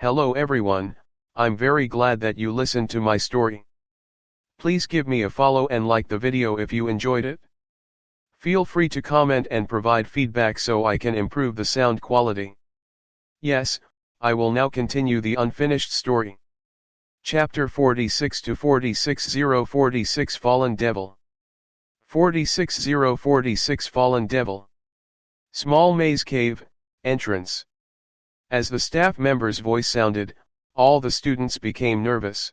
Hello everyone, I'm very glad that you listened to my story. Please give me a follow and like the video if you enjoyed it. Feel free to comment and provide feedback so I can improve the sound quality. Yes, I will now continue the unfinished story. Chapter 46 to 46:046 Fallen Devil. 46:046 Fallen Devil. Small maze cave, entrance. As the staff member's voice sounded, all the students became nervous.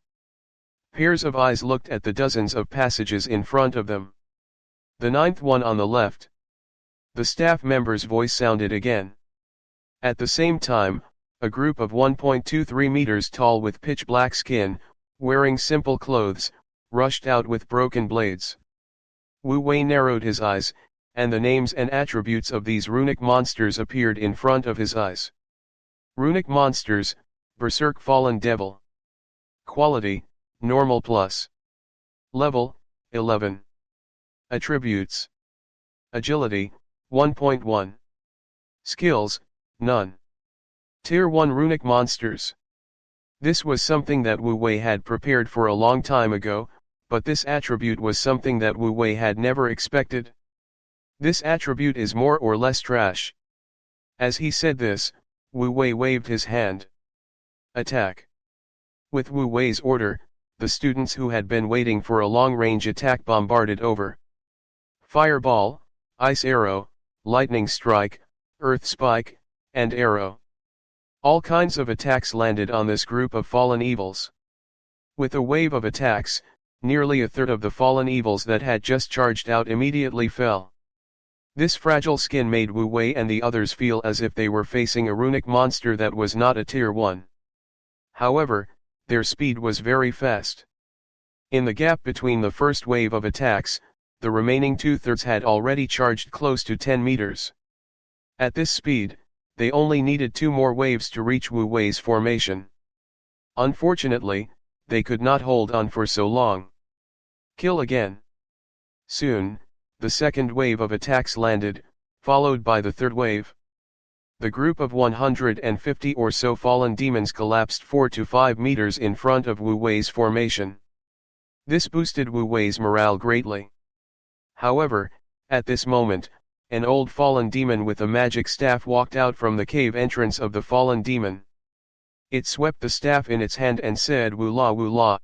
Pairs of eyes looked at the dozens of passages in front of them. The ninth one on the left. The staff member's voice sounded again. At the same time, a group of 1.23 meters tall with pitch black skin, wearing simple clothes, rushed out with broken blades. Wu Wei narrowed his eyes, and the names and attributes of these runic monsters appeared in front of his eyes. Runic monsters, Berserk Fallen Devil. Quality, Normal Plus. Level, 11. Attributes. Agility, 1.1. Skills, none. Tier 1 Runic Monsters. This was something that Wu Wei had prepared for a long time ago, but this attribute was something that Wu Wei had never expected. This attribute is more or less trash. As he said this, Wu Wei waved his hand. Attack. With Wu Wei's order, the students who had been waiting for a long-range attack bombarded over. Fireball, Ice Arrow, Lightning Strike, Earth Spike, and Arrow. All kinds of attacks landed on this group of fallen evils. With a wave of attacks, nearly a third of the fallen evils that had just charged out immediately fell. This fragile skin made Wu Wei and the others feel as if they were facing a runic monster that was not a tier 1. However, their speed was very fast. In the gap between the first wave of attacks, the remaining 2/3 had already charged close to 10 meters. At this speed, they only needed 2 more waves to reach Wu Wei's formation. Unfortunately, they could not hold on for so long. Kill again. Soon, the second wave of attacks landed, followed by the third wave. The group of 150 or so fallen demons collapsed 4 to 5 meters in front of Wu Wei's formation. This boosted Wu Wei's morale greatly. However, at this moment, an old fallen demon with a magic staff walked out from the cave entrance of the fallen demon. It swept the staff in its hand and said "Wu la Wu la."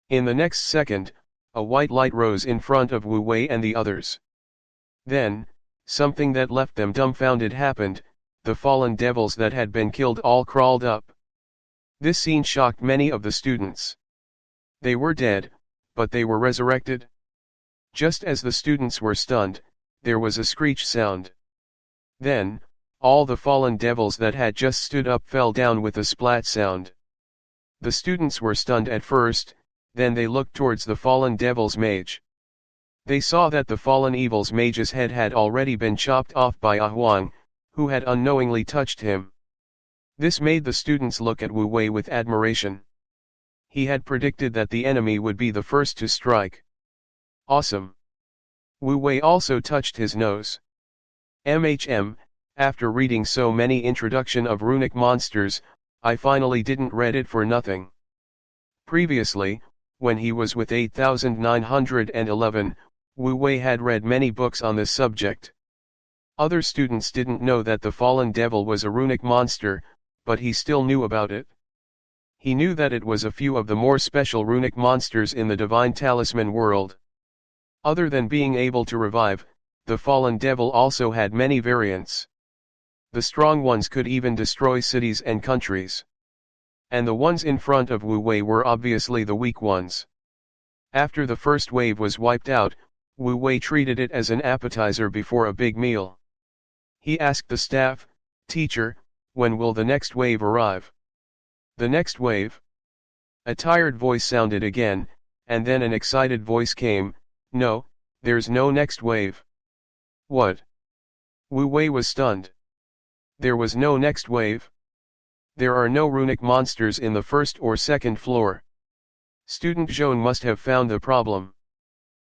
In the next second, a white light rose in front of Wu Wei and the others. Then, something that left them dumbfounded happened. The fallen devils that had been killed all crawled up. This scene shocked many of the students. They were dead, but they were resurrected. Just as the students were stunned, there was a screech sound. Then, all the fallen devils that had just stood up fell down with a splat sound. The students were stunned at first, then they looked towards the fallen devil's mage. They saw that the fallen evil's mage's head had already been chopped off by a Huang, who had unknowingly touched him. This made the students look at Wu Wei with admiration. He had predicted that the enemy would be the first to strike. Awesome. Wu Wei also touched his nose. After reading so many introduction of runic monsters, I finally didn't read it for nothing. Previously, when he was with 8911, Wu Wei had read many books on this subject. Other students didn't know that the fallen devil was a runic monster, but he still knew about it. He knew that it was a few of the more special runic monsters in the divine talisman world. Other than being able to revive, the fallen devil also had many variants. The strong ones could even destroy cities and countries. And the ones in front of Wu Wei were obviously the weak ones. After the first wave was wiped out, Wu Wei treated it as an appetizer before a big meal. He asked the staff, "Teacher, when will the next wave arrive?" "The next wave?" A tired voice sounded again, and then an excited voice came, "No, there's no next wave." "What?" Wu Wei was stunned. There was no next wave? There are no runic monsters in the first or second floor. Student Zhang must have found the problem.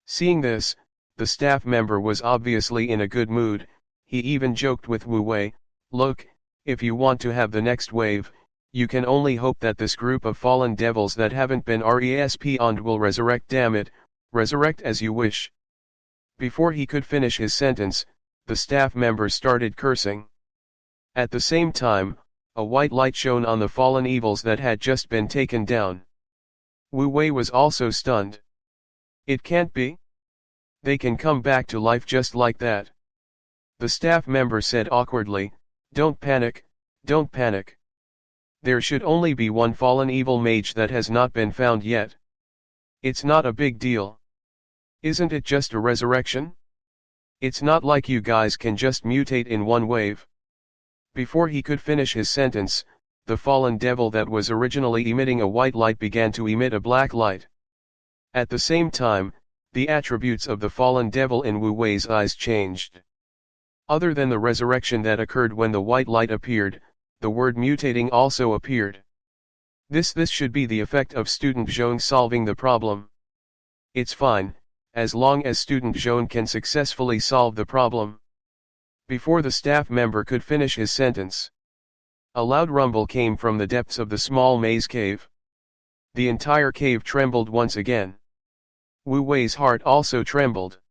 Seeing this, the staff member was obviously in a good mood. He even joked with Wu Wei, "Look, if you want to have the next wave, You can only hope that this group of fallen devils that haven't been respawned will resurrect. Damn it, resurrect as you wish. Before he could finish his sentence, the staff member started cursing. At the same time, a white light shone on the fallen evils that had just been taken down. Wu Wei was also stunned. It can't be. They can come back to life just like that. The staff member said awkwardly, "Don't panic, don't panic. There should only be one fallen evil mage that has not been found yet. It's not a big deal. Isn't it just a resurrection? It's not like you guys can just mutate in one wave." Before he could finish his sentence, the fallen devil that was originally emitting a white light began to emit a black light. At the same time, the attributes of the fallen devil in Wu Wei's eyes changed. Other than the resurrection that occurred when the white light appeared, the word mutating also appeared. This should be the effect of student Zhang solving the problem. It's fine, as long as student Zhang can successfully solve the problem. Before the staff member could finish his sentence, a loud rumble came from the depths of the small maze cave. The entire cave trembled once again. Wu Wei's heart also trembled.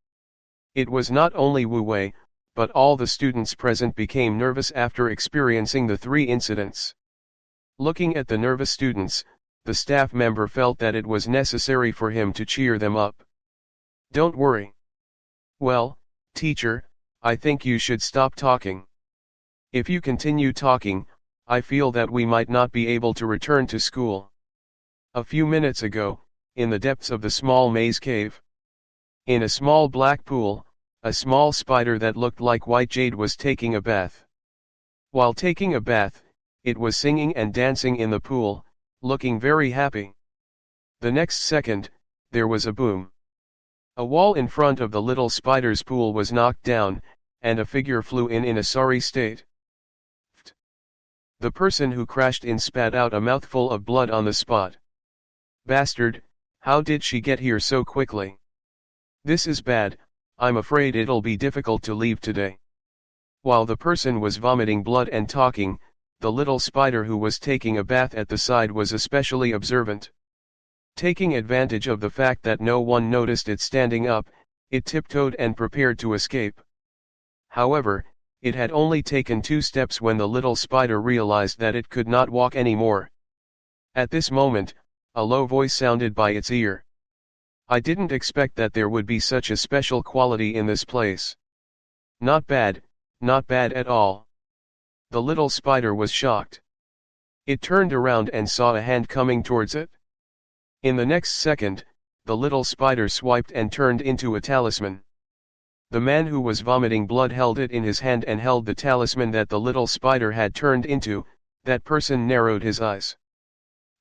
It was not only Wu Wei, but all the students present became nervous after experiencing the three incidents. Looking at the nervous students, the staff member felt that it was necessary for him to cheer them up. "Don't worry. Well, teacher, I think you should stop talking. If you continue talking, I feel that we might not be able to return to school." A few minutes ago, in the depths of the small maze cave, in a small black pool, a small spider that looked like white jade was taking a bath. While taking a bath, it was singing and dancing in the pool, looking very happy. The next second, there was a boom. A wall in front of the little spider's pool was knocked down, and a figure flew in a sorry state. The person who crashed in spat out a mouthful of blood on the spot. "Bastard, how did she get here so quickly? This is bad, I'm afraid it'll be difficult to leave today." While the person was vomiting blood and talking, the little spider who was taking a bath at the side was especially observant. Taking advantage of the fact that no one noticed it standing up, it tiptoed and prepared to escape. However, it had only taken 2 steps when the little spider realized that it could not walk anymore. At this moment, a low voice sounded by its ear. "I didn't expect that there would be such a special quality in this place. Not bad at all." The little spider was shocked. It turned around and saw a hand coming towards it. In the next second, the little spider swiped and turned into a talisman. The man who was vomiting blood held it in his hand and held the talisman that the little spider had turned into. That person narrowed his eyes.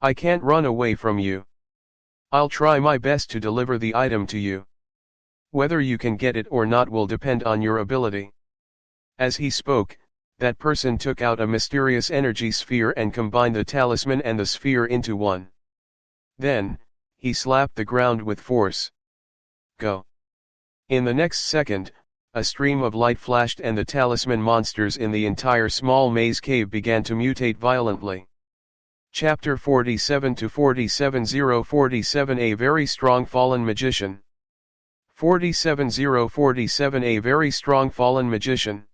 "I can't run away from you. I'll try my best to deliver the item to you. Whether you can get it or not will depend on your ability." As he spoke, that person took out a mysterious energy sphere and combined the talisman and the sphere into one. Then, he slapped the ground with force. "Go." In the next second, a stream of light flashed and the talisman monsters in the entire small maze cave began to mutate violently. Chapter 47 to 47:047 A very strong fallen magician. 47:047 A very strong fallen magician.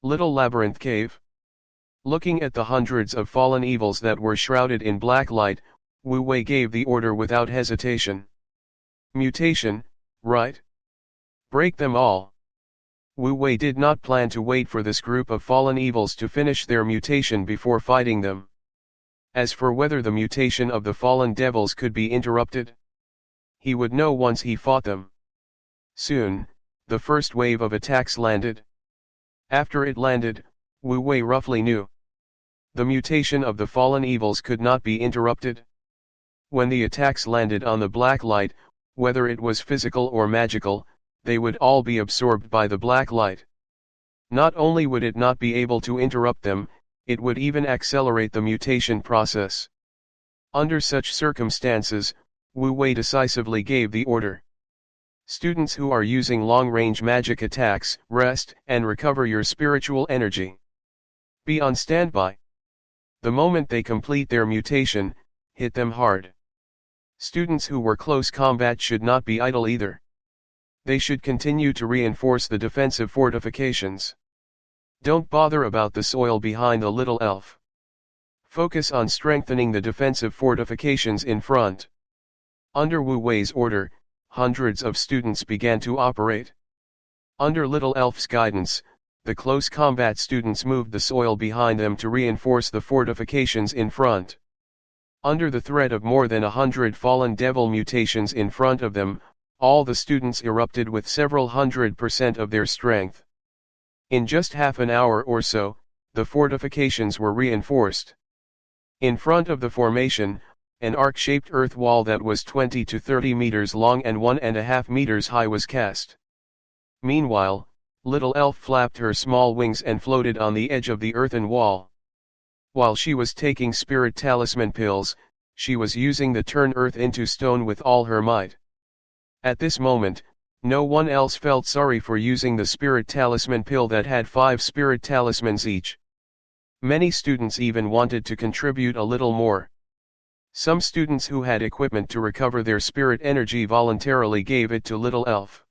Little labyrinth cave. Looking at the hundreds of fallen evils that were shrouded in black light, Wu Wei gave the order without hesitation. "Mutation, right? Break them all." Wu Wei did not plan to wait for this group of fallen evils to finish their mutation before fighting them. As for whether the mutation of the fallen devils could be interrupted, he would know once he fought them. Soon, the first wave of attacks landed. After it landed, Wu Wei roughly knew the mutation of the fallen evils could not be interrupted. When the attacks landed on the black light, whether it was physical or magical, they would all be absorbed by the black light. Not only would it not be able to interrupt them, it would even accelerate the mutation process. Under such circumstances, Wu Wei decisively gave the order. "Students who are using long-range magic attacks, rest and recover your spiritual energy. Be on standby." The moment they complete their mutation, hit them hard. Students who were close combat should not be idle either. They should continue to reinforce the defensive fortifications. Don't bother about the soil behind the little elf. Focus on strengthening the defensive fortifications in front. Under Wu Wei's order, hundreds of students began to operate. Under Little Elf's guidance, the close combat students moved the soil behind them to reinforce the fortifications in front. Under the threat of more than 100 fallen devil mutations in front of them, all the students erupted with several 100% of their strength. In just half an hour or so, the fortifications were reinforced. In front of the formation, an arc-shaped earth wall that was 20 to 30 meters long and 1.5 meters high was cast. Meanwhile, Little Elf flapped her small wings and floated on the edge of the earthen wall. While she was taking spirit talisman pills, she was using the turn earth into stone with all her might. At this moment, no one else felt sorry for using the spirit talisman pill that had 5 spirit talismans each. Many students even wanted to contribute a little more. Some students who had equipment to recover their spirit energy voluntarily gave it to Little Elf.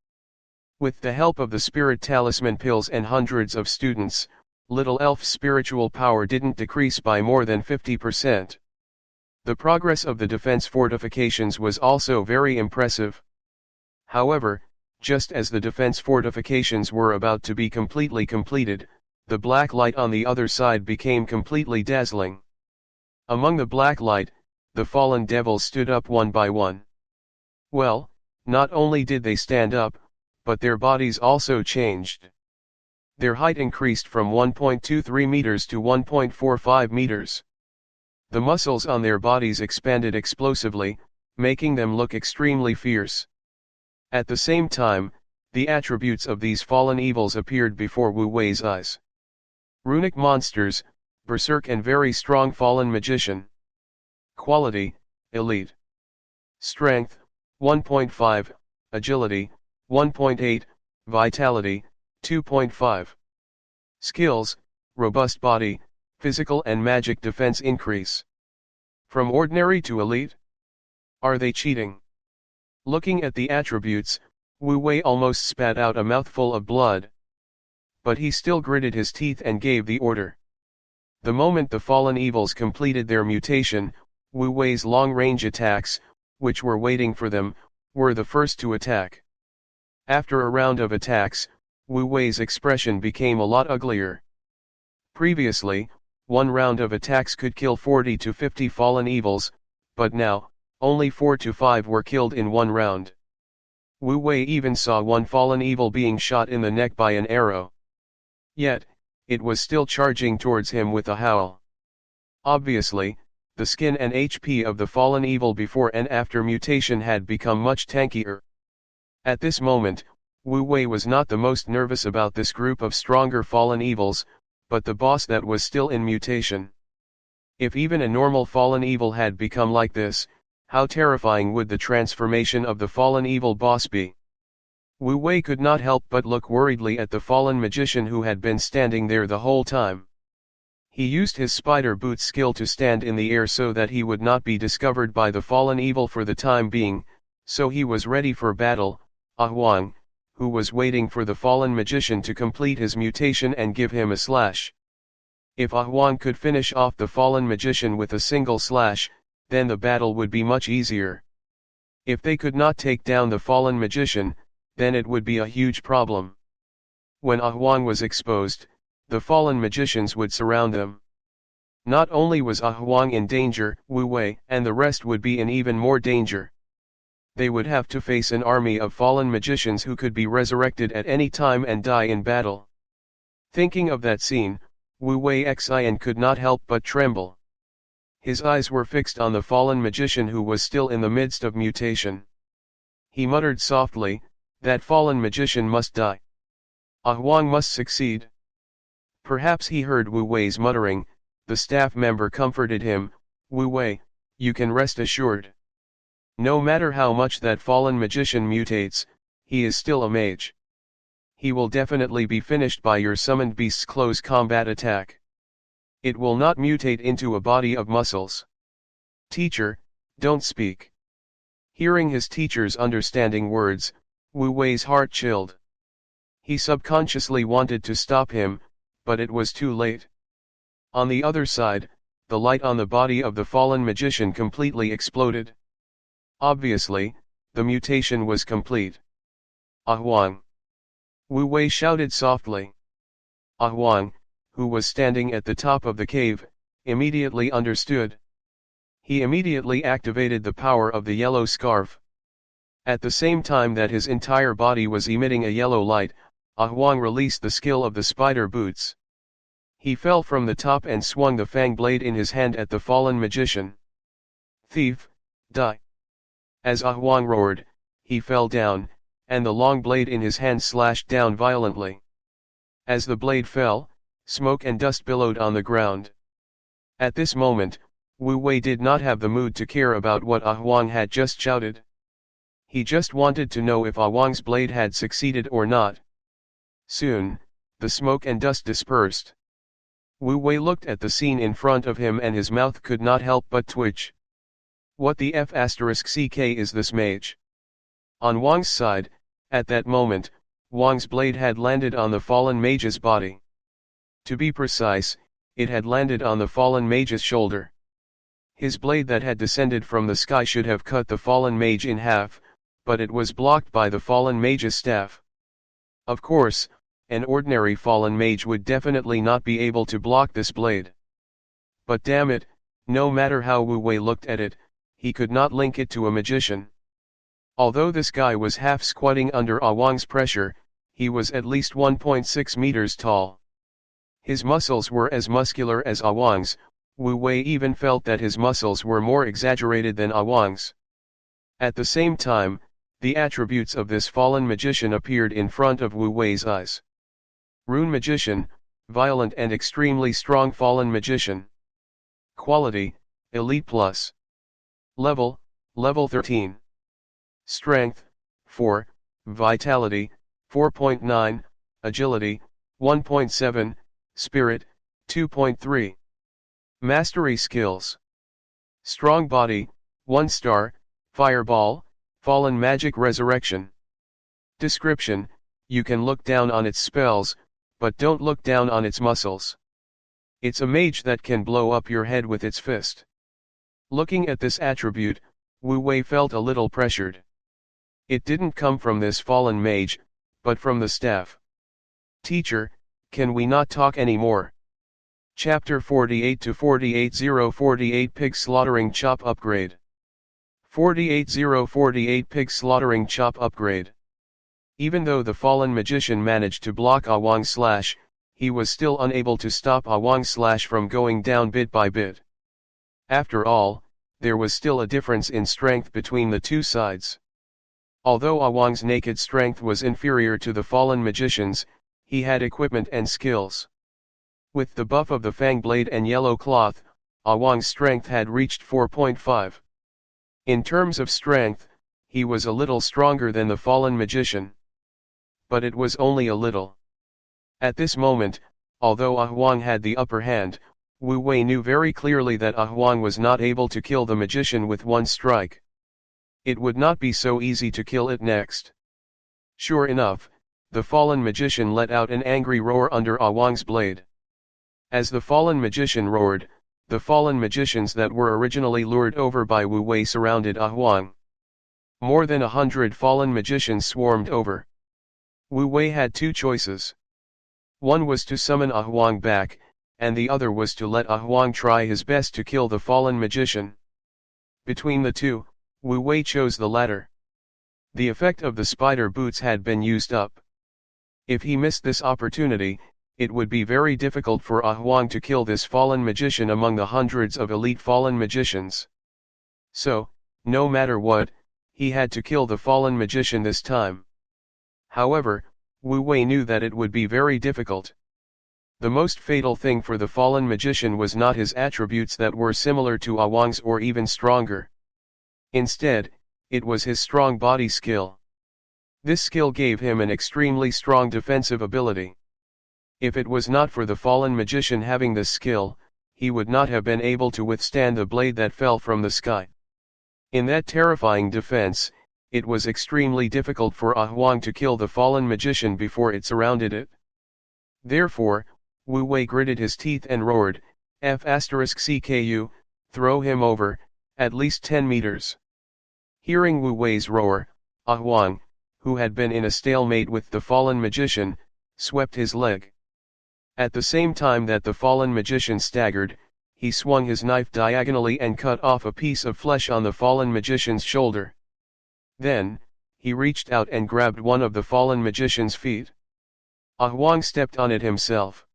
With the help of the spirit talisman pills and hundreds of students, Little Elf's spiritual power didn't decrease by more than 50%. The progress of the defense fortifications was also very impressive. However, just as the defense fortifications were about to be completely completed, the black light on the other side became completely dazzling. Among the black light, the fallen devils stood up one by one. Well, not only did they stand up, but their bodies also changed. Their height increased from 1.23 meters to 1.45 meters. The muscles on their bodies expanded explosively, making them look extremely fierce. At the same time, the attributes of these fallen evils appeared before Wu Wei's eyes. Runic monsters, berserk and very strong fallen magician. Quality, elite. Strength, 1.5, agility, 1.8, vitality, 2.5. Skills, robust body, physical and magic defense increase. From ordinary to elite? Are they cheating? Looking at the attributes, Wu Wei almost spat out a mouthful of blood. But he still gritted his teeth and gave the order. The moment the fallen evils completed their mutation, Wu Wei's long-range attacks, which were waiting for them, were the first to attack. After a round of attacks, Wu Wei's expression became a lot uglier. Previously, one round of attacks could kill 40 to 50 fallen evils, but now, only 4 to 5 were killed in one round. Wu Wei even saw one fallen evil being shot in the neck by an arrow. Yet, it was still charging towards him with a howl. Obviously, the skin and HP of the fallen evil before and after mutation had become much tankier. At this moment, Wu Wei was not the most nervous about this group of stronger fallen evils, but the boss that was still in mutation. If even a normal fallen evil had become like this, how terrifying would the transformation of the fallen evil boss be? Wu Wei could not help but look worriedly at the fallen magician who had been standing there the whole time. He used his spider boot skill to stand in the air so that he would not be discovered by the fallen evil for the time being, so he was ready for battle. Huang, who was waiting for the fallen magician to complete his mutation and give him a slash. If Huang could finish off the fallen magician with a single slash, then the battle would be much easier. If they could not take down the fallen magician, then it would be a huge problem. When Huang was exposed, the fallen magicians would surround them. Not only was Huang in danger, Wu Wei and the rest would be in even more danger. They would have to face an army of fallen magicians who could be resurrected at any time and die in battle. Thinking of that scene, Wu Wei Xian could not help but tremble. His eyes were fixed on the fallen magician who was still in the midst of mutation. He muttered softly, "That fallen magician must die. Huang must succeed." Perhaps he heard Wu Wei's muttering. The staff member comforted him, "Wu Wei, you can rest assured. No matter how much that fallen magician mutates, he is still a mage. He will definitely be finished by your summoned beast's close combat attack." It will not mutate into a body of muscles. Teacher, don't speak. Hearing his teacher's understanding words, Wu Wei's heart chilled. He subconsciously wanted to stop him, but it was too late. On the other side, the light on the body of the fallen magician completely exploded. Obviously, the mutation was complete. Ah Huang! Wu Wei shouted softly. Ah Huang, who was standing at the top of the cave, immediately understood. He immediately activated the power of the yellow scarf. At the same time that his entire body was emitting a yellow light, Ah Huang released the skill of the spider boots. He fell from the top and swung the fang blade in his hand at the fallen magician. Thief, die! As Ah Huang roared, he fell down, and the long blade in his hand slashed down violently. As the blade fell, smoke and dust billowed on the ground. At this moment, Wu Wei did not have the mood to care about what Ah Huang had just shouted. He just wanted to know if Ah Huang's blade had succeeded or not. Soon, the smoke and dust dispersed. Wu Wei looked at the scene in front of him and his mouth could not help but twitch. What the F***ck is this mage? On Wang's side, at that moment, Wang's blade had landed on the fallen mage's body. To be precise, it had landed on the fallen mage's shoulder. His blade that had descended from the sky should have cut the fallen mage in half, but it was blocked by the fallen mage's staff. Of course, an ordinary fallen mage would definitely not be able to block this blade. But damn it, no matter how Wu Wei looked at it, he could not link it to a magician. Although this guy was half squatting under Ah Wang's pressure, he was at least 1.6 meters tall. His muscles were as muscular as Ah Wang's. Wu Wei even felt that his muscles were more exaggerated than Ah Wang's. At the same time, the attributes of this fallen magician appeared in front of Wu Wei's eyes. Rune magician, violent and extremely strong fallen magician. Quality, Elite Plus. Level, Level 13. Strength, 4, Vitality, 4.9, Agility, 1.7, Spirit, 2.3. Mastery skills. Strong body, 1 star, Fireball, Fallen Magic Resurrection. Description: you can look down on its spells, but don't look down on its muscles. It's a mage that can blow up your head with its fist. Looking at this attribute, Wu Wei felt a little pressured. It didn't come from this fallen mage, but from the staff. Teacher, can we not talk anymore? Chapter 48 to 48:048 Pig Slaughtering Chop Upgrade. 48:048 Pig Slaughtering Chop Upgrade. Even though the fallen magician managed to block Ah Wang's slash, he was still unable to stop Ah Wang's slash from going down bit by bit. After all, there was still a difference in strength between the two sides. Although Ah Wang's naked strength was inferior to the fallen magician's, he had equipment and skills. With the buff of the fang blade and yellow cloth, Ah Wang's strength had reached 4.5. In terms of strength, he was a little stronger than the fallen magician. But it was only a little. At this moment, although Ah Huang had the upper hand, Wu Wei knew very clearly that Ah Huang was not able to kill the magician with one strike. It would not be so easy to kill it next. Sure enough, the fallen magician let out an angry roar under Ah Huang's blade. As the fallen magician roared, the fallen magicians that were originally lured over by Wu Wei surrounded Ah Huang. More than 100 fallen magicians swarmed over. Wu Wei had two choices. One was to summon Ah Huang back, and the other was to let Ah Huang try his best to kill the fallen magician. Between the two, Wu Wei chose the latter. The effect of the spider boots had been used up. If he missed this opportunity, it would be very difficult for Ah Huang to kill this fallen magician among the hundreds of elite fallen magicians. So, no matter what, he had to kill the fallen magician this time. However, Wu Wei knew that it would be very difficult. The most fatal thing for the fallen magician was not his attributes that were similar to Ah Huang's or even stronger. Instead, it was his strong body skill. This skill gave him an extremely strong defensive ability. If it was not for the fallen magician having this skill, he would not have been able to withstand the blade that fell from the sky. In that terrifying defense, it was extremely difficult for Huang to kill the fallen magician before it surrounded it. Therefore, Wu Wei gritted his teeth and roared, F***CKU, throw him over, at least 10 meters. Hearing Wu Wei's roar, Huang, who had been in a stalemate with the fallen magician, swept his leg. At the same time that the fallen magician staggered, he swung his knife diagonally and cut off a piece of flesh on the fallen magician's shoulder. Then, he reached out and grabbed one of the fallen magician's feet. Huang stepped on it himself.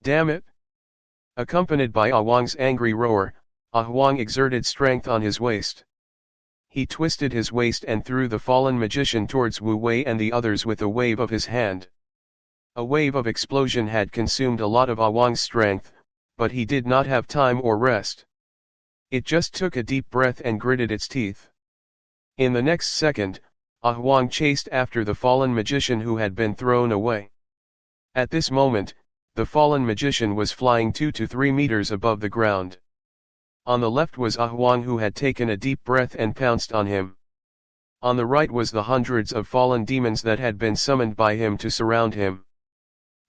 Damn it! Accompanied by Huang's angry roar, Huang exerted strength on his waist. He twisted his waist and threw the fallen magician towards Wu Wei and the others with a wave of his hand. A wave of explosion had consumed a lot of Huang's strength, but he did not have time or rest. It just took a deep breath and gritted its teeth. In the next second, Huang chased after the fallen magician who had been thrown away. At this moment, the fallen magician was flying 2 to 3 meters above the ground. On the left was Huang, who had taken a deep breath and pounced on him. On the right was the hundreds of fallen demons that had been summoned by him to surround him.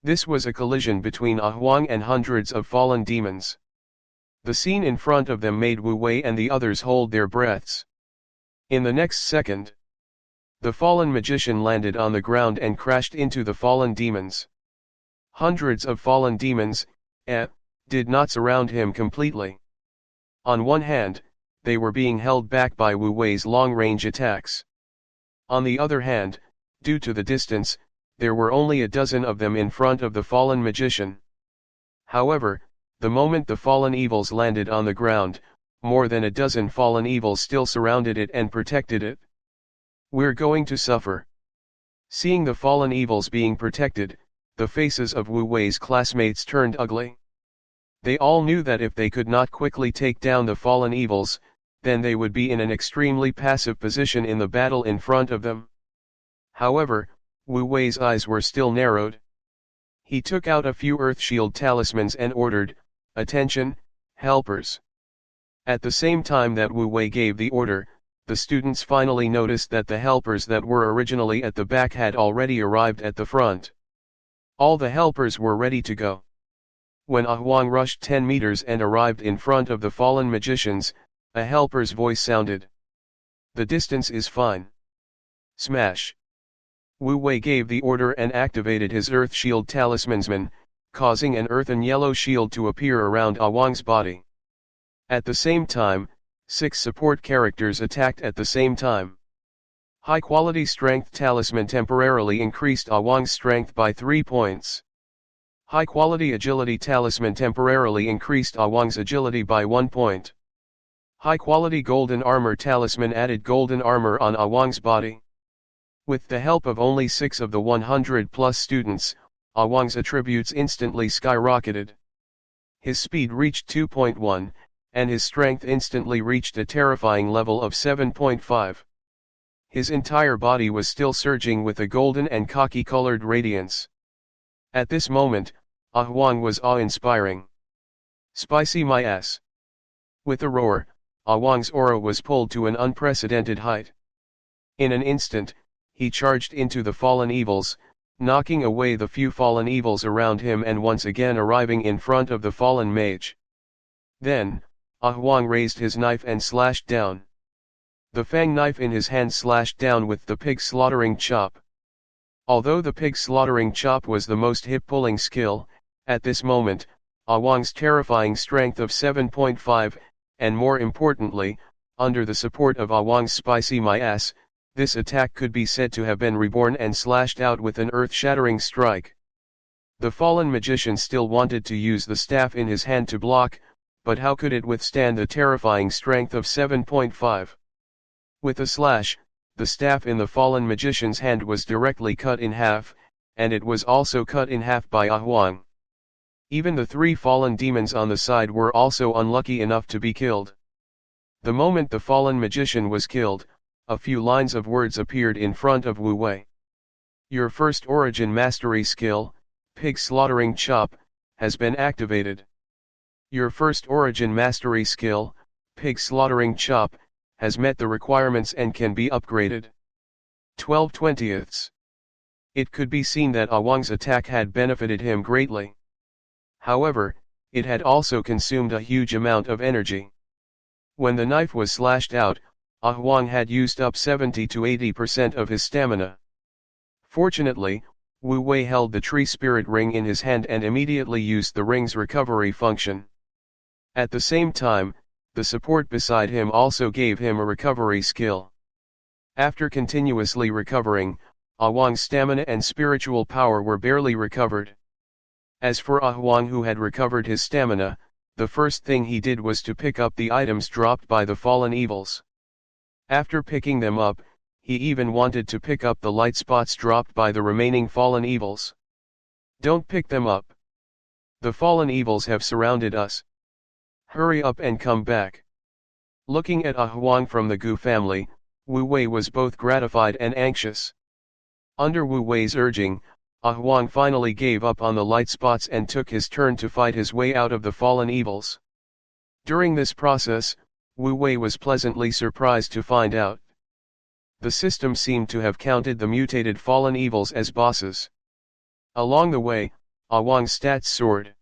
This was a collision between Huang and hundreds of fallen demons. The scene in front of them made Wu Wei and the others hold their breaths. In the next second, the fallen magician landed on the ground and crashed into the fallen demons. Hundreds of fallen demons, did not surround him completely. On one hand, they were being held back by Wu Wei's long-range attacks. On the other hand, due to the distance, there were only a dozen of them in front of the fallen magician. However, the moment the fallen evils landed on the ground, more than a dozen fallen evils still surrounded it and protected it. We're going to suffer. Seeing the fallen evils being protected, the faces of Wu Wei's classmates turned ugly. They all knew that if they could not quickly take down the fallen evils, then they would be in an extremely passive position in the battle in front of them. However, Wu Wei's eyes were still narrowed. He took out a few Earth Shield talismans and ordered, "Attention, helpers." At the same time that Wu Wei gave the order, the students finally noticed that the helpers that were originally at the back had already arrived at the front. All the helpers were ready to go. When Huang rushed 10 meters and arrived in front of the fallen magicians, a helper's voice sounded. "The distance is fine. Smash." Wu Wei gave the order and activated his Earth Shield talismansman, causing an earthen yellow shield to appear around Huang's body. At the same time, 6 support characters attacked at the same time. High-quality strength talisman temporarily increased Huang's strength by 3 points. High-quality agility talisman temporarily increased Huang's agility by 1 point. High-quality golden armor talisman added golden armor on Huang's body. With the help of only 6 of the 100-plus students, Huang's attributes instantly skyrocketed. His speed reached 2.1, and his strength instantly reached a terrifying level of 7.5. His entire body was still surging with a golden and khaki-colored radiance. At this moment, Huang was awe-inspiring. Spicy my ass. With a roar, Huang's aura was pulled to an unprecedented height. In an instant, he charged into the fallen evils, knocking away the few fallen evils around him and once again arriving in front of the fallen mage. Then, Huang raised his knife and slashed down. The fang knife in his hand slashed down with the pig slaughtering chop. Although the pig slaughtering chop was the most hip-pulling skill, at this moment, Huang's terrifying strength of 7.5, and more importantly, under the support of Huang's spicy my ass, this attack could be said to have been reborn and slashed out with an earth-shattering strike. The fallen magician still wanted to use the staff in his hand to block, but how could it withstand the terrifying strength of 7.5? With a slash, the staff in the fallen magician's hand was directly cut in half, and it was also cut in half by Huang. Even the 3 fallen demons on the side were also unlucky enough to be killed. The moment the fallen magician was killed, a few lines of words appeared in front of Wu Wei. Your first origin mastery skill, pig slaughtering chop, has been activated. Your first origin mastery skill, pig slaughtering chop, has met the requirements and can be upgraded. 12/20. It could be seen that Awang's attack had benefited him greatly. However, it had also consumed a huge amount of energy. When the knife was slashed out, Awang had used up 70 to 80% of his stamina. Fortunately, Wu Wei held the tree spirit ring in his hand and immediately used the ring's recovery function. At the same time, the support beside him also gave him a recovery skill. After continuously recovering, Awang's stamina and spiritual power were barely recovered. As for Awang, who had recovered his stamina, the first thing he did was to pick up the items dropped by the fallen evils. After picking them up, he even wanted to pick up the light spots dropped by the remaining fallen evils. Don't pick them up. The fallen evils have surrounded us. Hurry up and come back. Looking at Awang from the Gu family, Wu Wei was both gratified and anxious. Under Wu Wei's urging, Awang finally gave up on the light spots and took his turn to fight his way out of the fallen evils. During this process, Wu Wei was pleasantly surprised to find out the system seemed to have counted the mutated fallen evils as bosses. Along the way, Awang's stats soared.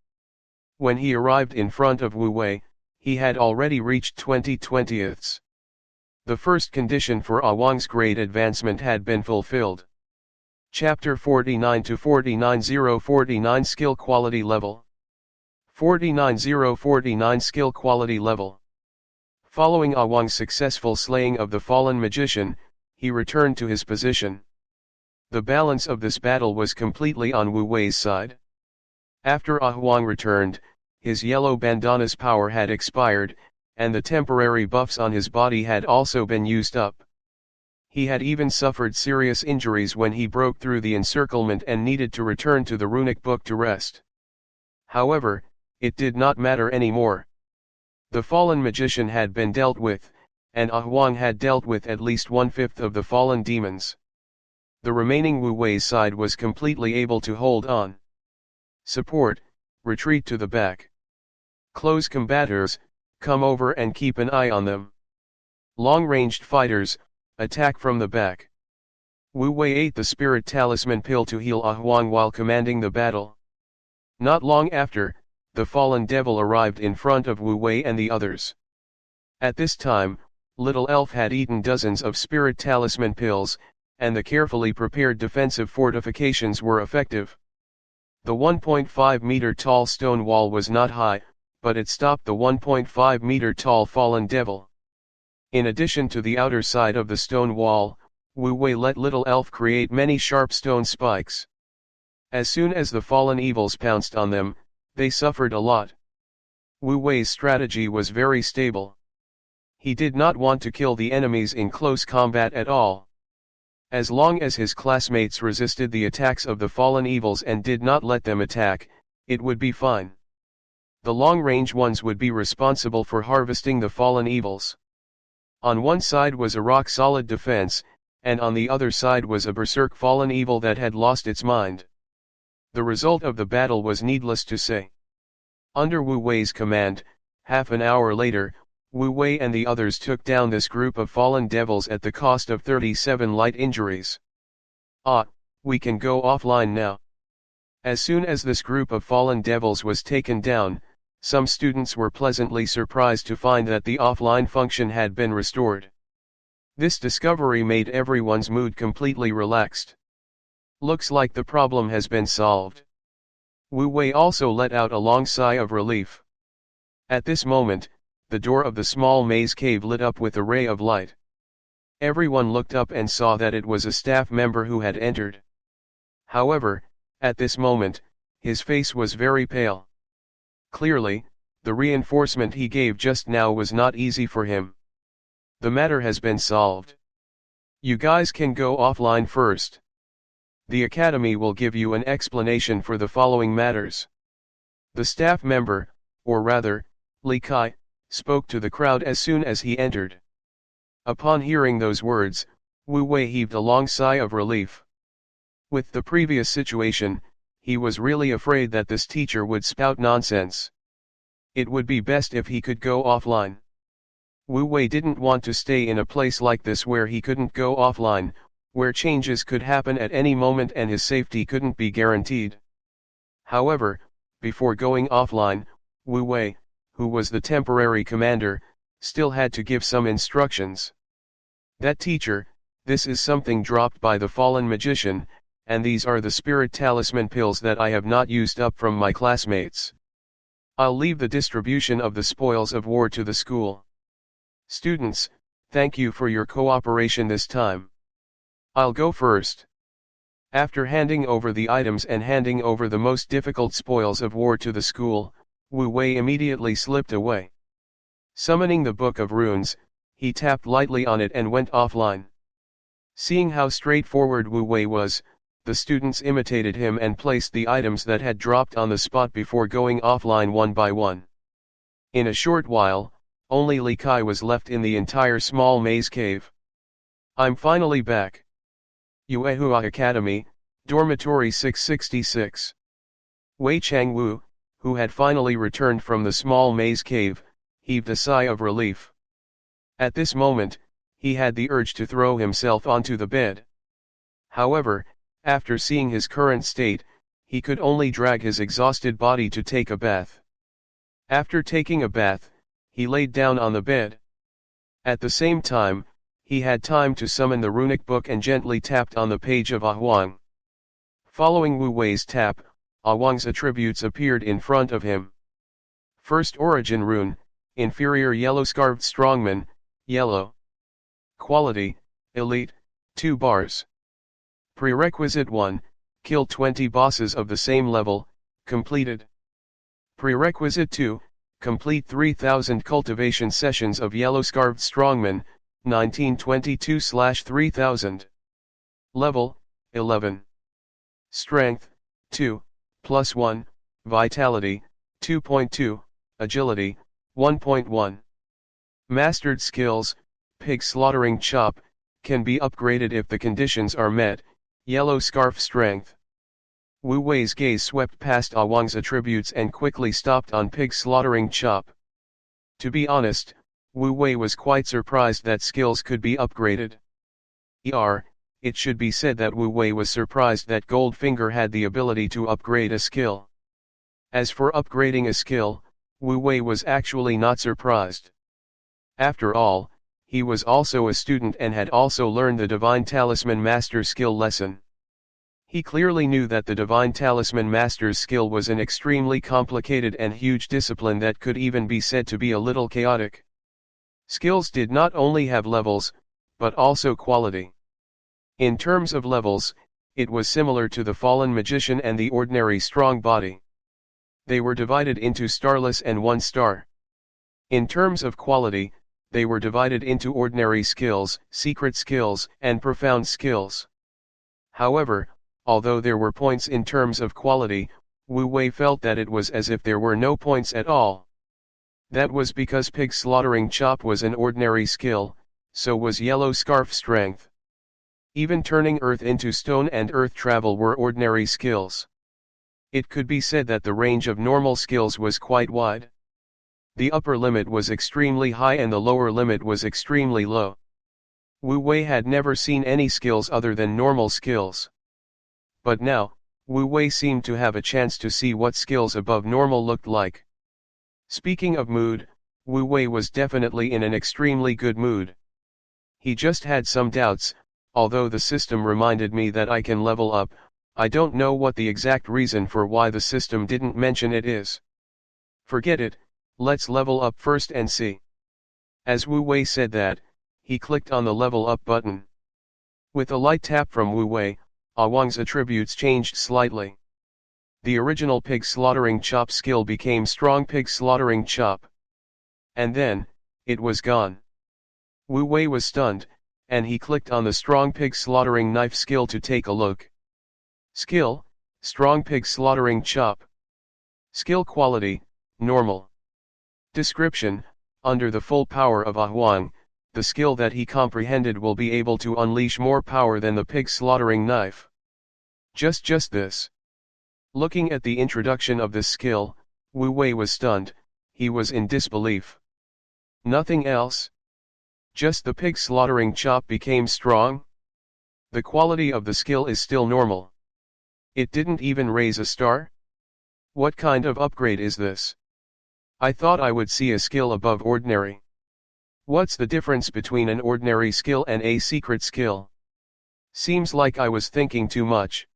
When he arrived in front of Wu Wei, he had already reached 20/20. The first condition for Awang's grade advancement had been fulfilled. Chapter 49 to 49:049 Skill Quality Level. 49:049 Skill Quality Level. Following Awang's successful slaying of the fallen magician, he returned to his position. The balance of this battle was completely on Wu Wei's side. After Awang returned, his yellow bandana's power had expired, and the temporary buffs on his body had also been used up. He had even suffered serious injuries when he broke through the encirclement and needed to return to the runic book to rest. However, it did not matter anymore. The fallen magician had been dealt with, and Awang had dealt with at least 1/5 of the fallen demons. The remaining Wu Wei's side was completely able to hold on. Support, retreat to the back. Close combaters, come over and keep an eye on them. Long-ranged fighters, attack from the back. Wu Wei ate the spirit talisman pill to heal Awang while commanding the battle. Not long after, the fallen devil arrived in front of Wu Wei and the others. At this time, Little Elf had eaten dozens of spirit talisman pills, and the carefully prepared defensive fortifications were effective. The 1.5-meter tall stone wall was not high, but it stopped the 1.5-meter tall fallen devil. In addition to the outer side of the stone wall, Wu Wei let Little Elf create many sharp stone spikes. As soon as the fallen evils pounced on them, they suffered a lot. Wu Wei's strategy was very stable. He did not want to kill the enemies in close combat at all. As long as his classmates resisted the attacks of the fallen evils and did not let them attack, it would be fine. The long-range ones would be responsible for harvesting the fallen evils. On one side was a rock-solid defense, and on the other side was a berserk fallen evil that had lost its mind. The result of the battle was needless to say. Under Wu Wei's command, half an hour later, Wu Wei and the others took down this group of fallen devils at the cost of 37 light injuries. We can go offline now. As soon as this group of fallen devils was taken down, some students were pleasantly surprised to find that the offline function had been restored. This discovery made everyone's mood completely relaxed. Looks like the problem has been solved. Wu Wei also let out a long sigh of relief. At this moment, the door of the small maze cave lit up with a ray of light. Everyone looked up and saw that it was a staff member who had entered. However, at this moment, his face was very pale. Clearly, the reinforcement he gave just now was not easy for him. The matter has been solved. You guys can go offline first. The academy will give you an explanation for the following matters. The staff member, or rather, Li Kai, spoke to the crowd as soon as he entered. Upon hearing those words, Wu Wei heaved a long sigh of relief. With the previous situation, he was really afraid that this teacher would spout nonsense. It would be best if he could go offline. Wu Wei didn't want to stay in a place like this where he couldn't go offline, where changes could happen at any moment and his safety couldn't be guaranteed. However, before going offline, Wu Wei, who was the temporary commander, still had to give some instructions. That teacher, this is something dropped by the fallen magician, and these are the spirit talisman pills that I have not used up from my classmates. I'll leave the distribution of the spoils of war to the school. Students, thank you for your cooperation this time. I'll go first. After handing over the items and handing over the most difficult spoils of war to the school, Wu Wei immediately slipped away. Summoning the Book of Runes, he tapped lightly on it and went offline. Seeing how straightforward Wu Wei was, the students imitated him and placed the items that had dropped on the spot before going offline one by one. In a short while, only Li Kai was left in the entire small maze cave. I'm finally back. Yuehua Academy, Dormitory 666. Wei Changwu, who had finally returned from the small maze cave, heaved a sigh of relief. At this moment, he had the urge to throw himself onto the bed. However, after seeing his current state, he could only drag his exhausted body to take a bath. After taking a bath, he laid down on the bed. At the same time, he had time to summon the runic book and gently tapped on the page of Ah Huang. Following Wu Wei's tap, Ah Huang's attributes appeared in front of him. First origin rune, inferior yellow-scarved strongman, yellow. Quality, elite, 2 bars. Prerequisite 1, kill 20 bosses of the same level, completed. Prerequisite 2, complete 3000 cultivation sessions of yellow-scarved strongman, 1922/3000. Level, 11. Strength, 2, +1, Vitality, 2.2, Agility, 1.1. Mastered skills, Pig Slaughtering Chop, can be upgraded if the conditions are met, Yellow Scarf Strength. Wu Wei's gaze swept past Ah Huang's attributes and quickly stopped on Pig Slaughtering Chop. To be honest, Wu Wei was quite surprised that skills could be upgraded. It should be said that Wu Wei was surprised that Goldfinger had the ability to upgrade a skill. As for upgrading a skill, Wu Wei was actually not surprised. After all, he was also a student and had also learned the Divine Talisman Master skill lesson. He clearly knew that the Divine Talisman Master's skill was an extremely complicated and huge discipline that could even be said to be a little chaotic. Skills did not only have levels, but also quality. In terms of levels, it was similar to the Fallen Magician and the ordinary Strong Body. They were divided into Starless and 1 star. In terms of quality, they were divided into ordinary skills, secret skills, and profound skills. However, although there were points in terms of quality, Wu Wei felt that it was as if there were no points at all. That was because Pig Slaughtering Chop was an ordinary skill, so was Yellow Scarf Strength. Even turning earth into stone and earth travel were ordinary skills. It could be said that the range of normal skills was quite wide. The upper limit was extremely high and the lower limit was extremely low. Wu Wei had never seen any skills other than normal skills. But now, Wu Wei seemed to have a chance to see what skills above normal looked like. Speaking of mood, Wu Wei was definitely in an extremely good mood. He just had some doubts, although the system reminded me that I can level up. I don't know what the exact reason for why the system didn't mention it is. Forget it, let's level up first and see. As Wu Wei said that, he clicked on the level up button. With a light tap from Wu Wei, Ah Huang's attributes changed slightly. The original Pig Slaughtering Chop skill became Strong Pig Slaughtering Chop. And then, it was gone. Wu Wei was stunned, and he clicked on the Strong Pig Slaughtering Knife skill to take a look. Skill, Strong Pig Slaughtering Chop. Skill quality, Normal. Description, under the full power of Ah Huang, the skill that he comprehended will be able to unleash more power than the pig slaughtering knife. Just this. Looking at the introduction of this skill, Wu Wei was stunned, He was in disbelief. Nothing else? Just the pig slaughtering chop became strong? The quality of the skill is still normal. It didn't even raise a star? What kind of upgrade is this? I thought I would see a skill above ordinary. What's the difference between an ordinary skill and a secret skill? Seems like I was thinking too much.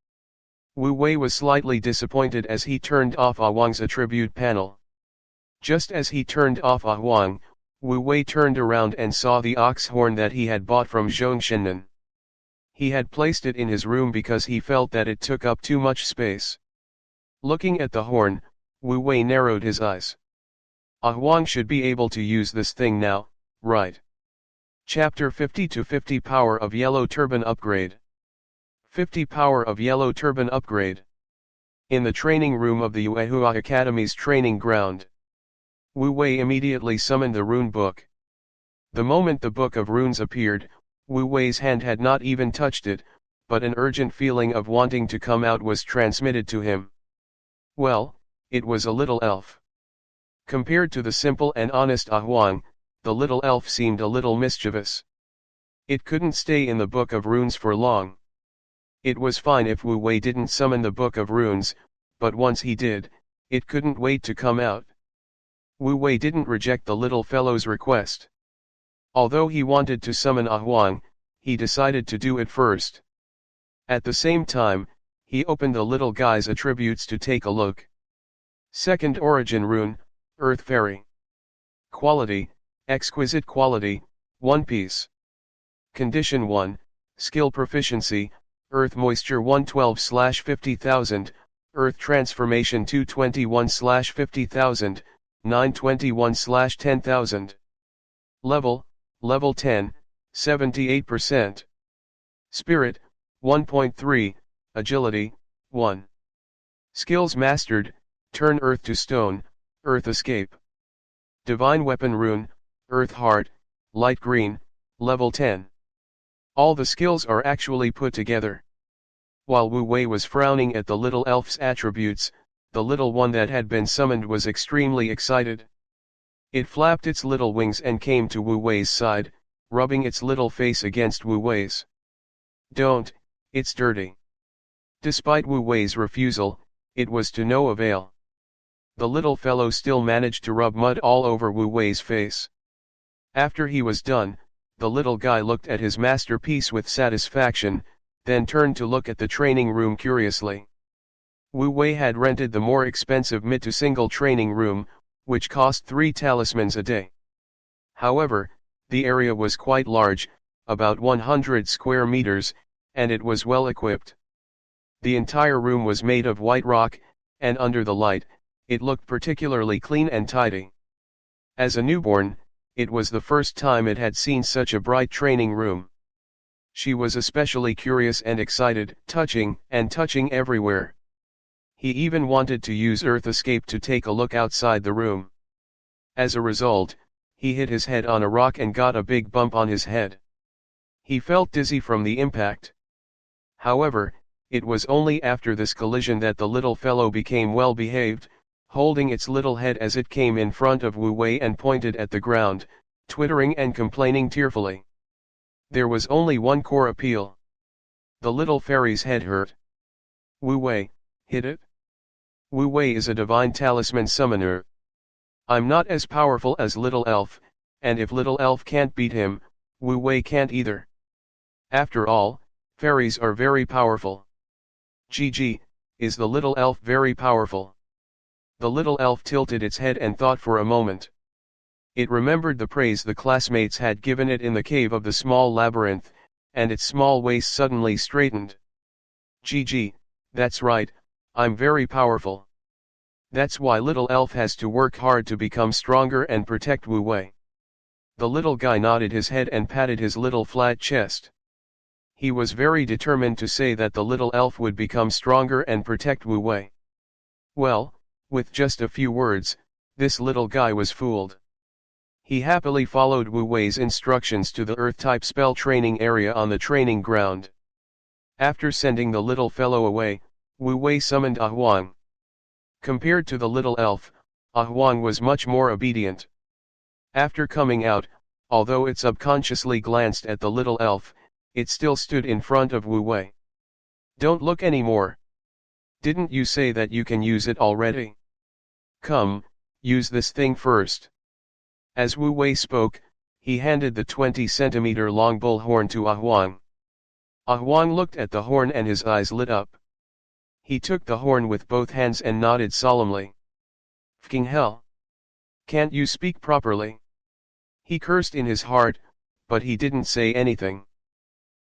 Wu Wei was slightly disappointed as he turned off Ah Wang's attribute panel. Just as he turned off Ah Wang, Wu Wei turned around and saw the ox horn that he had bought from Zhang Xuan. He had placed it in his room because he felt that it took up too much space. Looking at the horn, Wu Wei narrowed his eyes. Ah Wang should be able to use this thing now, right? Chapter 50 to 50 Power of Yellow Turban Upgrade. 50 Power of Yellow Turban Upgrade. In the training room of the Yuehua Academy's training ground, Wu Wei immediately summoned the rune book. The moment the book of runes appeared, Wu Wei's hand had not even touched it, but an urgent feeling of wanting to come out was transmitted to him. Well, it was a little elf. Compared to the simple and honest Ah Wang, the little elf seemed a little mischievous. It couldn't stay in the book of runes for long. It was fine if Wu Wei didn't summon the book of runes, but once he did, it couldn't wait to come out. Wu Wei didn't reject the little fellow's request. Although he wanted to summon Ah Wang, he decided to do it first. At the same time, he opened the little guy's attributes to take a look. Second origin rune, Earth Fairy. Quality, exquisite quality, 1 piece. Condition 1, skill proficiency, Earth moisture 112/50,000, Earth transformation 221/50,000, 921/10,000. Level 10, 78%. Spirit, 1.3, Agility, 1. Skills mastered, turn earth to stone, earth escape. Divine weapon rune, earth heart, light green, level 10. All the skills are actually put together. While Wu Wei was frowning at the little elf's attributes, the little one that had been summoned was extremely excited. It flapped its little wings and came to Wu Wei's side, rubbing its little face against Wu Wei's. Don't, it's dirty. Despite Wu Wei's refusal, it was to no avail. The little fellow still managed to rub mud all over Wu Wei's face. After he was done, the little guy looked at his masterpiece with satisfaction, then turned to look at the training room curiously. Wu Wei had rented the more expensive mid to single training room, which cost 3 talismans a day. However, the area was quite large, about 100 square meters, and it was well equipped. The entire room was made of white rock, and under the light, it looked particularly clean and tidy. As a newborn, it was the first time it had seen such a bright training room. She was especially curious and excited, touching everywhere. He even wanted to use Earth Escape to take a look outside the room. As a result, he hit his head on a rock and got a big bump on his head. He felt dizzy from the impact. However, it was only after this collision that the little fellow became well behaved, holding its little head as it came in front of Wu Wei and pointed at the ground, twittering and complaining tearfully. There was only one core appeal. The little fairy's head hurt. Wu Wei, hit it? Wu Wei is a divine talisman summoner. I'm not as powerful as Little Elf, and if Little Elf can't beat him, Wu Wei can't either. After all, fairies are very powerful. GG, is the Little Elf very powerful? The little elf tilted its head and thought for a moment. It remembered the praise the classmates had given it in the cave of the small labyrinth, and its small waist suddenly straightened. GG, that's right, I'm very powerful. That's why little elf has to work hard to become stronger and protect Wu Wei. The little guy nodded his head and patted his little flat chest. He was very determined to say that the little elf would become stronger and protect Wu Wei. Well, with just a few words, this little guy was fooled. He happily followed Wu Wei's instructions to the Earth-type spell training area on the training ground. After sending the little fellow away, Wu Wei summoned Ah Wang. Compared to the little elf, Huang was much more obedient. After coming out, although it subconsciously glanced at the little elf, it still stood in front of Wu Wei. Don't look anymore. Didn't you say that you can use it already? Come, use this thing first. As Wu Wei spoke, he handed the 20-centimeter long bull horn to Huang. Huang looked at the horn and his eyes lit up. He took the horn with both hands and nodded solemnly. Fucking hell! Can't you speak properly? He cursed in his heart, but he didn't say anything.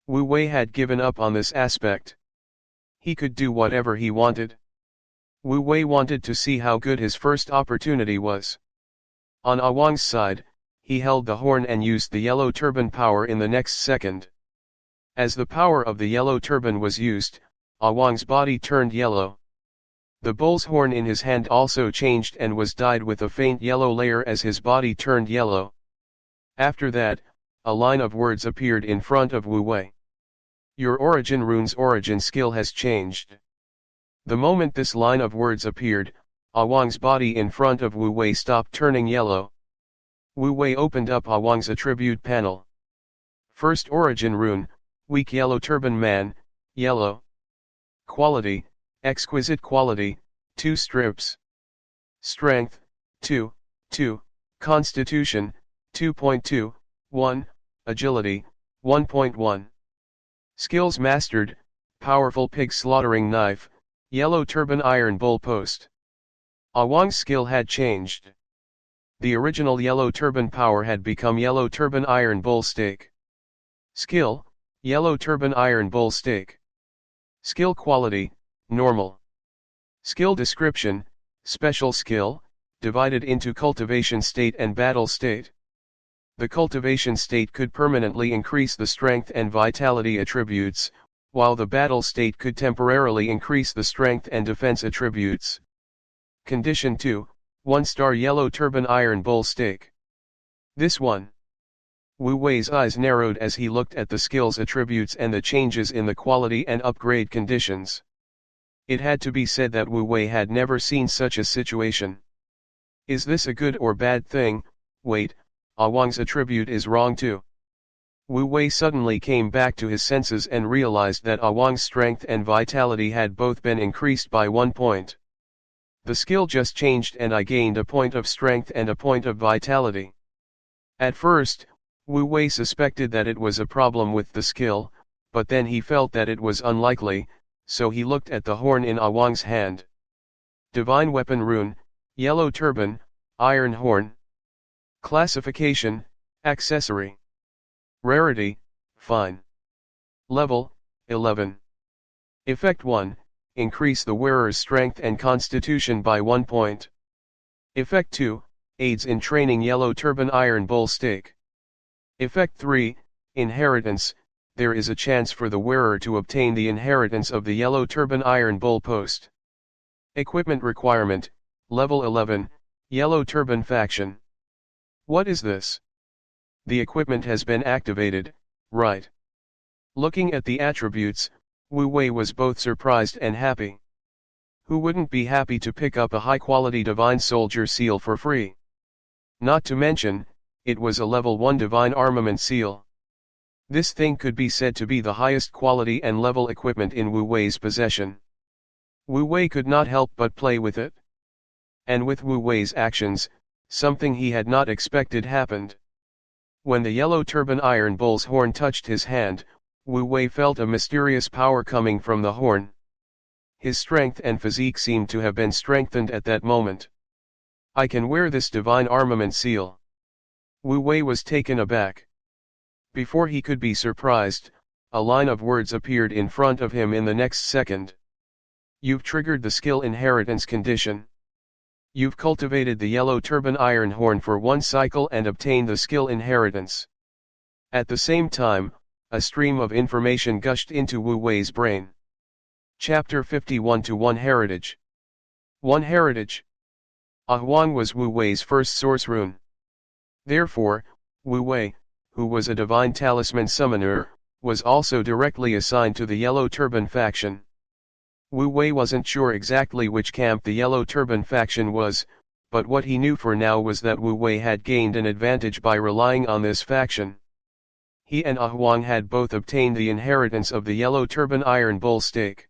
Wu Wei had given up on this aspect. He could do whatever he wanted. Wu Wei wanted to see how good his first opportunity was. On Huang's side, he held the horn and used the yellow turban power in the next second. As the power of the yellow turban was used, Huang's body turned yellow. The bull's horn in his hand also changed and was dyed with a faint yellow layer as his body turned yellow. After that, a line of words appeared in front of Wu Wei. Your origin rune's origin skill has changed. The moment this line of words appeared, Huang's body in front of Wu Wei stopped turning yellow. Wu Wei opened up Huang's attribute panel. First origin rune, weak yellow turban man, yellow. Quality, exquisite quality, 2 strips. Strength, 2, 2, Constitution, 2.2, 1, Agility, 1.1. Skills mastered, powerful pig slaughtering knife, yellow turban iron bull post. Huang's skill had changed. The original yellow turban power had become yellow turban iron bull stake. Skill, yellow turban iron bull stake. Skill quality, normal. Skill description, special skill, divided into cultivation state and battle state. The cultivation state could permanently increase the strength and vitality attributes, while the battle state could temporarily increase the strength and defense attributes. Condition 2, 1-star yellow turban iron bull stake. This one. Wu Wei's eyes narrowed as he looked at the skills attributes and the changes in the quality and upgrade conditions. It had to be said that Wu Wei had never seen such a situation. Is this a good or bad thing? Wait, Huang's attribute is wrong too. Wu Wei suddenly came back to his senses and realized that Huang's strength and vitality had both been increased by 1 point. The skill just changed and I gained a point of strength and a point of vitality. At first, Wu Wei suspected that it was a problem with the skill, but then he felt that it was unlikely, so he looked at the horn in Huang's hand. Divine Weapon Rune, Yellow Turban, Iron Horn. Classification, Accessory. Rarity, Fine. Level, 11. Effect 1, increase the wearer's strength and constitution by 1 point. Effect 2, aids in training Yellow Turban Iron Bull Stake. Effect 3, Inheritance, there is a chance for the wearer to obtain the inheritance of the Yellow Turban Iron Bull Post. Equipment Requirement, Level 11, Yellow Turban Faction. What is this? The equipment has been activated, right? Looking at the attributes, Wu Wei was both surprised and happy. Who wouldn't be happy to pick up a high-quality Divine Soldier seal for free? Not to mention, it was a level 1 Divine Armament seal. This thing could be said to be the highest quality and level equipment in Wu Wei's possession. Wu Wei could not help but play with it. And with Wu Wei's actions, something he had not expected happened. When the Yellow Turban Iron Bull's horn touched his hand, Wu Wei felt a mysterious power coming from the horn. His strength and physique seemed to have been strengthened at that moment. I can wear this Divine Armament seal. Wu Wei was taken aback. Before he could be surprised, a line of words appeared in front of him in the next second. You've triggered the skill inheritance condition. You've cultivated the Yellow Turban Iron Horn for 1 cycle and obtained the skill inheritance. At the same time, a stream of information gushed into Wu Wei's brain. Chapter 51 to 1 Heritage. 1 Heritage. Huang was Wu Wei's first source rune. Therefore, Wu Wei, who was a divine talisman summoner, was also directly assigned to the Yellow Turban faction. Wu Wei wasn't sure exactly which camp the Yellow Turban faction was, but what he knew for now was that Wu Wei had gained an advantage by relying on this faction. He and Huang had both obtained the inheritance of the Yellow Turban Iron Bull stake.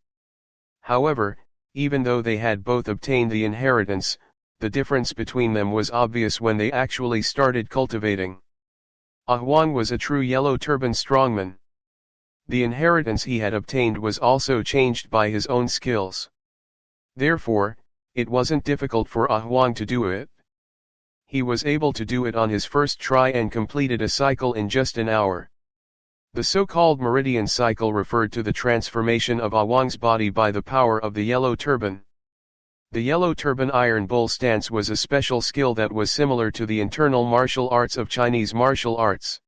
However, even though they had both obtained the inheritance, the difference between them was obvious when they actually started cultivating. Huang was a true Yellow Turban strongman. The inheritance he had obtained was also changed by his own skills. Therefore, it wasn't difficult for Huang to do it. He was able to do it on his first try and completed a cycle in just an hour. The so-called meridian cycle referred to the transformation of Huang's body by the power of the Yellow Turban. The Yellow Turban Iron Bull stance was a special skill that was similar to the internal martial arts of Chinese martial arts.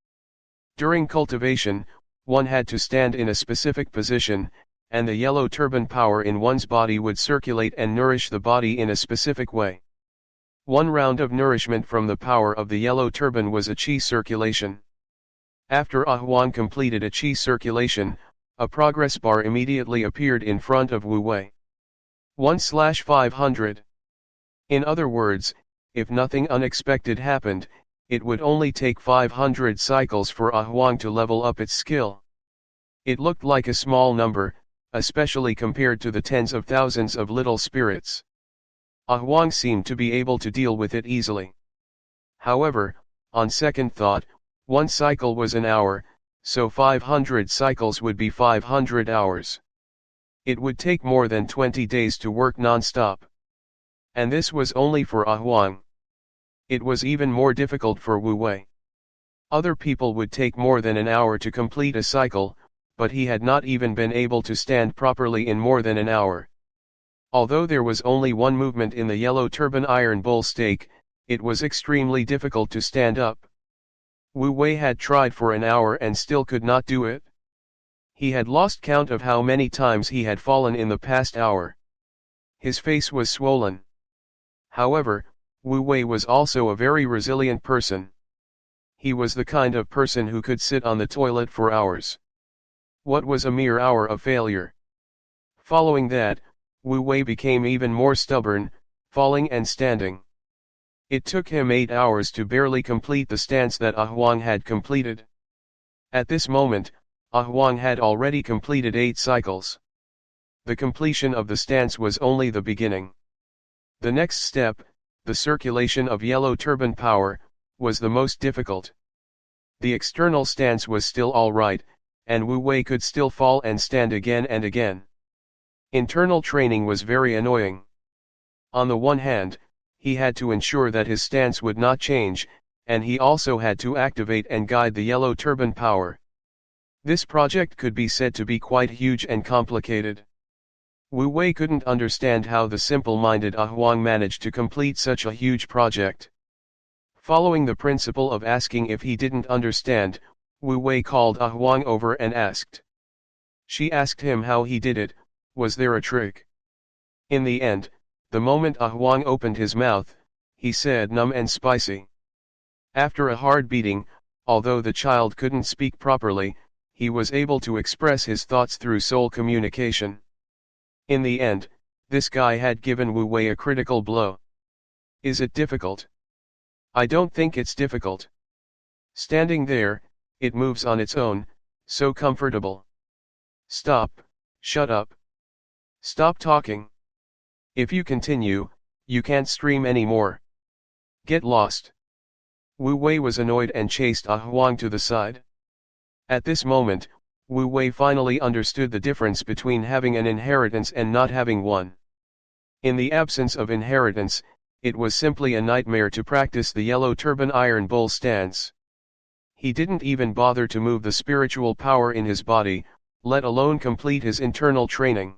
During cultivation, one had to stand in a specific position, and the Yellow Turban power in one's body would circulate and nourish the body in a specific way. One round of nourishment from the power of the Yellow Turban was a qi circulation. After Huang completed a qi circulation, a progress bar immediately appeared in front of Wu Wei. 1/500. In other words, if nothing unexpected happened, it would only take 500 cycles for Huang to level up its skill. It looked like a small number, especially compared to the tens of thousands of little spirits. Huang seemed to be able to deal with it easily. However, on second thought, one cycle was an hour, so 500 cycles would be 500 hours. It would take more than 20 days to work non-stop. And this was only for Huang. It was even more difficult for Wu Wei. Other people would take more than an hour to complete a cycle, but he had not even been able to stand properly in more than an hour. Although there was only one movement in the Yellow Turban Iron Bull stake, it was extremely difficult to stand up. Wu Wei had tried for an hour and still could not do it. He had lost count of how many times he had fallen in the past hour. His face was swollen. However, Wu Wei was also a very resilient person. He was the kind of person who could sit on the toilet for hours. What was a mere hour of failure? Following that, Wu Wei became even more stubborn, falling and standing. It took him 8 hours to barely complete the stance that Huang had completed. At this moment, Huang had already completed 8 cycles. The completion of the stance was only the beginning. The next step, the circulation of Yellow Turban power, was the most difficult. The external stance was still alright, and Wu Wei could still fall and stand again and again. Internal training was very annoying. On the one hand, he had to ensure that his stance would not change, and he also had to activate and guide the Yellow Turban power. This project could be said to be quite huge and complicated. Wu Wei couldn't understand how the simple-minded Huang managed to complete such a huge project. Following the principle of asking if he didn't understand, Wu Wei called Huang over and asked. She asked him how he did it. Was there a trick? In the end, the moment Huang opened his mouth, he said numb and spicy. After a hard beating, although the child couldn't speak properly, he was able to express his thoughts through soul communication. In the end, this guy had given Wu Wei a critical blow. Is it difficult? I don't think it's difficult. Standing there, it moves on its own, so comfortable. Stop, shut up. Stop talking. If you continue, you can't stream anymore. Get lost. Wu Wei was annoyed and chased Huang to the side. At this moment, Wu Wei finally understood the difference between having an inheritance and not having one. In the absence of inheritance, it was simply a nightmare to practice the Yellow Turban Iron Bull stance. He didn't even bother to move the spiritual power in his body, let alone complete his internal training.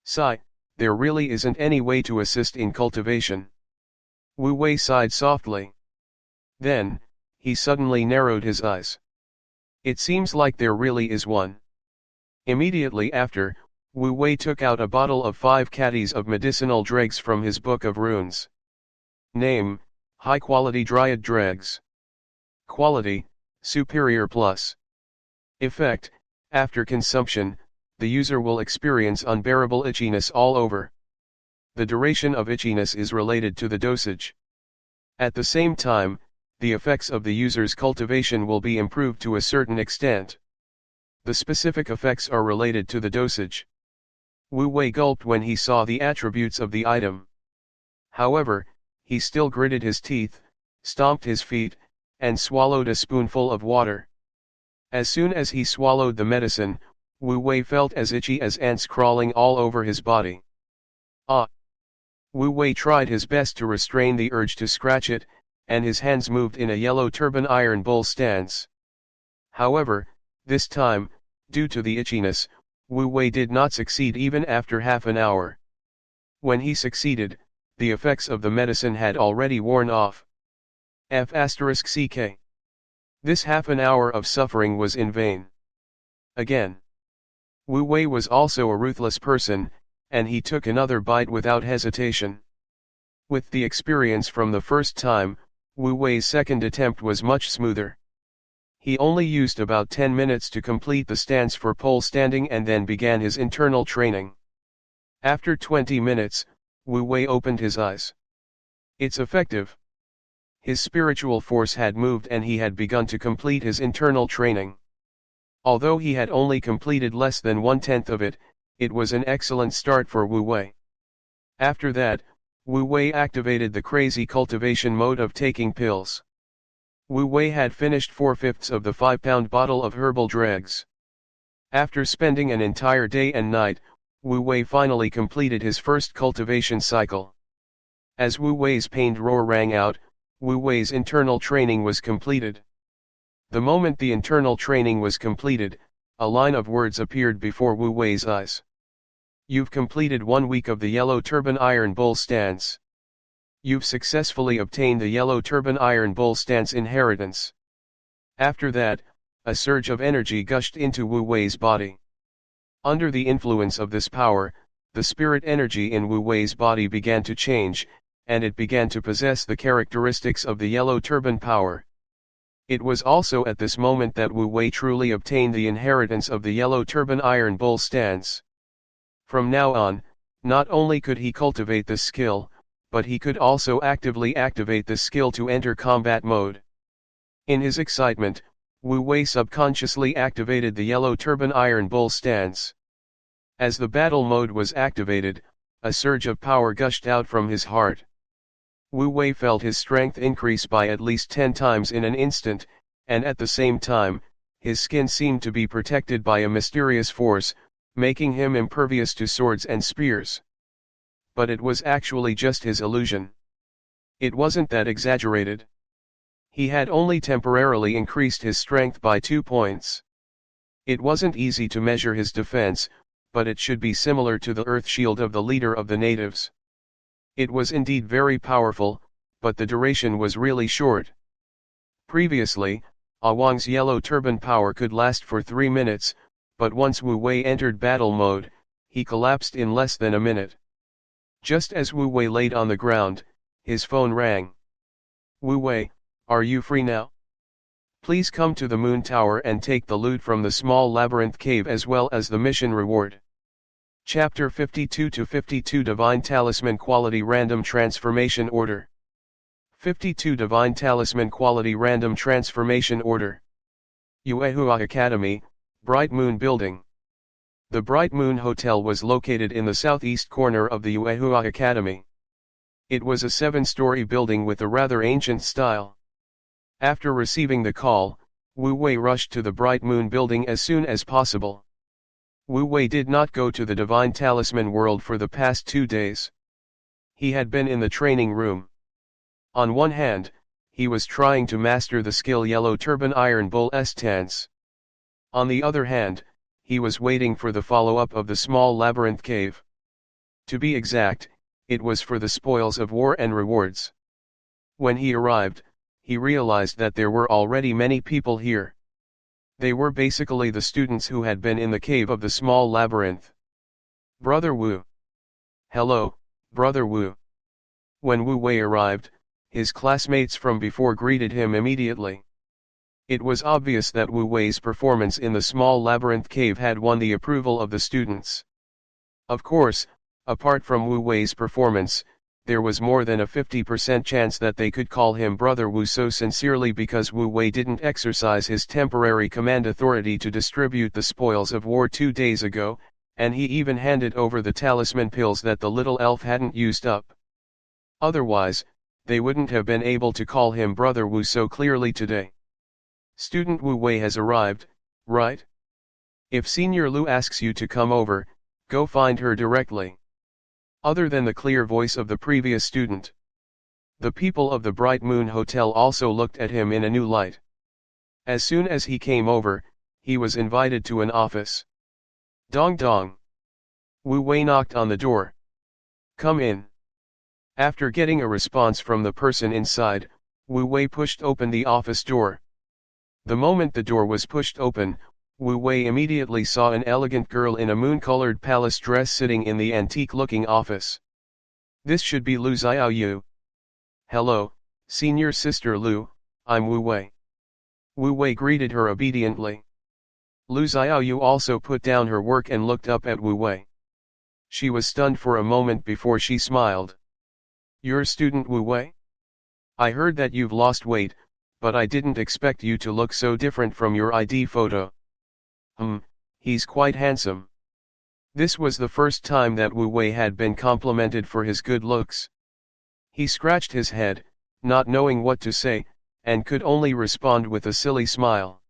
Sigh, there really isn't any way to assist in cultivation. Wu Wei sighed softly. Then, he suddenly narrowed his eyes. It seems like there really is one. Immediately after, Wu Wei took out a bottle of 5 catties of medicinal dregs from his book of runes. Name, high-quality dryad dregs. Quality, superior plus. Effect, after consumption, the user will experience unbearable itchiness all over. the duration of itchiness is related to the dosage. At the same time, the effects of the user's cultivation will be improved to a certain extent. The specific effects are related to the dosage. Wu Wei gulped when he saw the attributes of the item. However, he still gritted his teeth, stomped his feet, and swallowed a spoonful of water. As soon as he swallowed the medicine, Wu Wei felt as itchy as ants crawling all over his body. Ah! Wu Wei tried his best to restrain the urge to scratch it, and his hands moved in a yellow turban iron bowl stance. However, this time, due to the itchiness, Wu Wei did not succeed even after half an hour. When he succeeded, the effects of the medicine had already worn off. F***ck. This half an hour of suffering was in vain. Again. Wu Wei was also a ruthless person, and he took another bite without hesitation. With the experience from the first time, Wu Wei's second attempt was much smoother. He only used about 10 minutes to complete the stance for pole standing and then began his internal training. After 20 minutes, Wu Wei opened his eyes. It's effective. His spiritual force had moved and he had begun to complete his internal training. Although he had only completed less than 1/10 of it, it was an excellent start for Wu Wei. After that, Wu Wei activated the crazy cultivation mode of taking pills. Wu Wei had finished 4/5 of the 5-pound bottle of herbal dregs. After spending an entire day and night, Wu Wei finally completed his first cultivation cycle. As Wu Wei's pained roar rang out, Wu Wei's internal training was completed. The moment the internal training was completed, a line of words appeared before Wu Wei's eyes. You've completed 1 week of the yellow turban iron bowl stance. You've successfully obtained the yellow turban iron bowl stance inheritance. After that, a surge of energy gushed into Wu Wei's body. Under the influence of this power, the spirit energy in Wu Wei's body began to change, and it began to possess the characteristics of the yellow turban power. It was also at this moment that Wu Wei truly obtained the inheritance of the yellow turban iron bowl stance. From now on, not only could he cultivate this skill, but he could also actively activate this skill to enter combat mode. In his excitement, Wu Wei subconsciously activated the yellow turban iron bowl stance. As the battle mode was activated, a surge of power gushed out from his heart. Wu Wei felt his strength increase by at least 10 times in an instant, and at the same time, his skin seemed to be protected by a mysterious force, making him impervious to swords and spears. But it was actually just his illusion. It wasn't that exaggerated. He had only temporarily increased his strength by 2 points. It wasn't easy to measure his defense, but it should be similar to the earth shield of the leader of the natives. It was indeed very powerful, but the duration was really short. Previously, Wang's yellow turban power could last for 3 minutes, but once Wu Wei entered battle mode, he collapsed in less than a minute. Just as Wu Wei laid on the ground, his phone rang. Wu Wei, are you free now? Please come to the moon tower and take the loot from the small labyrinth cave as well as the mission reward. Chapter 52-52 Divine Talisman Quality Random Transformation Order. 52 Divine Talisman Quality Random Transformation Order. Yuehua Academy, Bright Moon Building. The Bright Moon Hotel was located in the southeast corner of the Yuehua Academy. It was a 7-story building with a rather ancient style. After receiving the call, Wu Wei rushed to the Bright Moon Building as soon as possible. Wu Wei did not go to the Divine Talisman world for the past 2 days. He had been in the training room. On one hand, he was trying to master the skill Yellow Turban Iron Bull stance. On the other hand, he was waiting for the follow-up of the small labyrinth cave. To be exact, it was for the spoils of war and rewards. When he arrived, he realized that there were already many people here. They were basically the students who had been in the cave of the small labyrinth. Brother Wu. Hello, Brother Wu. When Wu Wei arrived, his classmates from before greeted him immediately. It was obvious that Wu Wei's performance in the small labyrinth cave had won the approval of the students. Of course, Apart from Wu Wei's performance, there was more than a 50% chance that they could call him Brother Wu so sincerely because Wu Wei didn't exercise his temporary command authority to distribute the spoils of war 2 days ago, and he even handed over the talisman pills that the little elf hadn't used up. Otherwise, they wouldn't have been able to call him Brother Wu so clearly today. Student Wu Wei has arrived, right? If Senior Lu asks you to come over, go find her directly. Other than the clear voice of the previous student, the people of the Bright Moon Hotel also looked at him in a new light. As soon as he came over, he was invited to an office. Dong dong. Wu Wei knocked on the door. Come in. After getting a response from the person inside, Wu Wei pushed open the office door. The moment the door was pushed open, Wu Wei immediately saw an elegant girl in a moon-colored palace dress sitting in the antique-looking office. This should be Lu Xiaoyu. Hello, Senior Sister Lu, I'm Wu Wei. Wu Wei greeted her obediently. Lu Xiaoyu also put down her work and looked up at Wu Wei. She was stunned for a moment before she smiled. You're student Wu Wei? I heard that you've lost weight, but I didn't expect you to look so different from your ID photo. He's quite handsome. This was the first time that Wu Wei had been complimented for his good looks. He scratched his head, not knowing what to say, and could only respond with a silly smile.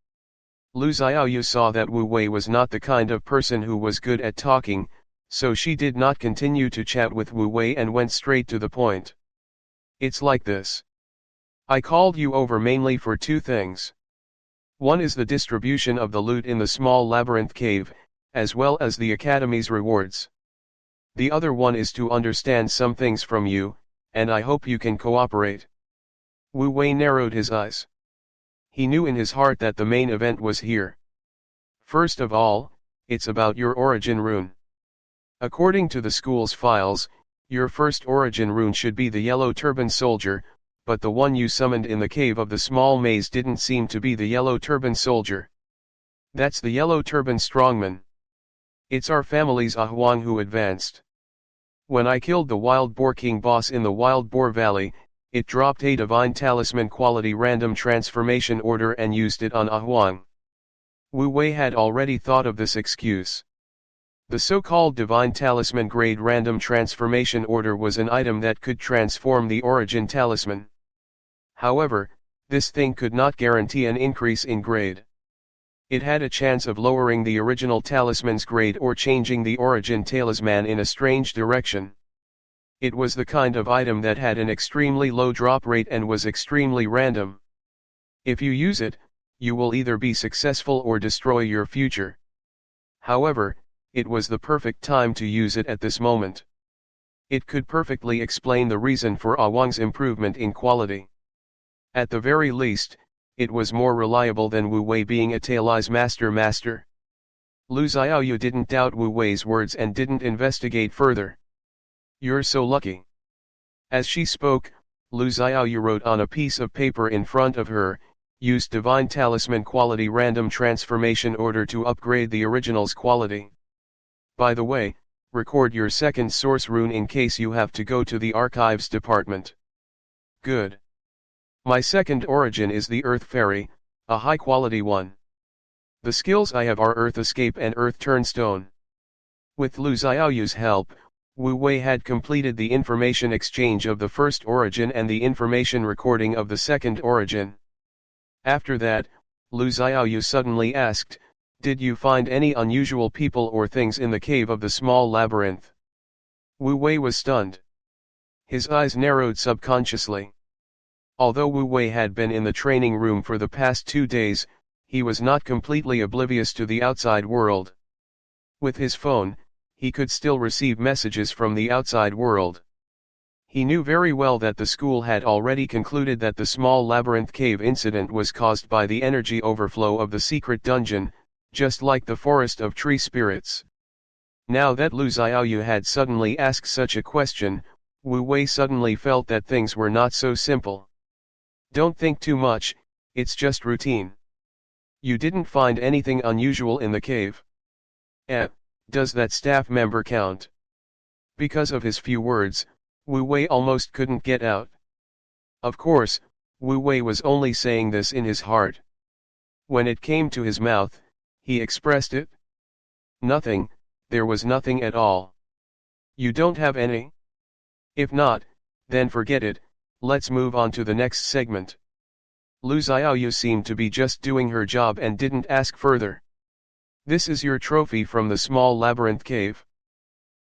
Lu Xiaoyu saw that Wu Wei was not the kind of person who was good at talking, so she did not continue to chat with Wu Wei and went straight to the point. It's like this. I called you over mainly for 2 things. One is the distribution of the loot in the small labyrinth cave, as well as the Academy's rewards. The other one is to understand some things from you, and I hope you can cooperate. Wu Wei narrowed his eyes. He knew in his heart that the main event was here. First of all, it's about your origin rune. According to the school's files, your first origin rune should be the Yellow Turban Soldier, but the one you summoned in the cave of the small maze didn't seem to be the Yellow Turban Soldier. That's the Yellow Turban Strongman. It's our family's Ahuang who advanced. When I killed the Wild Boar King boss in the Wild Boar Valley, it dropped a Divine Talisman quality random transformation order and used it on Ahuang. Wu Wei had already thought of this excuse. The so-called Divine Talisman grade random transformation order was an item that could transform the origin talisman. However, this thing could not guarantee an increase in grade. It had a chance of lowering the original talisman's grade or changing the origin talisman in a strange direction. It was the kind of item that had an extremely low drop rate and was extremely random. If you use it, you will either be successful or destroy your future. However, it was the perfect time to use it at this moment. It could perfectly explain the reason for Awang's improvement in quality. At the very least, it was more reliable than Wu Wei being a Tailai's master. Lu Xiaoyu didn't doubt Wu Wei's words and didn't investigate further. You're so lucky. As she spoke, Lu Xiaoyu wrote on a piece of paper in front of her, used Divine Talisman quality random transformation order to upgrade the original's quality. By the way, record your second source rune in case you have to go to the archives department. Good. My second origin is the Earth Fairy, a high-quality one. The skills I have are Earth Escape and Earth Turnstone. With Lu Xiaoyu's help, Wu Wei had completed the information exchange of the first origin and the information recording of the second origin. After that, Lu Xiaoyu suddenly asked, did you find any unusual people or things in the cave of the small labyrinth? Wu Wei was stunned. His eyes narrowed subconsciously. Although Wu Wei had been in the training room for the past 2 days, he was not completely oblivious to the outside world. With his phone, he could still receive messages from the outside world. He knew very well that the school had already concluded that the small labyrinth cave incident was caused by the energy overflow of the secret dungeon, just like the forest of tree spirits. Now that Lu Xiaoyu had suddenly asked such a question, Wu Wei suddenly felt that things were not so simple. Don't think too much, it's just routine. You didn't find anything unusual in the cave. Does that staff member count? Because of his few words, Wu Wei almost couldn't get out. Of course, Wu Wei was only saying this in his heart. When it came to his mouth, he expressed it. Nothing, there was nothing at all. You don't have any? If not, then forget it, let's move on to the next segment. Lu Xiaoyu seemed to be just doing her job and didn't ask further. This is your trophy from the small labyrinth cave.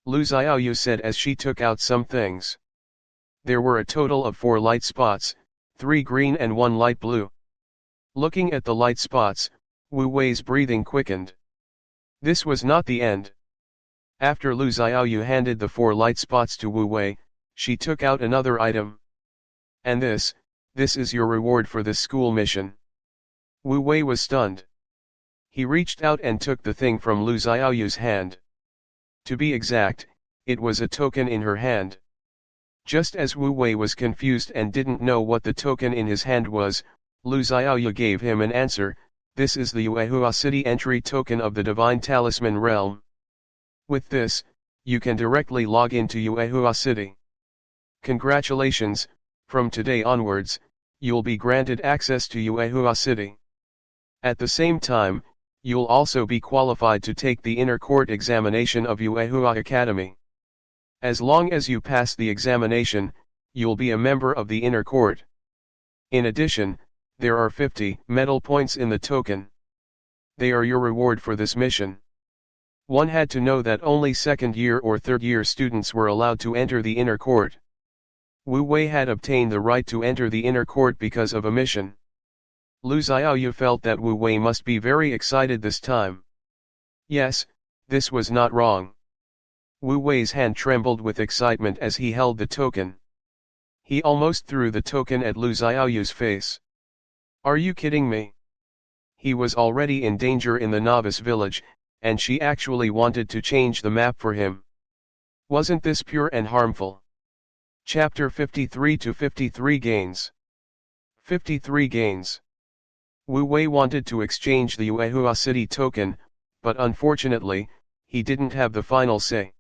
Lu Xiaoyu said as she took out some things. There were a total of 4 light spots, 3 green and 1 light blue. Looking at the light spots, Wu Wei's breathing quickened. This was not the end. After Lu Xiaoyu handed the 4 light spots to Wu Wei, she took out another item. And this is your reward for this school mission. Wu Wei was stunned. He reached out and took the thing from Lu Xiaoyu's hand. To be exact, it was a token in her hand. Just as Wu Wei was confused and didn't know what the token in his hand was, Lu Xiaoyu gave him an answer. This is the Yuehua City entry token of the Divine Talisman realm. With this, you can directly log into Yuehua City. Congratulations, from today onwards, you'll be granted access to Yuehua City. At the same time, you'll also be qualified to take the inner court examination of Yuehua Academy. As long as you pass the examination, you'll be a member of the inner court. In addition, there are 50 medal points in the token. They are your reward for this mission. One had to know that only second-year or third-year students were allowed to enter the inner court. Wu Wei had obtained the right to enter the inner court because of a mission. Lu Xiaoyu felt that Wu Wei must be very excited this time. Yes, this was not wrong. Wu Wei's hand trembled with excitement as he held the token. He almost threw the token at Lu Xiaoyu's face. Are you kidding me? He was already in danger in the novice village, and she actually wanted to change the map for him. Wasn't this pure and harmful? Chapter 53 to 53 Gains. 53 Gains. Wu Wei wanted to exchange the Yuehua City token, but unfortunately, he didn't have the final say.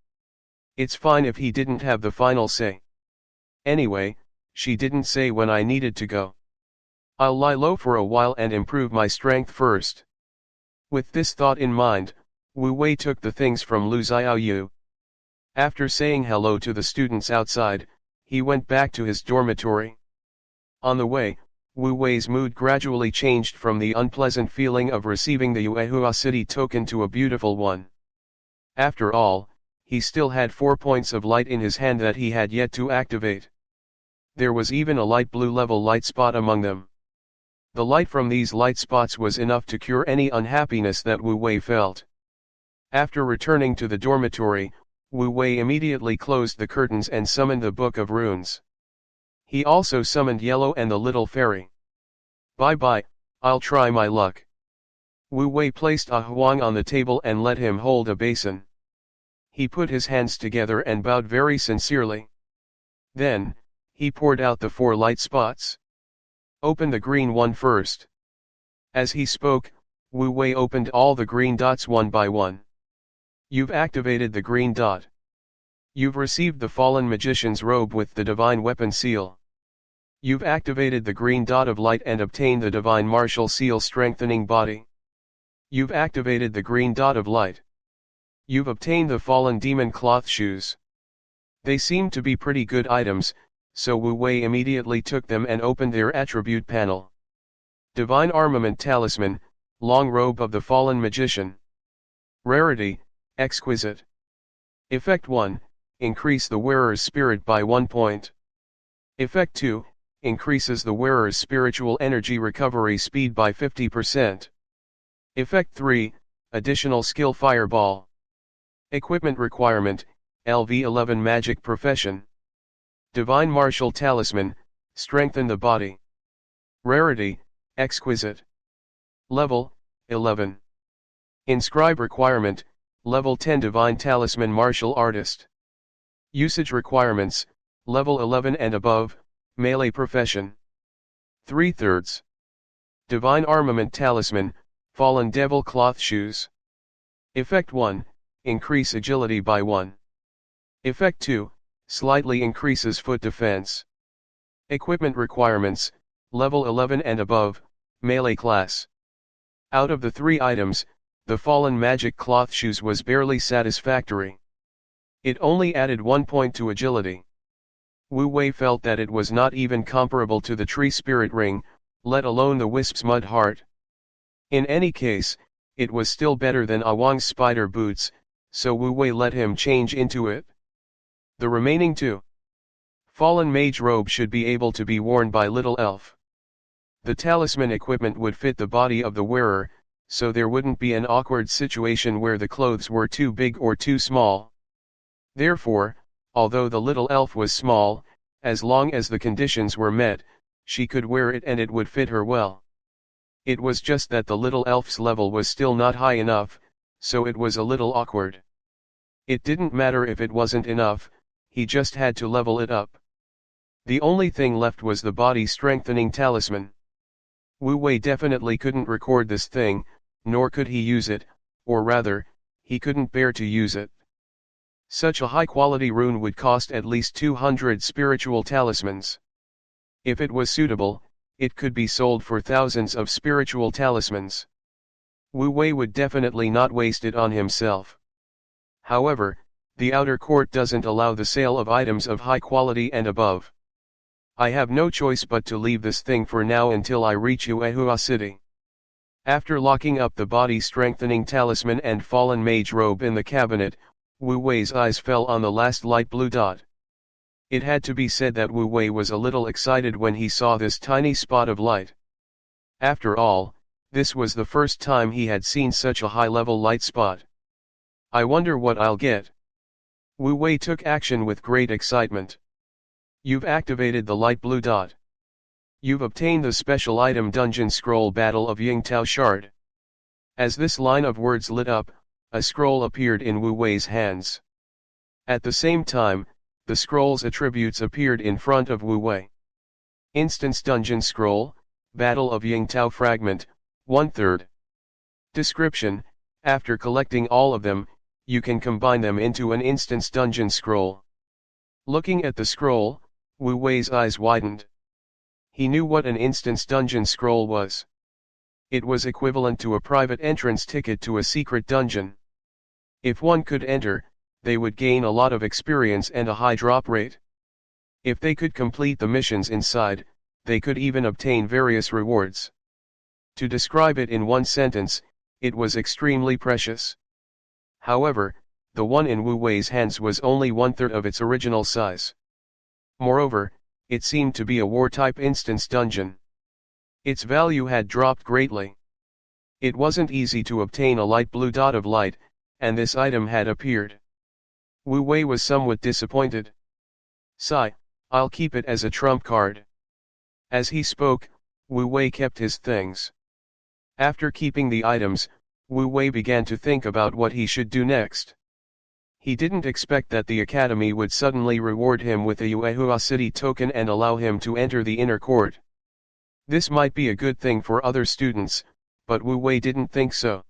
It's fine if he didn't have the final say. Anyway, she didn't say when I needed to go. I'll lie low for a while and improve my strength first. With this thought in mind, Wu Wei took the things from Lu Xiaoyu. After saying hello to the students outside, he went back to his dormitory. On the way, Wu Wei's mood gradually changed from the unpleasant feeling of receiving the Yuehua City token to a beautiful one. After all, he still had 4 points of light in his hand that he had yet to activate. There was even a light blue level light spot among them. The light from these light spots was enough to cure any unhappiness that Wu Wei felt. After returning to the dormitory, Wu Wei immediately closed the curtains and summoned the Book of Runes. He also summoned Yellow and the little fairy. Bye-bye, I'll try my luck. Wu Wei placed a huang on the table and let him hold a basin. He put his hands together and bowed very sincerely. Then, he poured out the 4 light spots. Open the green one first. As he spoke, Wu Wei opened all the green dots one by one. You've activated the green dot. You've received the Fallen Magician's robe with the Divine Weapon Seal. You've activated the green dot of light and obtained the Divine Martial Seal strengthening body. You've activated the green dot of light. You've obtained the Fallen Demon cloth shoes. They seemed to be pretty good items, so Wu Wei immediately took them and opened their attribute panel. Divine Armament Talisman, Long Robe of the Fallen Magician. Rarity, Exquisite. Effect 1, increase the wearer's spirit by 1 point. Effect 2, increases the wearer's spiritual energy recovery speed by 50%. Effect 3, additional skill fireball. Equipment requirement, LV11 Magic Profession. Divine Martial Talisman, strengthen the body. Rarity, Exquisite. Level, 11. Inscribe requirement, Level 10 Divine Talisman Martial Artist. Usage requirements, Level 11 and above, Melee Profession. 3/3. Divine Armament Talisman, Fallen Devil Cloth Shoes. Effect 1, increase agility by 1. Effect 2, slightly increases foot defense. Equipment requirements, level 11 and above, melee class. Out of the 3 items, the fallen magic cloth shoes was barely satisfactory. It only added 1 point to agility. Wu Wei felt that it was not even comparable to the tree spirit ring, let alone the wisp's mud heart. In any case, it was still better than Awang's spider boots, so Wu Wei let him change into it. The remaining 2 fallen mage robe should be able to be worn by little elf. The talisman equipment would fit the body of the wearer, so there wouldn't be an awkward situation where the clothes were too big or too small. Therefore, although the little elf was small, as long as the conditions were met, she could wear it and it would fit her well. It was just that the little elf's level was still not high enough, so it was a little awkward. It didn't matter if it wasn't enough, he just had to level it up. The only thing left was the body strengthening talisman. Wu Wei definitely couldn't record this thing, nor could he use it, or rather, he couldn't bear to use it. Such a high-quality rune would cost at least 200 spiritual talismans. If it was suitable, it could be sold for thousands of spiritual talismans. Wu Wei would definitely not waste it on himself. However, the outer court doesn't allow the sale of items of high quality and above. I have no choice but to leave this thing for now until I reach Yuehua City. After locking up the body-strengthening talisman and fallen mage robe in the cabinet, Wu Wei's eyes fell on the last light blue dot. It had to be said that Wu Wei was a little excited when he saw this tiny spot of light. After all, this was the first time he had seen such a high-level light spot. I wonder what I'll get. Wu Wei took action with great excitement. You've activated the light blue dot. You've obtained the special item Dungeon Scroll Battle of Yingtao Shard. As this line of words lit up, a scroll appeared in Wu Wei's hands. At the same time, the scroll's attributes appeared in front of Wu Wei. Instance Dungeon Scroll, Battle of Yingtao Fragment, 1/3. Description: after collecting all of them, you can combine them into an instance dungeon scroll. Looking at the scroll, Wu Wei's eyes widened. He knew what an instance dungeon scroll was. It was equivalent to a private entrance ticket to a secret dungeon. If one could enter, they would gain a lot of experience and a high drop rate. If they could complete the missions inside, they could even obtain various rewards. To describe it in one sentence, it was extremely precious. However, the one in Wu Wei's hands was only 1/3 of its original size. Moreover, it seemed to be a war-type instance dungeon. Its value had dropped greatly. It wasn't easy to obtain a light blue dot of light, and this item had appeared. Wu Wei was somewhat disappointed. Sigh, I'll keep it as a trump card. As he spoke, Wu Wei kept his things. After keeping the items, Wu Wei began to think about what he should do next. He didn't expect that the academy would suddenly reward him with a Yuehua City token and allow him to enter the inner court. This might be a good thing for other students, but Wu Wei didn't think so.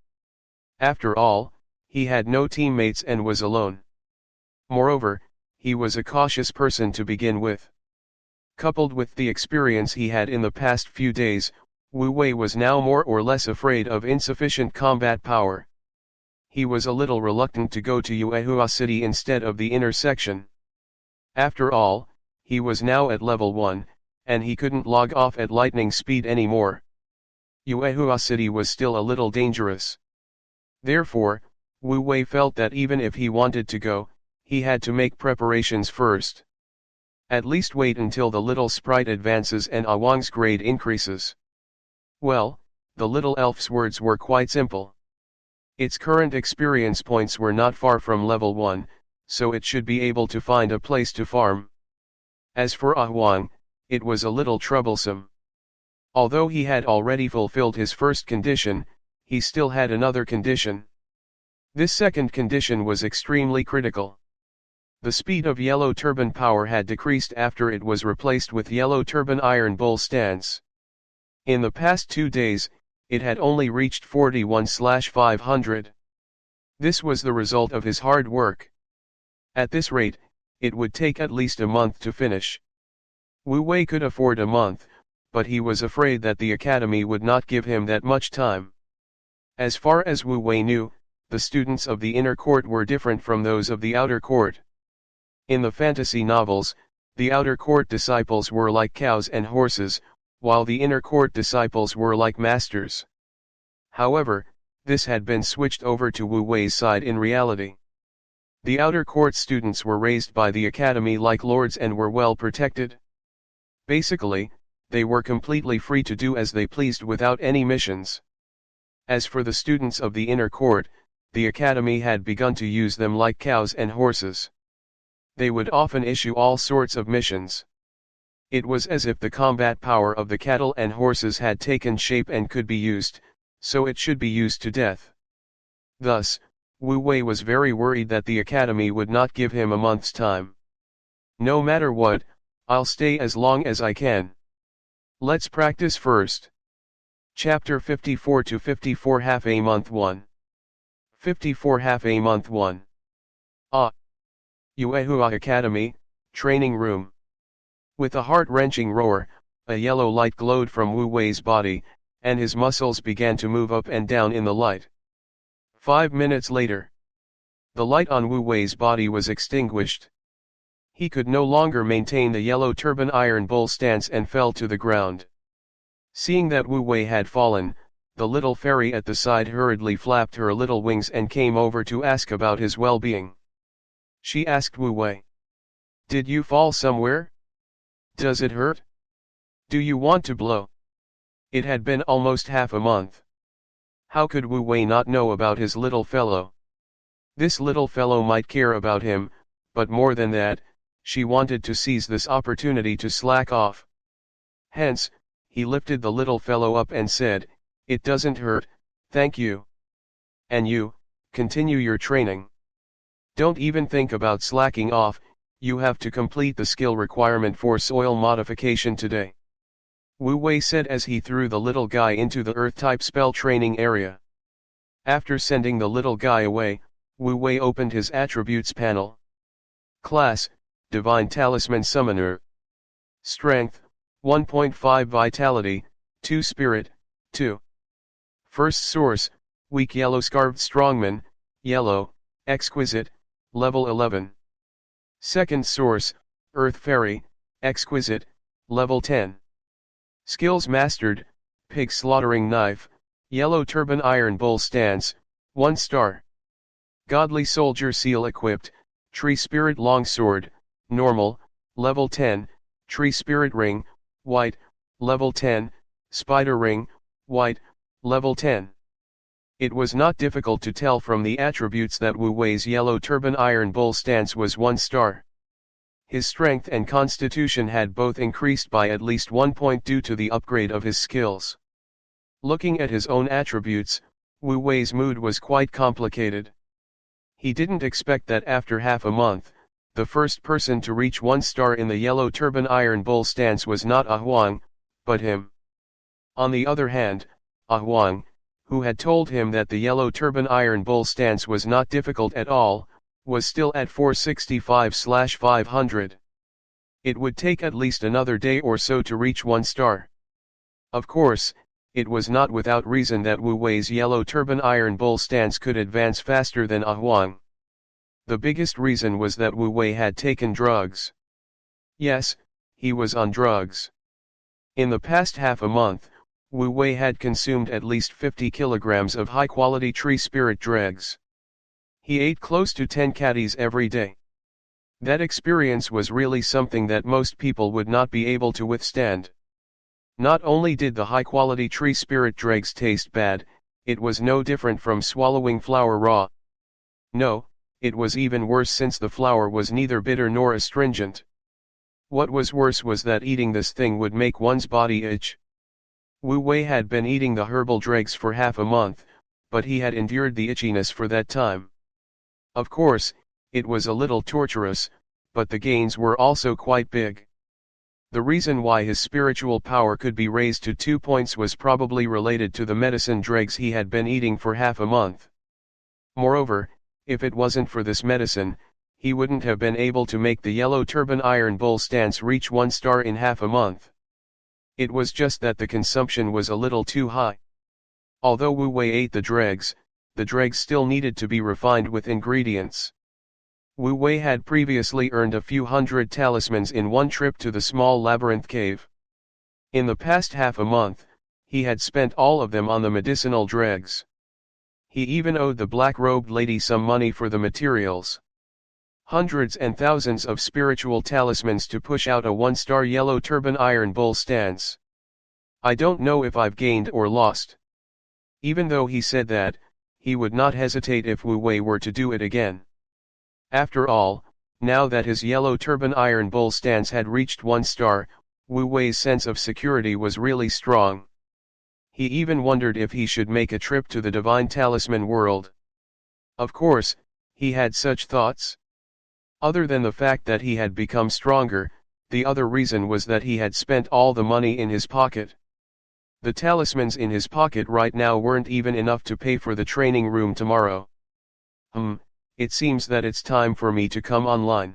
After all, he had no teammates and was alone. Moreover, he was a cautious person to begin with. Coupled with the experience he had in the past few days, Wu Wei was now more or less afraid of insufficient combat power. He was a little reluctant to go to Yuehua City instead of the inner section. After all, he was now at level 1, and he couldn't log off at lightning speed anymore. Yuehua City was still a little dangerous. Therefore, Wu Wei felt that even if he wanted to go, he had to make preparations first. At least wait until the little sprite advances and Awang's grade increases. Well, the little elf's words were quite simple. Its current experience points were not far from level 1, so it should be able to find a place to farm. As for Awang, it was a little troublesome. Although he had already fulfilled his first condition, he still had another condition. This second condition was extremely critical. The speed of Yellow Turban power had decreased after it was replaced with Yellow Turban Iron Bull stance. In the past 2 days, it had only reached 41/500. This was the result of his hard work. At this rate, it would take at least a month to finish. Wu Wei could afford a month, but he was afraid that the academy would not give him that much time. As far as Wu Wei knew, the students of the inner court were different from those of the outer court. In the fantasy novels, the outer court disciples were like cows and horses, while the inner court disciples were like masters. However, this had been switched over to Wu Wei's side in reality. The outer court students were raised by the academy like lords and were well protected. Basically, they were completely free to do as they pleased without any missions. As for the students of the inner court, the academy had begun to use them like cows and horses. They would often issue all sorts of missions. It was as if the combat power of the cattle and horses had taken shape and could be used, so it should be used to death. Thus, Wu Wei was very worried that the academy would not give him a month's time. No matter what, I'll stay as long as I can. Let's practice first. Chapter 54 to 54 Half a Month 1. 54 Half a Month 1. Yuehua Academy, Training Room. With a heart-wrenching roar, a yellow light glowed from Wu Wei's body, and his muscles began to move up and down in the light. 5 minutes later, the light on Wu Wei's body was extinguished. He could no longer maintain the yellow turban iron bowl stance and fell to the ground. Seeing that Wu Wei had fallen, the little fairy at the side hurriedly flapped her little wings and came over to ask about his well-being. She asked Wu Wei, "Did you fall somewhere? Does it hurt? Do you want to blow?" It had been almost half a month. How could Wu Wei not know about his little fellow? This little fellow might care about him, but more than that, she wanted to seize this opportunity to slack off. Hence, he lifted the little fellow up and said, "It doesn't hurt, thank you. And you, continue your training. Don't even think about slacking off, you have to complete the skill requirement for soil modification today," Wu Wei said as he threw the little guy into the Earth-type spell training area. After sending the little guy away, Wu Wei opened his attributes panel. Class, Divine Talisman Summoner. Strength, 1.5 Vitality, 2 Spirit, 2. First source, Weak Yellow Scarved Strongman, Yellow, Exquisite, Level 11. Second source, Earth Fairy, Exquisite, Level 10. Skills Mastered, Pig Slaughtering Knife, Yellow Turban Iron Bowl Stance, 1 star. Godly Soldier Seal Equipped, Tree Spirit Longsword, Normal, Level 10, Tree Spirit Ring, White, Level 10, Spider Ring, White, Level 10. It was not difficult to tell from the attributes that Wu Wei's Yellow Turban Iron Bowl Stance was 1 star. His strength and constitution had both increased by at least 1 point due to the upgrade of his skills. Looking at his own attributes, Wu Wei's mood was quite complicated. He didn't expect that after half a month, the first person to reach 1 star in the Yellow Turban Iron Bowl Stance was not Ah Huang, but him. On the other hand, Ah Huang, who had told him that the Yellow Turban Iron Bowl Stance was not difficult at all, was still at 465/500. It would take at least another day or so to reach 1 star. Of course, it was not without reason that Wu Wei's Yellow Turban Iron Bowl Stance could advance faster than Ah Huang. The biggest reason was that Wu Wei had taken drugs. Yes, he was on drugs. In the past half a month, Wu Wei had consumed at least 50 kilograms of high-quality tree spirit dregs. He ate close to 10 caddies every day. That experience was really something that most people would not be able to withstand. Not only did the high-quality tree spirit dregs taste bad, it was no different from swallowing flour raw. No, it was even worse since the flour was neither bitter nor astringent. What was worse was that eating this thing would make one's body itch. Wu Wei had been eating the herbal dregs for half a month, but he had endured the itchiness for that time. Of course, it was a little torturous, but the gains were also quite big. The reason why his spiritual power could be raised to 2 points was probably related to the medicine dregs he had been eating for half a month. Moreover, if it wasn't for this medicine, he wouldn't have been able to make the Yellow Turban Iron Bull stance reach 1 star in half a month. It was just that the consumption was a little too high. Although Wu Wei ate the dregs still needed to be refined with ingredients. Wu Wei had previously earned a few hundred talismans in one trip to the small labyrinth cave. In the past half a month, he had spent all of them on the medicinal dregs. He even owed the black-robed lady some money for the materials. Hundreds and thousands of spiritual talismans to push out a 1-star Yellow Turban Iron Bull stance. I don't know if I've gained or lost. Even though he said that, he would not hesitate if Wu Wei were to do it again. After all, now that his Yellow Turban Iron Bull stance had reached 1 star, Wu Wei's sense of security was really strong. He even wondered if he should make a trip to the Divine Talisman world. Of course, he had such thoughts. Other than the fact that he had become stronger, the other reason was that he had spent all the money in his pocket. The talismans in his pocket right now weren't even enough to pay for the training room tomorrow. It seems that it's time for me to come online.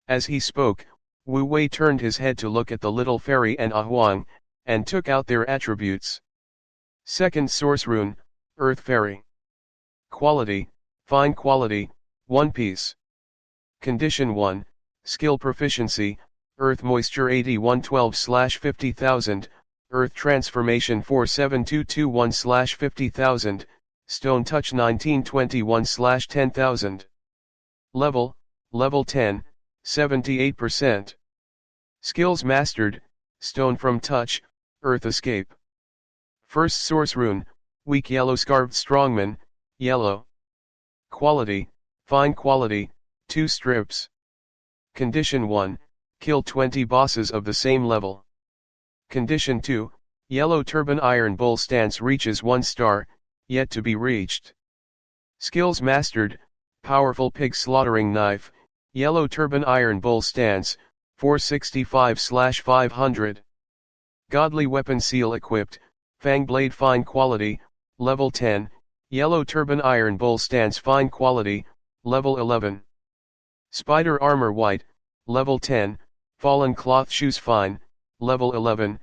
As he spoke, Wu Wei turned his head to look at the little fairy and Huang, and took out their attributes. Second source rune, Earth Fairy. Quality, Fine Quality, 1 piece. Condition 1, Skill Proficiency, Earth Moisture 8112/50,000, Earth Transformation 47221/50,000, Stone Touch 1921/10,000. Level 10, 78%. Skills Mastered, Stone from Touch, Earth Escape. First source rune, Weak Yellow Scarved Strongman, Yellow. Quality, Fine Quality, 2 strips. Condition 1, Kill 20 bosses of the same level. Condition 2, Yellow Turban Iron Bull stance reaches 1 star, yet to be reached. Skills Mastered, Powerful Pig Slaughtering Knife, Yellow Turban Iron Bull stance, 465/500. Godly Weapon Seal Equipped, Fang Blade Fine Quality, Level 10, Yellow Turban Iron Bull stance Fine Quality, Level 11. Spider Armor White, Level 10, Fallen Cloth Shoes Fine, Level 11,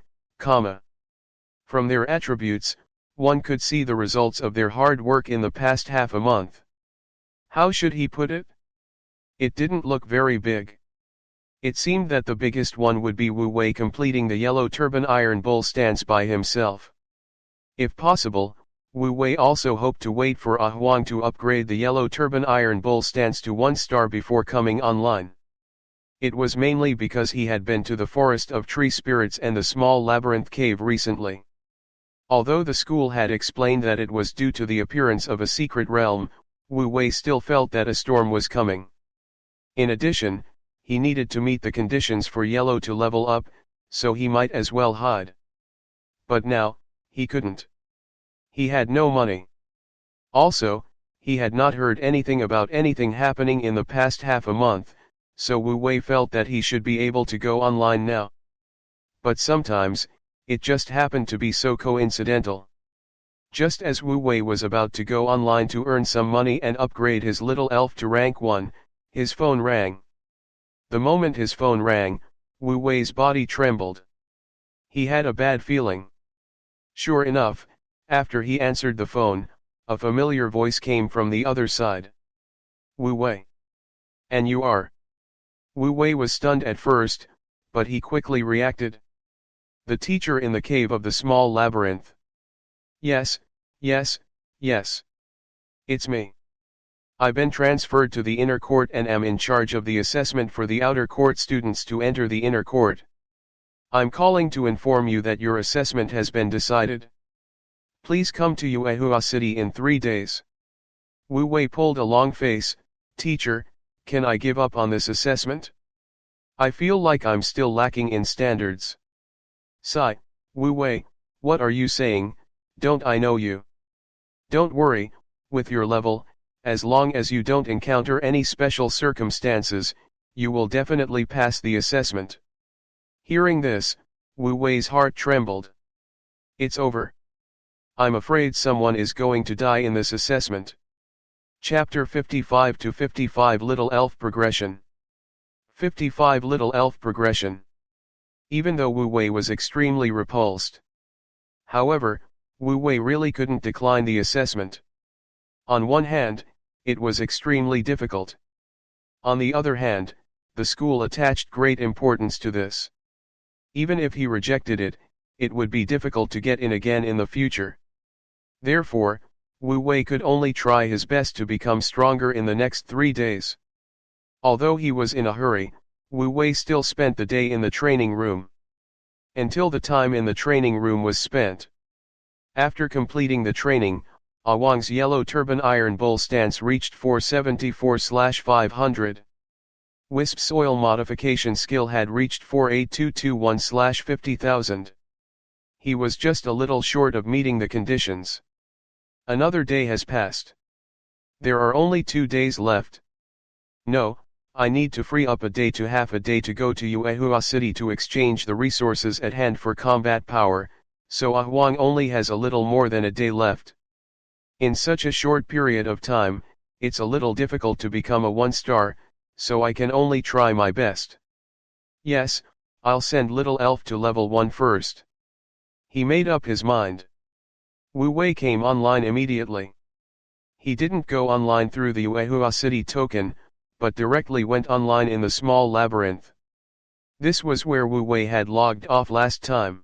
From their attributes, one could see the results of their hard work in the past half a month. How should he put it? It didn't look very big. It seemed that the biggest one would be Wu Wei completing the Yellow Turban Iron Bull stance by himself. If possible, Wu Wei also hoped to wait for Huang to upgrade the Yellow Turban Iron Bull stance to 1 star before coming online. It was mainly because he had been to the Forest of Tree Spirits and the small labyrinth cave recently. Although the school had explained that it was due to the appearance of a secret realm, Wu Wei still felt that a storm was coming. In addition, he needed to meet the conditions for Yellow to level up, so he might as well hide. But now, he couldn't. He had no money. Also, he had not heard anything about anything happening in the past half a month, so Wu Wei felt that he should be able to go online now. But sometimes, it just happened to be so coincidental. Just as Wu Wei was about to go online to earn some money and upgrade his little elf to rank 1, his phone rang. The moment his phone rang, Wu Wei's body trembled. He had a bad feeling. Sure enough, after he answered the phone, a familiar voice came from the other side. Wu Wei. And you are? Wu Wei was stunned at first, but he quickly reacted. The teacher in the cave of the small labyrinth. Yes. It's me. I've been transferred to the inner court and am in charge of the assessment for the outer court students to enter the inner court. I'm calling to inform you that your assessment has been decided. Please come to Yuehua City in 3 days. Wu Wei pulled a long face. Teacher, can I give up on this assessment? I feel like I'm still lacking in standards. Sigh, Wu Wei, what are you saying? Don't I know you? Don't worry, with your level, as long as you don't encounter any special circumstances, you will definitely pass the assessment. Hearing this, Wu Wei's heart trembled. It's over. I'm afraid someone is going to die in this assessment. Chapter 55 to 55 Little Elf Progression. 55 Little Elf Progression. Even though Wu Wei was extremely repulsed. However, Wu Wei really couldn't decline the assessment. On one hand, it was extremely difficult. On the other hand, the school attached great importance to this. Even if he rejected it, it would be difficult to get in again in the future. Therefore, Wu Wei could only try his best to become stronger in the next 3 days. Although he was in a hurry, Wu Wei still spent the day in the training room. Until the time in the training room was spent. After completing the training, Ah Wang's yellow turban iron bowl stance reached 474/500. Wisp's soil modification skill had reached 48221/50,000. He was just a little short of meeting the conditions. Another day has passed. There are only 2 days left. No, I need to free up a day to half a day to go to Yuehua City to exchange the resources at hand for combat power, so Ah Wang only has a little more than a day left. In such a short period of time, it's a little difficult to become a 1-star, so I can only try my best. Yes, I'll send Little Elf to level 1 first. He made up his mind. Wu Wei came online immediately. He didn't go online through the Yuehua City token, but directly went online in the small labyrinth. This was where Wu Wei had logged off last time.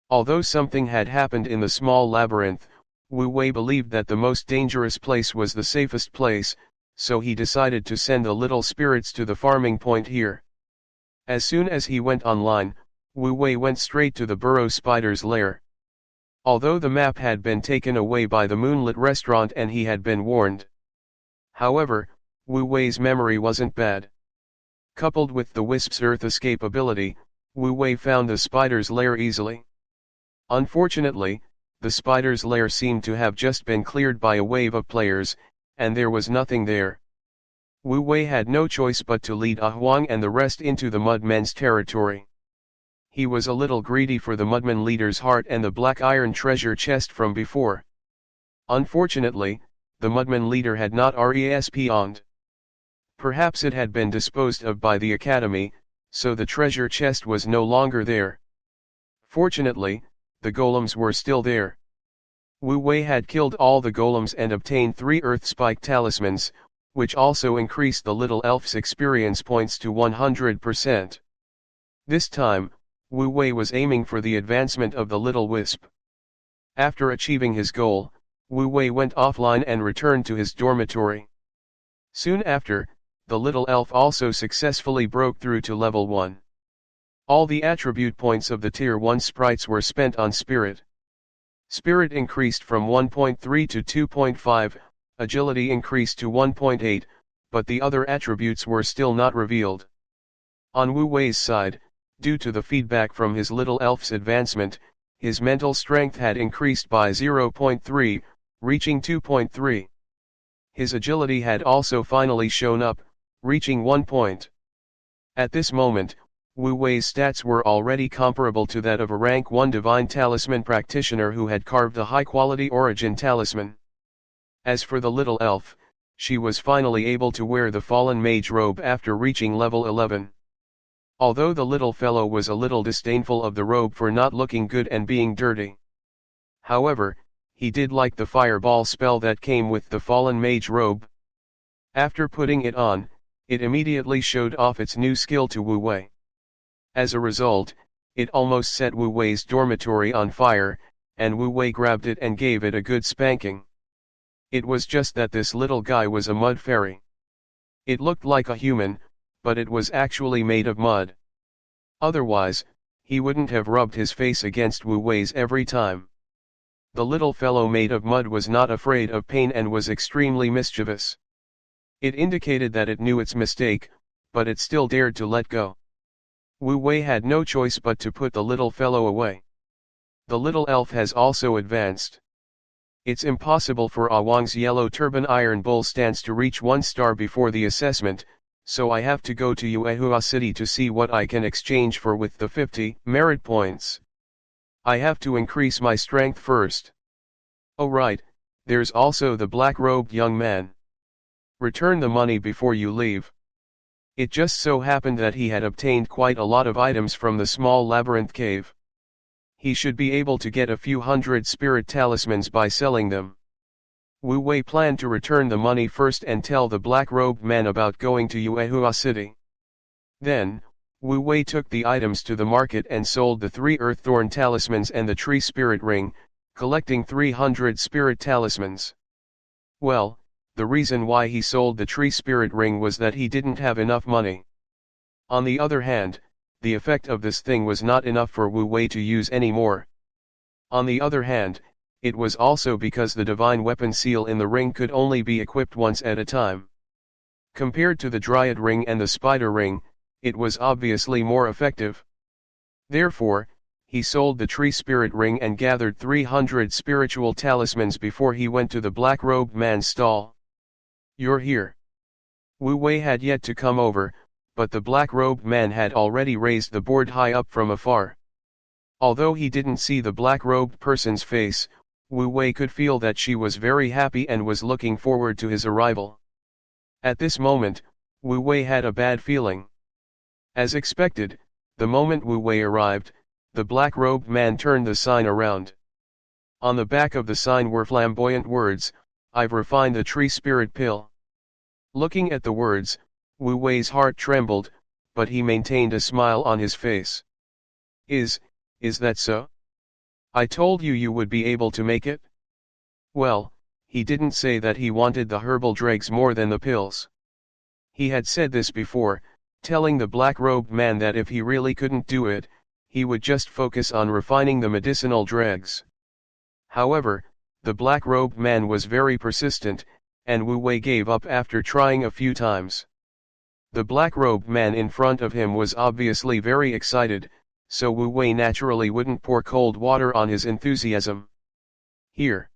Although something had happened in the small labyrinth, Wu Wei believed that the most dangerous place was the safest place, so he decided to send the little spirits to the farming point here. As soon as he went online, Wu Wei went straight to the burrow spider's lair. Although the map had been taken away by the moonlit restaurant and he had been warned. However, Wu Wei's memory wasn't bad. Coupled with the Wisp's Earth escape ability, Wu Wei found the spider's lair easily. Unfortunately, the spider's lair seemed to have just been cleared by a wave of players, and there was nothing there. Wu Wei had no choice but to lead Ah Wang and the rest into the Mudmen's territory. He was a little greedy for the Mudmen leader's heart and the black iron treasure chest from before. Unfortunately, the Mudmen leader had not respawned. Perhaps it had been disposed of by the academy, so the treasure chest was no longer there. Fortunately, the golems were still there. Wu Wei had killed all the golems and obtained 3 earth spike talismans, which also increased the little elf's experience points to 100%. This time, Wu Wei was aiming for the advancement of the little wisp. After achieving his goal, Wu Wei went offline and returned to his dormitory. Soon after, the little elf also successfully broke through to level 1. All the attribute points of the tier 1 sprites were spent on spirit. Spirit increased from 1.3 to 2.5, agility increased to 1.8, but the other attributes were still not revealed. On Wu Wei's side, due to the feedback from his little elf's advancement, his mental strength had increased by 0.3, reaching 2.3. His agility had also finally shown up, reaching 1 point. At this moment, Wu Wei's stats were already comparable to that of a rank 1 divine talisman practitioner who had carved a high-quality origin talisman. As for the little elf, she was finally able to wear the fallen mage robe after reaching level 11. Although the little fellow was a little disdainful of the robe for not looking good and being dirty. However, he did like the fireball spell that came with the fallen mage robe. After putting it on, it immediately showed off its new skill to Wu Wei. As a result, it almost set Wu Wei's dormitory on fire, and Wu Wei grabbed it and gave it a good spanking. It was just that this little guy was a mud fairy. It looked like a human, but it was actually made of mud. Otherwise, he wouldn't have rubbed his face against Wu Wei's every time. The little fellow made of mud was not afraid of pain and was extremely mischievous. It indicated that it knew its mistake, but it still dared to let go. Wu Wei had no choice but to put the little fellow away. The little elf has also advanced. It's impossible for Ah Wang's yellow turban iron bull stance to reach 1 star before the assessment, so I have to go to Yuehua City to see what I can exchange for with the 50 merit points. I have to increase my strength first. Oh right, there's also the black-robed young man. Return the money before you leave. It just so happened that he had obtained quite a lot of items from the small labyrinth cave. He should be able to get a few hundred spirit talismans by selling them. Wu Wei planned to return the money first and tell the black-robed man about going to Yuehua City. Then, Wu Wei took the items to the market and sold the 3 earth thorn talismans and the tree spirit ring, collecting 300 spirit talismans. Well, the reason why he sold the tree spirit ring was that he didn't have enough money. On the other hand, the effect of this thing was not enough for Wu Wei to use anymore. On the other hand, it was also because the divine weapon seal in the ring could only be equipped once at a time. Compared to the dryad ring and the spider ring, it was obviously more effective. Therefore, he sold the tree spirit ring and gathered 300 spiritual talismans before he went to the black-robed man's stall. "You're here." Wu Wei had yet to come over, but the black-robed man had already raised the board high up from afar. Although he didn't see the black-robed person's face, Wu Wei could feel that she was very happy and was looking forward to his arrival. At this moment, Wu Wei had a bad feeling. As expected, the moment Wu Wei arrived, the black-robed man turned the sign around. On the back of the sign were flamboyant words, "I've refined the tree spirit pill." Looking at the words, Wu Wei's heart trembled, but he maintained a smile on his face. Is that so? I told you you would be able to make it?" Well, he didn't say that he wanted the herbal dregs more than the pills. He had said this before, telling the black-robed man that if he really couldn't do it, he would just focus on refining the medicinal dregs. However, the black-robed man was very persistent, and Wu Wei gave up after trying a few times. The black-robed man in front of him was obviously very excited, so Wu Wei naturally wouldn't pour cold water on his enthusiasm. "Here."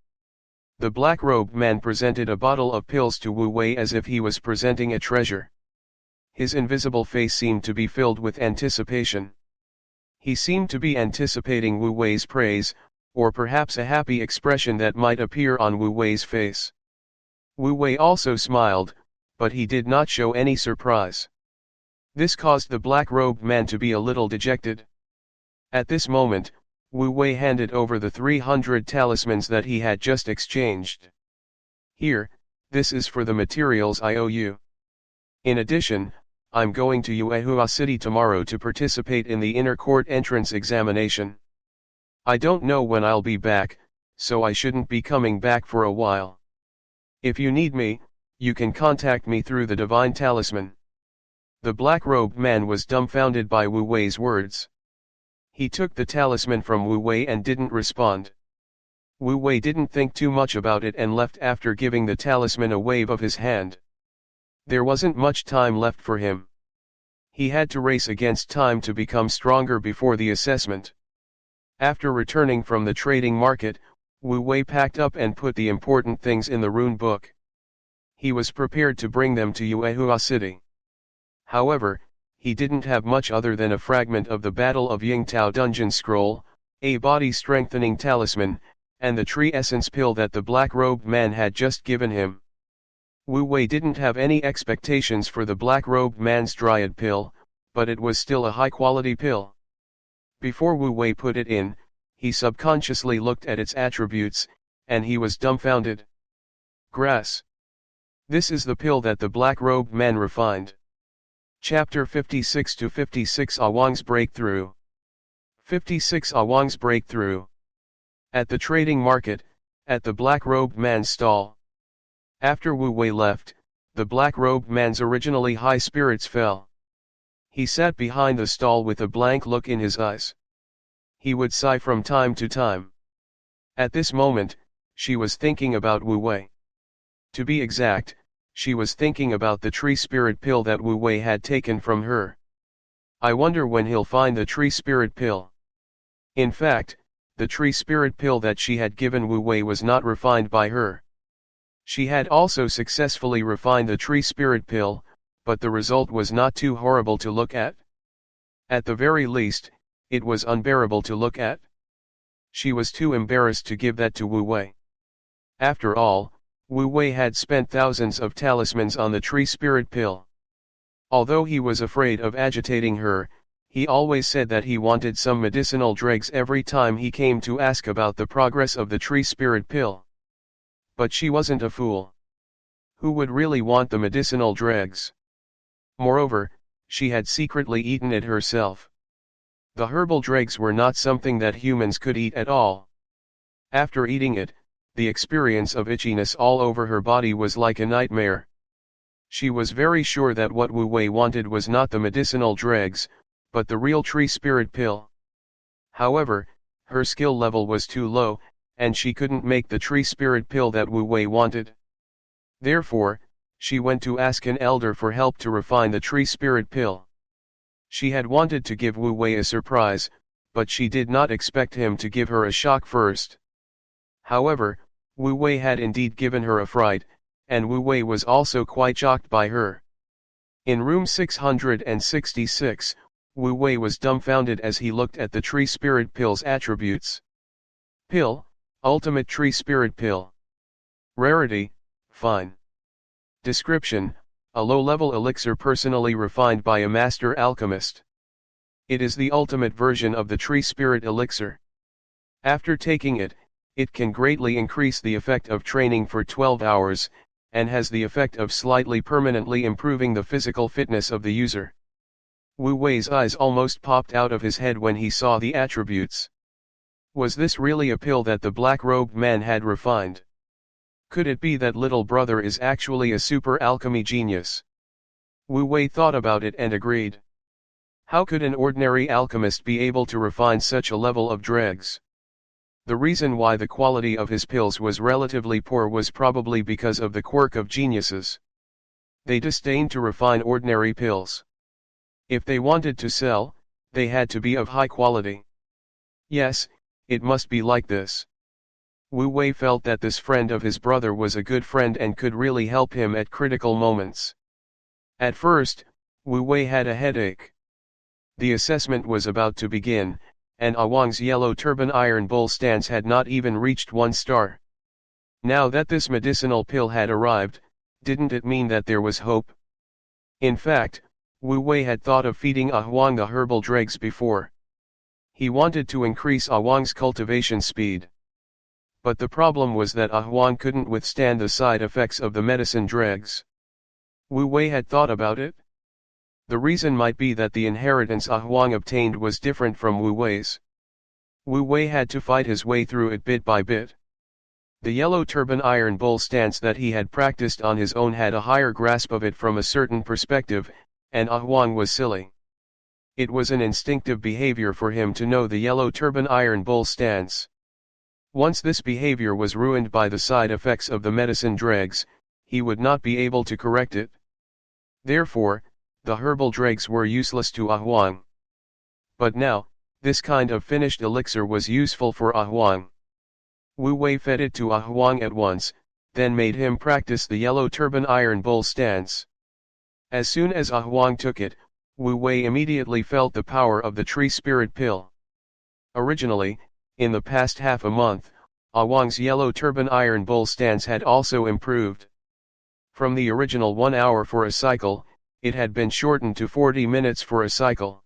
The black-robed man presented a bottle of pills to Wu Wei as if he was presenting a treasure. His invisible face seemed to be filled with anticipation. He seemed to be anticipating Wu Wei's praise, or perhaps a happy expression that might appear on Wu Wei's face. Wu Wei also smiled, but he did not show any surprise. This caused the black-robed man to be a little dejected. At this moment, Wu Wei handed over the 300 talismans that he had just exchanged. "Here, this is for the materials I owe you. In addition, I'm going to Yuehua City tomorrow to participate in the inner court entrance examination. I don't know when I'll be back, so I shouldn't be coming back for a while. If you need me, you can contact me through the divine talisman." The black-robed man was dumbfounded by Wu Wei's words. He took the talisman from Wu Wei and didn't respond. Wu Wei didn't think too much about it and left after giving the talisman a wave of his hand. There wasn't much time left for him. He had to race against time to become stronger before the assessment. After returning from the trading market, Wu Wei packed up and put the important things in the rune book. He was prepared to bring them to Yuehua City. However, he didn't have much other than a fragment of the Battle of Yingtao dungeon scroll, a body-strengthening talisman, and the tree essence pill that the black-robed man had just given him. Wu Wei didn't have any expectations for the black-robed man's dryad pill, but it was still a high-quality pill. Before Wu Wei put it in, he subconsciously looked at its attributes, and he was dumbfounded. Grass. This is the pill that the black-robed man refined. Chapter 56 to 56 Awang's Breakthrough. 56 Awang's Breakthrough. At the trading market, at the black-robed man's stall. After Wu Wei left, the black-robed man's originally high spirits fell. He sat behind the stall with a blank look in his eyes. He would sigh from time to time. At this moment, she was thinking about Wu Wei. To be exact, she was thinking about the tree spirit pill that Wu Wei had taken from her. I wonder when he'll find the tree spirit pill. In fact, the tree spirit pill that she had given Wu Wei was not refined by her. She had also successfully refined the tree spirit pill, but the result was not too horrible to look at. At the very least, it was unbearable to look at. She was too embarrassed to give that to Wu Wei. After all, Wu Wei had spent thousands of talismans on the tree spirit pill. Although he was afraid of agitating her, he always said that he wanted some medicinal dregs every time he came to ask about the progress of the tree spirit pill. But she wasn't a fool. Who would really want the medicinal dregs? Moreover, she had secretly eaten it herself. The herbal dregs were not something that humans could eat at all. After eating it, the experience of itchiness all over her body was like a nightmare. She was very sure that what Wu Wei wanted was not the medicinal dregs, but the real tree spirit pill. However, her skill level was too low, and she couldn't make the tree spirit pill that Wu Wei wanted. Therefore, she went to ask an elder for help to refine the tree spirit pill. She had wanted to give Wu Wei a surprise, but she did not expect him to give her a shock first. However, Wu Wei had indeed given her a fright, and Wu Wei was also quite shocked by her. In room 666, Wu Wei was dumbfounded as he looked at the tree spirit pill's attributes. Pill, Ultimate Tree Spirit Pill. Rarity, Fine. Description, a low-level elixir personally refined by a master alchemist. It is the ultimate version of the tree spirit elixir. After taking it, it can greatly increase the effect of training for 12 hours, and has the effect of slightly permanently improving the physical fitness of the user. Wu Wei's eyes almost popped out of his head when he saw the attributes. Was this really a pill that the black-robed man had refined? Could it be that little brother is actually a super alchemy genius? Wu Wei thought about it and agreed. How could an ordinary alchemist be able to refine such a level of dregs? The reason why the quality of his pills was relatively poor was probably because of the quirk of geniuses. They disdained to refine ordinary pills. If they wanted to sell, they had to be of high quality. Yes, it must be like this. Wu Wei felt that this friend of his brother was a good friend and could really help him at critical moments. At first, Wu Wei had a headache. The assessment was about to begin, and Awang's yellow turban iron bowl stance had not even reached 1 star. Now that this medicinal pill had arrived, didn't it mean that there was hope? In fact, Wu Wei had thought of feeding Awang the herbal dregs before. He wanted to increase Awang's cultivation speed. But the problem was that Awang couldn't withstand the side effects of the medicine dregs. Wu Wei had thought about it. The reason might be that the inheritance Awang obtained was different from Wu Wei's. Wu Wei had to fight his way through it bit by bit. The yellow turban iron bowl stance that he had practiced on his own had a higher grasp of it from a certain perspective, and Awang was silly. It was an instinctive behavior for him to know the yellow turban iron bowl stance. Once this behavior was ruined by the side effects of the medicine dregs, he would not be able to correct it. Therefore, the herbal dregs were useless to Awang. But now, this kind of finished elixir was useful for Awang. Wu Wei fed it to Awang at once, then made him practice the yellow turban iron bowl stance. As soon as Awang took it, Wu Wei immediately felt the power of the tree spirit pill. Originally, in the past half a month, Awang's yellow turban iron bowl stance had also improved. From the original 1 hour for a cycle, it had been shortened to 40 minutes for a cycle.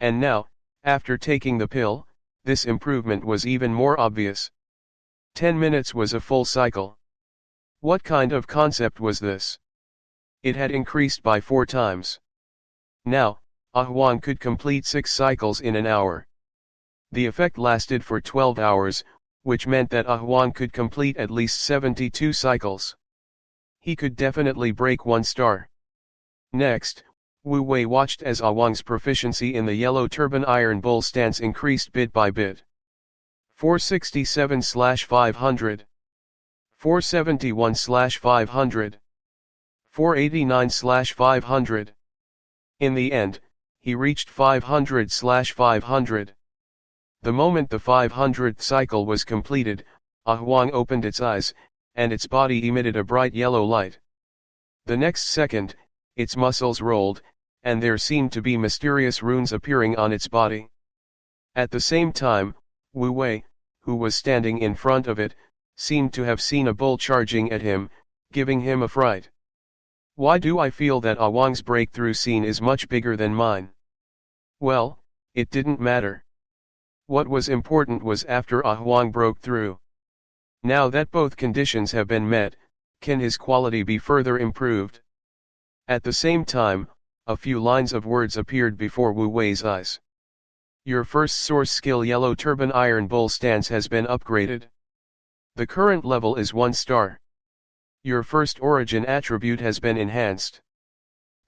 And now, after taking the pill, this improvement was even more obvious. 10 minutes was a full cycle. What kind of concept was this? It had increased by 4 times. Now, Awang could complete 6 cycles in an hour. The effect lasted for 12 hours, which meant that Awang could complete at least 72 cycles. He could definitely break 1 star. Next, Wu Wei watched as Awang's proficiency in the yellow turban iron bowl stance increased bit by bit. 467/500. 471/500. 489/500. In the end, he reached 500/500. The moment the 500th cycle was completed, Awang opened its eyes, and its body emitted a bright yellow light. The next second, its muscles rolled, and there seemed to be mysterious runes appearing on its body. At the same time, Wu Wei, who was standing in front of it, seemed to have seen a bull charging at him, giving him a fright. Why do I feel that Ah Wang's breakthrough scene is much bigger than mine? Well, it didn't matter. What was important was after Ah Wang broke through. Now that both conditions have been met, can his quality be further improved? At the same time, a few lines of words appeared before Wu Wei's eyes. Your first source skill Yellow Turban Iron Bull stance has been upgraded. The current level is 1 star. Your first origin attribute has been enhanced.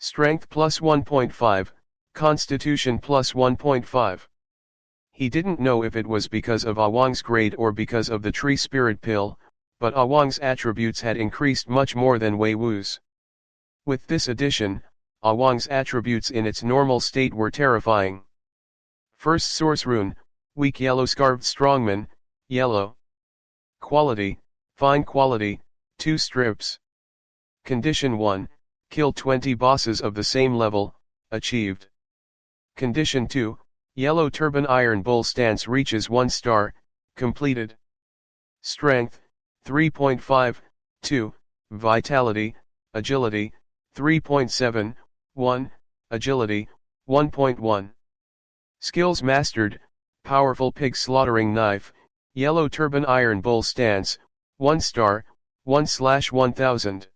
Strength plus 1.5, Constitution plus 1.5. He didn't know if it was because of Ah Wang's grade or because of the tree spirit pill, but Ah Wang's attributes had increased much more than Wei Wu's. With this addition, Ah Wang's attributes in its normal state were terrifying. First source rune, weak yellow scarved strongman, yellow. Quality, fine quality, 2 strips. Condition 1, kill 20 bosses of the same level, achieved. Condition 2, Yellow Turban Iron Bull stance reaches 1 star, completed. Strength, 3.5, 2, Vitality, Agility, 3.7, 1, Agility, 1.1. Skills mastered, Powerful Pig Slaughtering Knife, Yellow Turban Iron Bull stance, 1 star, 1/1000.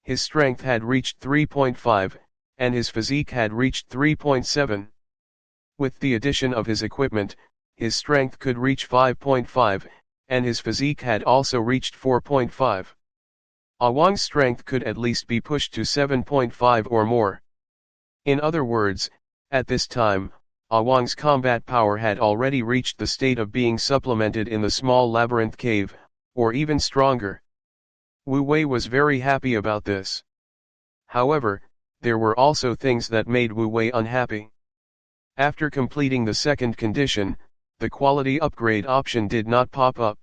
His strength had reached 3.5, and his physique had reached 3.7. With the addition of his equipment, his strength could reach 5.5, and his physique had also reached 4.5. Ah Wang's strength could at least be pushed to 7.5 or more. In other words, at this time, Ah Wang's combat power had already reached the state of being supplemented in the small labyrinth cave, or even stronger. Wu Wei was very happy about this. However, there were also things that made Wu Wei unhappy. After completing the second condition, the quality upgrade option did not pop up.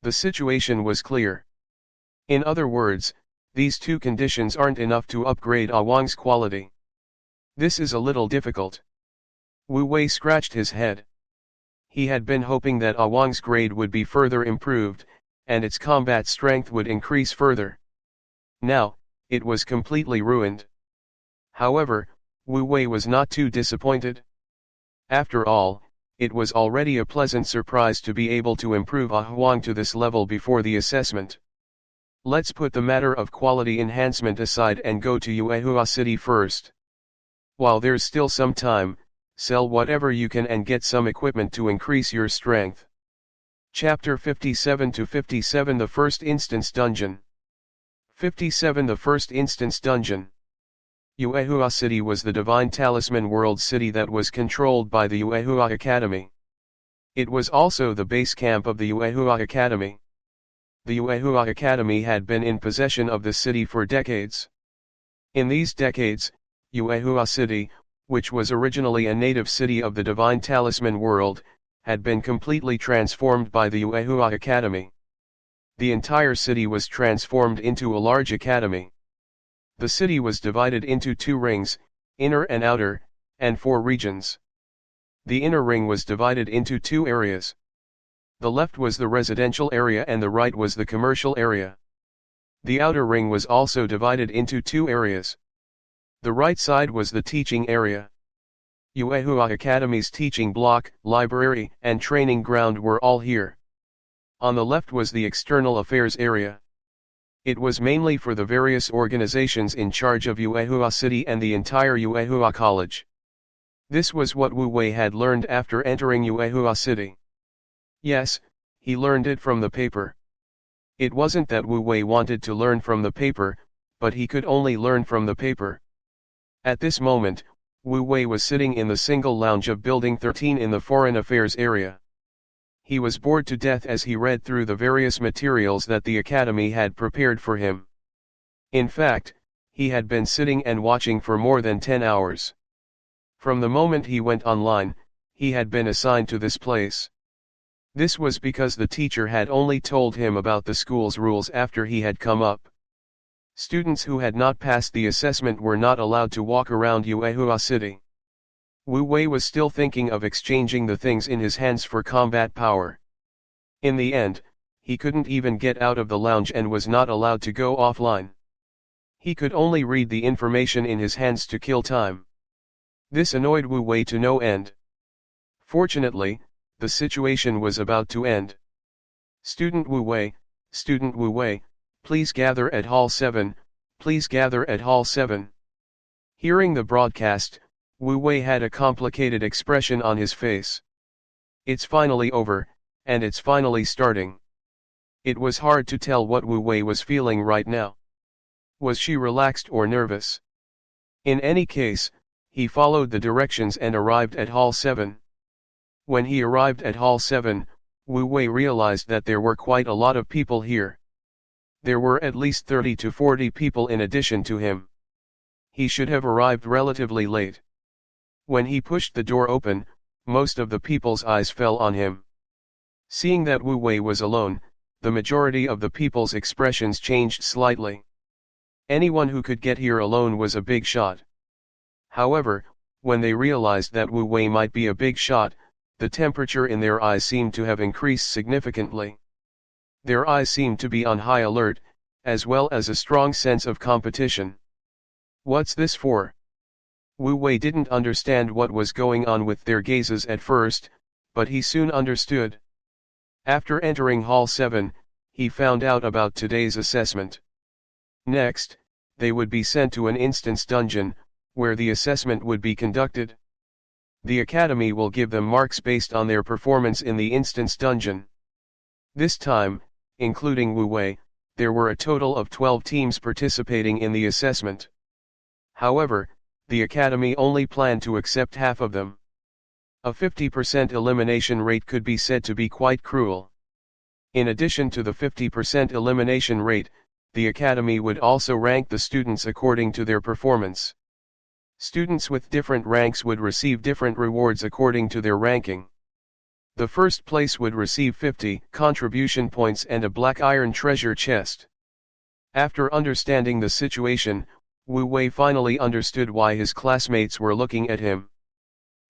The situation was clear. In other words, these two conditions aren't enough to upgrade Ah Wang's quality. This is a little difficult. Wu Wei scratched his head. He had been hoping that Ah Wang's grade would be further improved, and its combat strength would increase further. Now, it was completely ruined. However, Wu Wei was not too disappointed. After all, it was already a pleasant surprise to be able to improve Ah Wang to this level before the assessment. Let's put the matter of quality enhancement aside and go to Yuehua City first. While there's still some time, sell whatever you can and get some equipment to increase your strength. Chapter 57 to 57 The First Instance Dungeon. 57 The First Instance Dungeon. Yuehua City was the Divine Talisman World City that was controlled by the Yuehua Academy. It was also the base camp of the Yuehua Academy. The Yuehua Academy had been in possession of the city for decades. In these decades, Yuehua City, which was originally a native city of the Divine Talisman World, had been completely transformed by the Yuehua Academy. The entire city was transformed into a large academy. The city was divided into 2 rings, inner and outer, and 4 regions. The inner ring was divided into 2 areas. The left was the residential area and the right was the commercial area. The outer ring was also divided into 2 areas. The right side was the teaching area. Yuehua Academy's teaching block, library, and training ground were all here. On the left was the external affairs area. It was mainly for the various organizations in charge of Yuehua City and the entire Yuehua College. This was what Wu Wei had learned after entering Yuehua City. Yes, he learned it from the paper. It wasn't that Wu Wei wanted to learn from the paper, but he could only learn from the paper. At this moment, Wu Wei was sitting in the single lounge of Building 13 in the Foreign Affairs area. He was bored to death as he read through the various materials that the Academy had prepared for him. In fact, he had been sitting and watching for more than 10 hours. From the moment he went online, he had been assigned to this place. This was because the teacher had only told him about the school's rules after he had come up. Students who had not passed the assessment were not allowed to walk around Yuehua City. Wu Wei was still thinking of exchanging the things in his hands for combat power. In the end, he couldn't even get out of the lounge and was not allowed to go offline. He could only read the information in his hands to kill time. This annoyed Wu Wei to no end. Fortunately, the situation was about to end. Student Wu Wei, please gather at Hall 7, please gather at Hall 7. Hearing the broadcast, Wu Wei had a complicated expression on his face. It's finally over, and it's finally starting. It was hard to tell what Wu Wei was feeling right now. Was she relaxed or nervous? In any case, he followed the directions and arrived at Hall 7. When he arrived at Hall 7, Wu Wei realized that there were quite a lot of people here. There were at least 30 to 40 people in addition to him. He should have arrived relatively late. When he pushed the door open, most of the people's eyes fell on him. Seeing that Wu Wei was alone, the majority of the people's expressions changed slightly. Anyone who could get here alone was a big shot. However, when they realized that Wu Wei might be a big shot, the temperature in their eyes seemed to have increased significantly. Their eyes seemed to be on high alert, as well as a strong sense of competition. What's this for? Wu Wei didn't understand what was going on with their gazes at first, but he soon understood. After entering Hall 7, he found out about today's assessment. Next, they would be sent to an instance dungeon, where the assessment would be conducted. The academy will give them marks based on their performance in the instance dungeon. This time, including Wu Wei, there were a total of 12 teams participating in the assessment. However, the academy only planned to accept half of them. A 50% elimination rate could be said to be quite cruel. In addition to the 50% elimination rate, the academy would also rank the students according to their performance. Students with different ranks would receive different rewards according to their ranking. The first place would receive 50 contribution points and a black iron treasure chest. After understanding the situation, Wu Wei finally understood why his classmates were looking at him.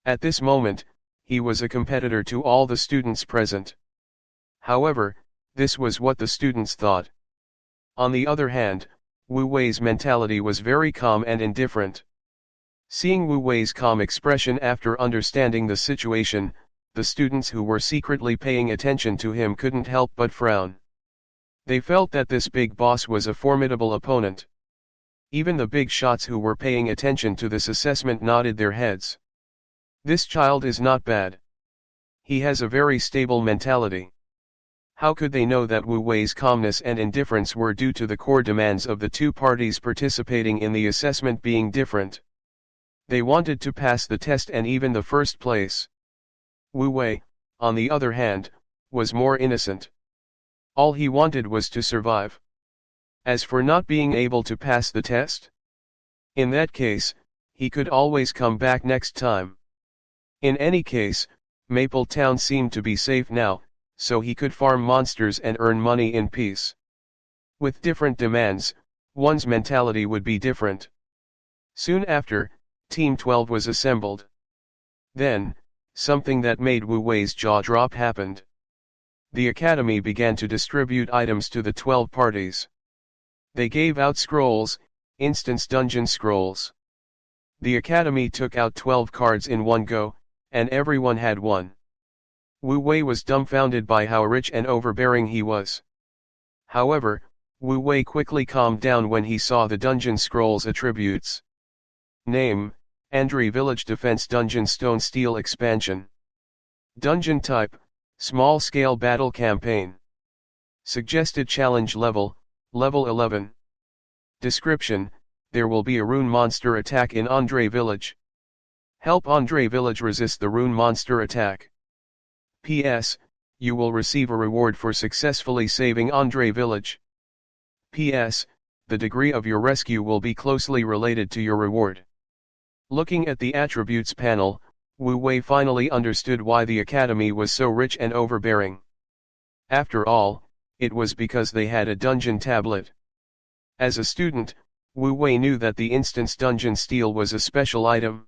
At this moment, he was a competitor to all the students present. However, this was what the students thought. On the other hand, Wu Wei's mentality was very calm and indifferent. Seeing Wu Wei's calm expression after understanding the situation, the students who were secretly paying attention to him couldn't help but frown. They felt that this big boss was a formidable opponent. Even the big shots who were paying attention to this assessment nodded their heads. This child is not bad. He has a very stable mentality. How could they know that Wu Wei's calmness and indifference were due to the core demands of the two parties participating in the assessment being different? They wanted to pass the test and even the first place. Wu Wei, on the other hand, was more innocent. All he wanted was to survive. As for not being able to pass the test, in that case, he could always come back next time. In any case, Maple Town seemed to be safe now, so he could farm monsters and earn money in peace. With different demands, one's mentality would be different. Soon after, Team 12 was assembled. Then, something that made Wu Wei's jaw drop happened. The academy began to distribute items to the 12 parties. They gave out scrolls, instance dungeon scrolls. The academy took out 12 cards in one go, and everyone had one. Wu Wei was dumbfounded by how rich and overbearing he was. However, Wu Wei quickly calmed down when he saw the dungeon scrolls attributes. Name: Andre Village Defense Dungeon Stone Steel Expansion. Dungeon type: Small Scale Battle Campaign. Suggested challenge level: Level 11. Description: There will be a rune monster attack in Andre Village. Help Andre Village resist the rune monster attack. P.S. You will receive a reward for successfully saving Andre Village. P.S. The degree of your rescue will be closely related to your reward. Looking at the attributes panel, Wu Wei finally understood why the academy was so rich and overbearing. After all, it was because they had a dungeon tablet. As a student, Wu Wei knew that the instance dungeon steel was a special item.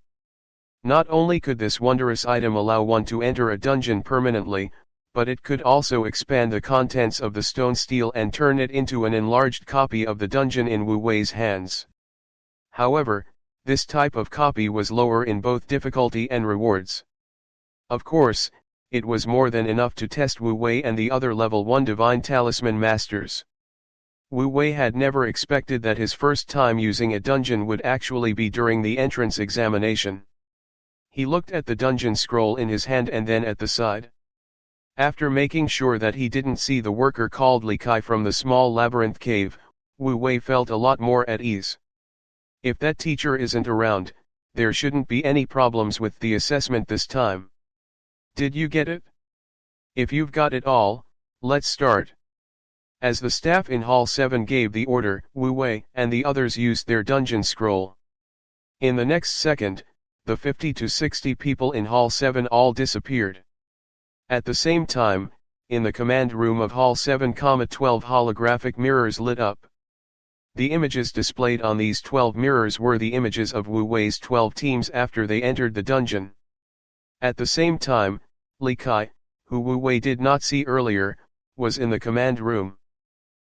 Not only could this wondrous item allow one to enter a dungeon permanently, but it could also expand the contents of the stone stele and turn it into an enlarged copy of the dungeon in Wu Wei's hands. However, this type of copy was lower in both difficulty and rewards. Of course, it was more than enough to test Wu Wei and the other level 1 divine talisman masters. Wu Wei had never expected that his first time using a dungeon would actually be during the entrance examination. He looked at the dungeon scroll in his hand and then at the side. After making sure that he didn't see the worker called Li Kai from the small labyrinth cave, Wu Wei felt a lot more at ease. If that teacher isn't around, there shouldn't be any problems with the assessment this time. Did you get it? If you've got it all, let's start. As the staff in Hall 7 gave the order, Wu Wei and the others used their dungeon scroll. In the next second, the 50 to 60 people in Hall 7 all disappeared. At the same time, in the command room of Hall 7, 12 holographic mirrors lit up. The images displayed on these 12 mirrors were the images of Wu Wei's 12 teams after they entered the dungeon. At the same time, Li Kai, who Wu Wei did not see earlier, was in the command room.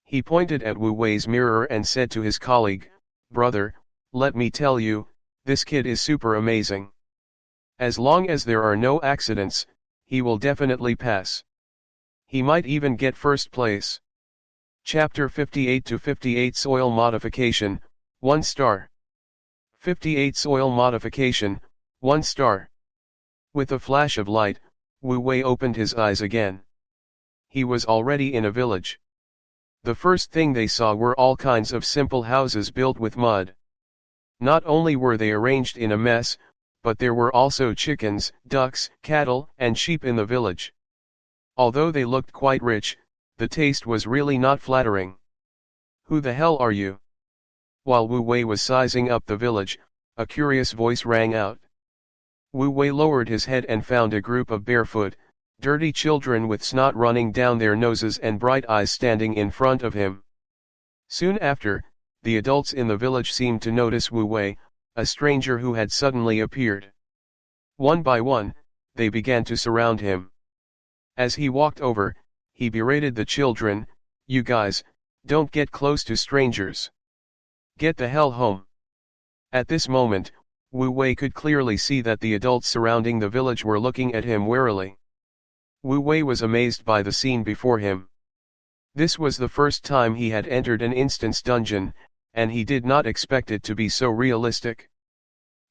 He pointed at Wu Wei's mirror and said to his colleague, "Brother, let me tell you, this kid is super amazing. As long as there are no accidents, he will definitely pass. He might even get first place." Chapter 58 to 58 Soil Modification, 1 star. 58 Soil Modification, 1 star. With a flash of light, Wu Wei opened his eyes again. He was already in a village. The first thing they saw were all kinds of simple houses built with mud. Not only were they arranged in a mess, but there were also chickens, ducks, cattle, and sheep in the village. Although they looked quite rich, the taste was really not flattering. "Who the hell are you?" While Wu Wei was sizing up the village, a curious voice rang out. Wu Wei lowered his head and found a group of barefoot, dirty children with snot running down their noses and bright eyes standing in front of him. Soon after, the adults in the village seemed to notice Wu Wei, a stranger who had suddenly appeared. One by one, they began to surround him. As he walked over, he berated the children, "You guys, don't get close to strangers. Get the hell home." At this moment, Wu Wei could clearly see that the adults surrounding the village were looking at him warily. Wu Wei was amazed by the scene before him. This was the first time he had entered an instance dungeon, and he did not expect it to be so realistic.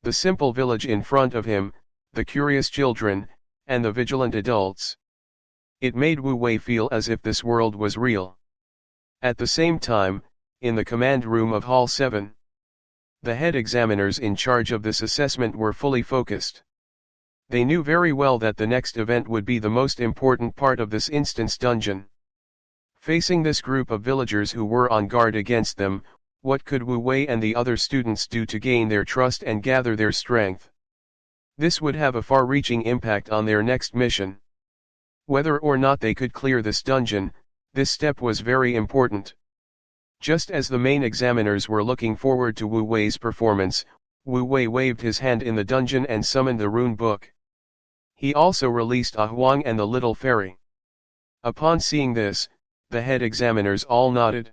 The simple village in front of him, the curious children, and the vigilant adults. It made Wu Wei feel as if this world was real. At the same time, in the command room of Hall 7, the head examiners in charge of this assessment were fully focused. They knew very well that the next event would be the most important part of this instance dungeon. Facing this group of villagers who were on guard against them, what could Wu Wei and the other students do to gain their trust and gather their strength? This would have a far-reaching impact on their next mission. Whether or not they could clear this dungeon, this step was very important. Just as the main examiners were looking forward to Wu Wei's performance, Wu Wei waved his hand in the dungeon and summoned the rune book. He also released Ah Huang and the little fairy. Upon seeing this, the head examiners all nodded.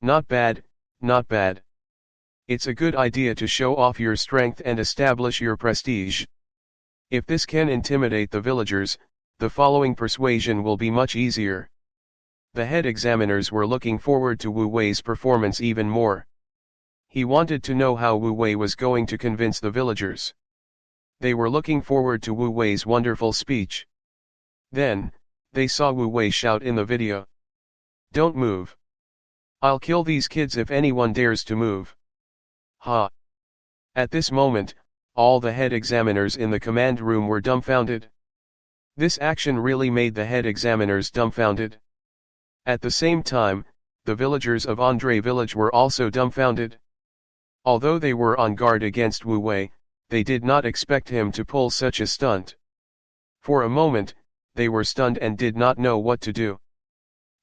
"Not bad, not bad. It's a good idea to show off your strength and establish your prestige. If this can intimidate the villagers, the following persuasion will be much easier." The head examiners were looking forward to Wu Wei's performance even more. He wanted to know how Wu Wei was going to convince the villagers. They were looking forward to Wu Wei's wonderful speech. Then, they saw Wu Wei shout in the video, "Don't move. I'll kill these kids if anyone dares to move." Ha! At this moment, all the head examiners in the command room were dumbfounded. This action really made the head examiners dumbfounded. At the same time, the villagers of Andre village were also dumbfounded. Although they were on guard against Wu Wei, they did not expect him to pull such a stunt. For a moment, they were stunned and did not know what to do.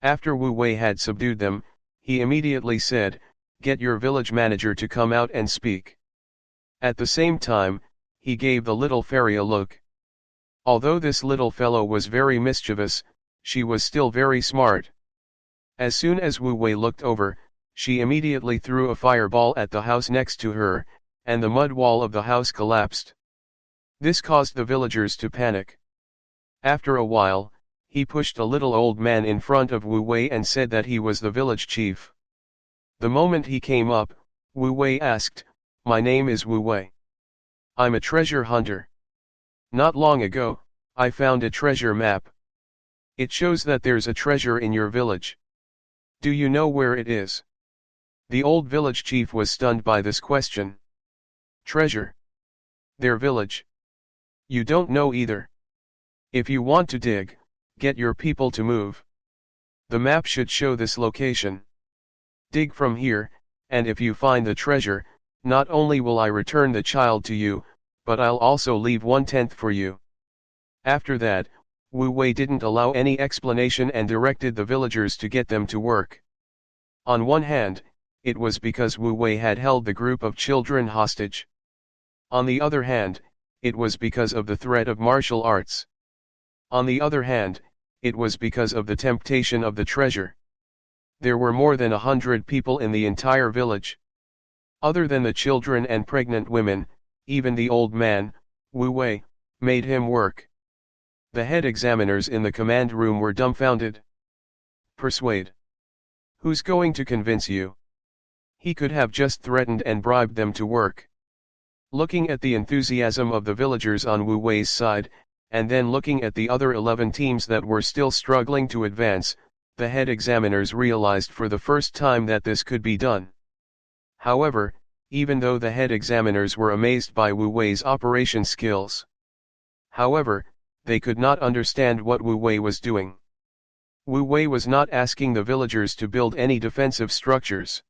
After Wu Wei had subdued them, he immediately said, "Get your village manager to come out and speak." At the same time, he gave the little fairy a look. Although this little fellow was very mischievous, she was still very smart. As soon as Wu Wei looked over, she immediately threw a fireball at the house next to her, and the mud wall of the house collapsed. This caused the villagers to panic. After a while, he pushed a little old man in front of Wu Wei and said that he was the village chief. The moment he came up, Wu Wei asked, "My name is Wu Wei. I'm a treasure hunter. Not long ago, I found a treasure map. It shows that there's a treasure in your village. Do you know where it is?" The old village chief was stunned by this question. Treasure? Their village? You don't know either. If you want to dig, get your people to move. The map should show this location. Dig from here, and if you find the treasure, not only will I return the child to you, but I'll also leave 1/10 for you. After that, Wu Wei didn't allow any explanation and directed the villagers to get them to work. On one hand, it was because Wu Wei had held the group of children hostage. On the other hand, it was because of the threat of martial arts. On the other hand, it was because of the temptation of the treasure. There were more than 100 people in the entire village. Other than the children and pregnant women, even the old man, Wu Wei, made him work. The head examiners in the command room were dumbfounded. Persuade? Who's going to convince you? He could have just threatened and bribed them to work. Looking at the enthusiasm of the villagers on Wu Wei's side, and then looking at the other 11 teams that were still struggling to advance, the head examiners realized for the first time that this could be done. However, even though the head examiners were amazed by Wu Wei's operation skills, however, they could not understand what Wu Wei was doing. Wu Wei was not asking the villagers to build any defensive structures.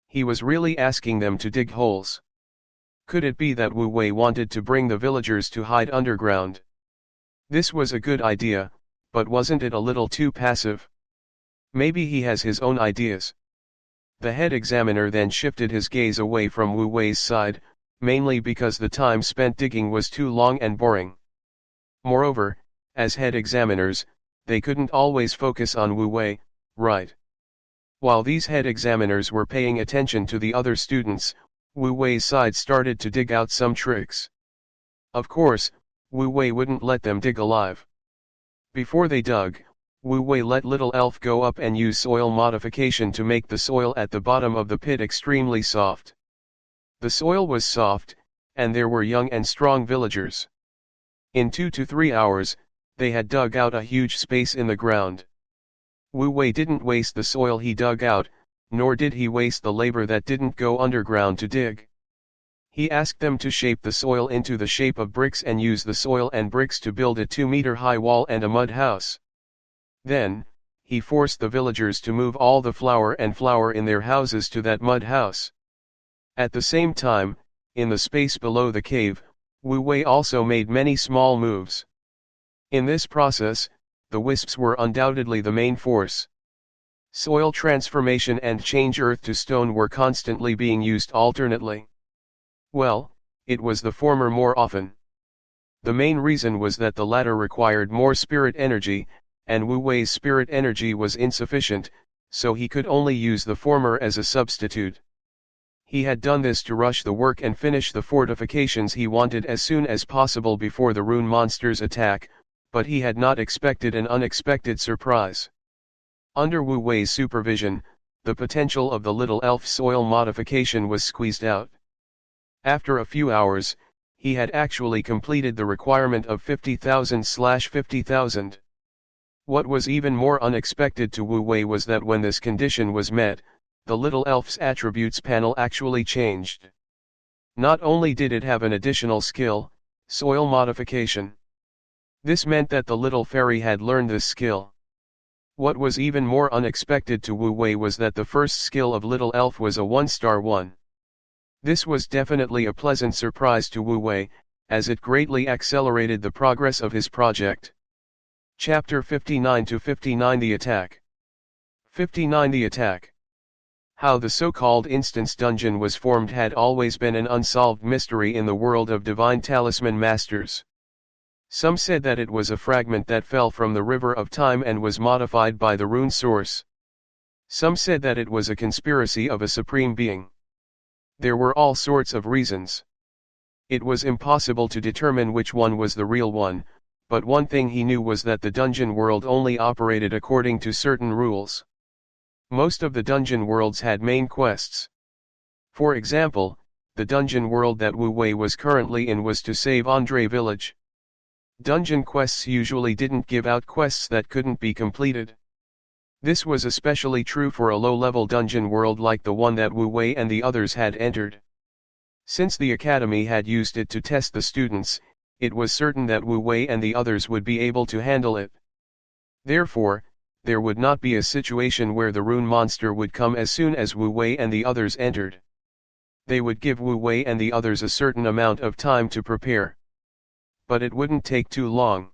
He was really asking them to dig holes. Could it be that Wu Wei wanted to bring the villagers to hide underground? This was a good idea, but wasn't it a little too passive? Maybe he has his own ideas. The head examiner then shifted his gaze away from Wu Wei's side, mainly because the time spent digging was too long and boring. Moreover, as head examiners, they couldn't always focus on Wu Wei, right? While these head examiners were paying attention to the other students, Wu Wei's side started to dig out some tricks. Of course, Wu Wei wouldn't let them dig alive. Before they dug, Wu Wei let little elf go up and use soil modification to make the soil at the bottom of the pit extremely soft. The soil was soft, and there were young and strong villagers. In 2 to 3 hours, they had dug out a huge space in the ground. Wu Wei didn't waste the soil he dug out, nor did he waste the labor that didn't go underground to dig. He asked them to shape the soil into the shape of bricks and use the soil and bricks to build a 2-meter-high wall and a mud house. Then, he forced the villagers to move all the flour in their houses to that mud house. At the same time, in the space below the cave, Wu Wei also made many small moves. In this process, the wisps were undoubtedly the main force. Soil transformation and change earth to stone were constantly being used alternately. Well, it was the former more often. The main reason was that the latter required more spirit energy, and Wu Wei's spirit energy was insufficient, so he could only use the former as a substitute. He had done this to rush the work and finish the fortifications he wanted as soon as possible before the rune monster's attack, but he had not expected an unexpected surprise. Under Wu Wei's supervision, the potential of the little elf soil modification was squeezed out. After a few hours, he had actually completed the requirement of 50,000/50,000. What was even more unexpected to Wu Wei was that when this condition was met, the little elf's attributes panel actually changed. Not only did it have an additional skill, soil modification. This meant that the little fairy had learned this skill. What was even more unexpected to Wu Wei was that the first skill of little elf was a 1-star one. This was definitely a pleasant surprise to Wu Wei, as it greatly accelerated the progress of his project. Chapter 59 to 59 The Attack. 59 The Attack. How the so-called instance dungeon was formed had always been an unsolved mystery in the world of divine talisman masters. Some said that it was a fragment that fell from the river of time and was modified by the rune source. Some said that it was a conspiracy of a supreme being. There were all sorts of reasons. It was impossible to determine which one was the real one, but one thing he knew was that the dungeon world only operated according to certain rules. Most of the dungeon worlds had main quests. For example, the dungeon world that Wu Wei was currently in was to save Andre Village. Dungeon quests usually didn't give out quests that couldn't be completed. This was especially true for a low-level dungeon world like the one that Wu Wei and the others had entered. Since the academy had used it to test the students, it was certain that Wu Wei and the others would be able to handle it. Therefore, there would not be a situation where the rune monster would come as soon as Wu Wei and the others entered. They would give Wu Wei and the others a certain amount of time to prepare. But it wouldn't take too long.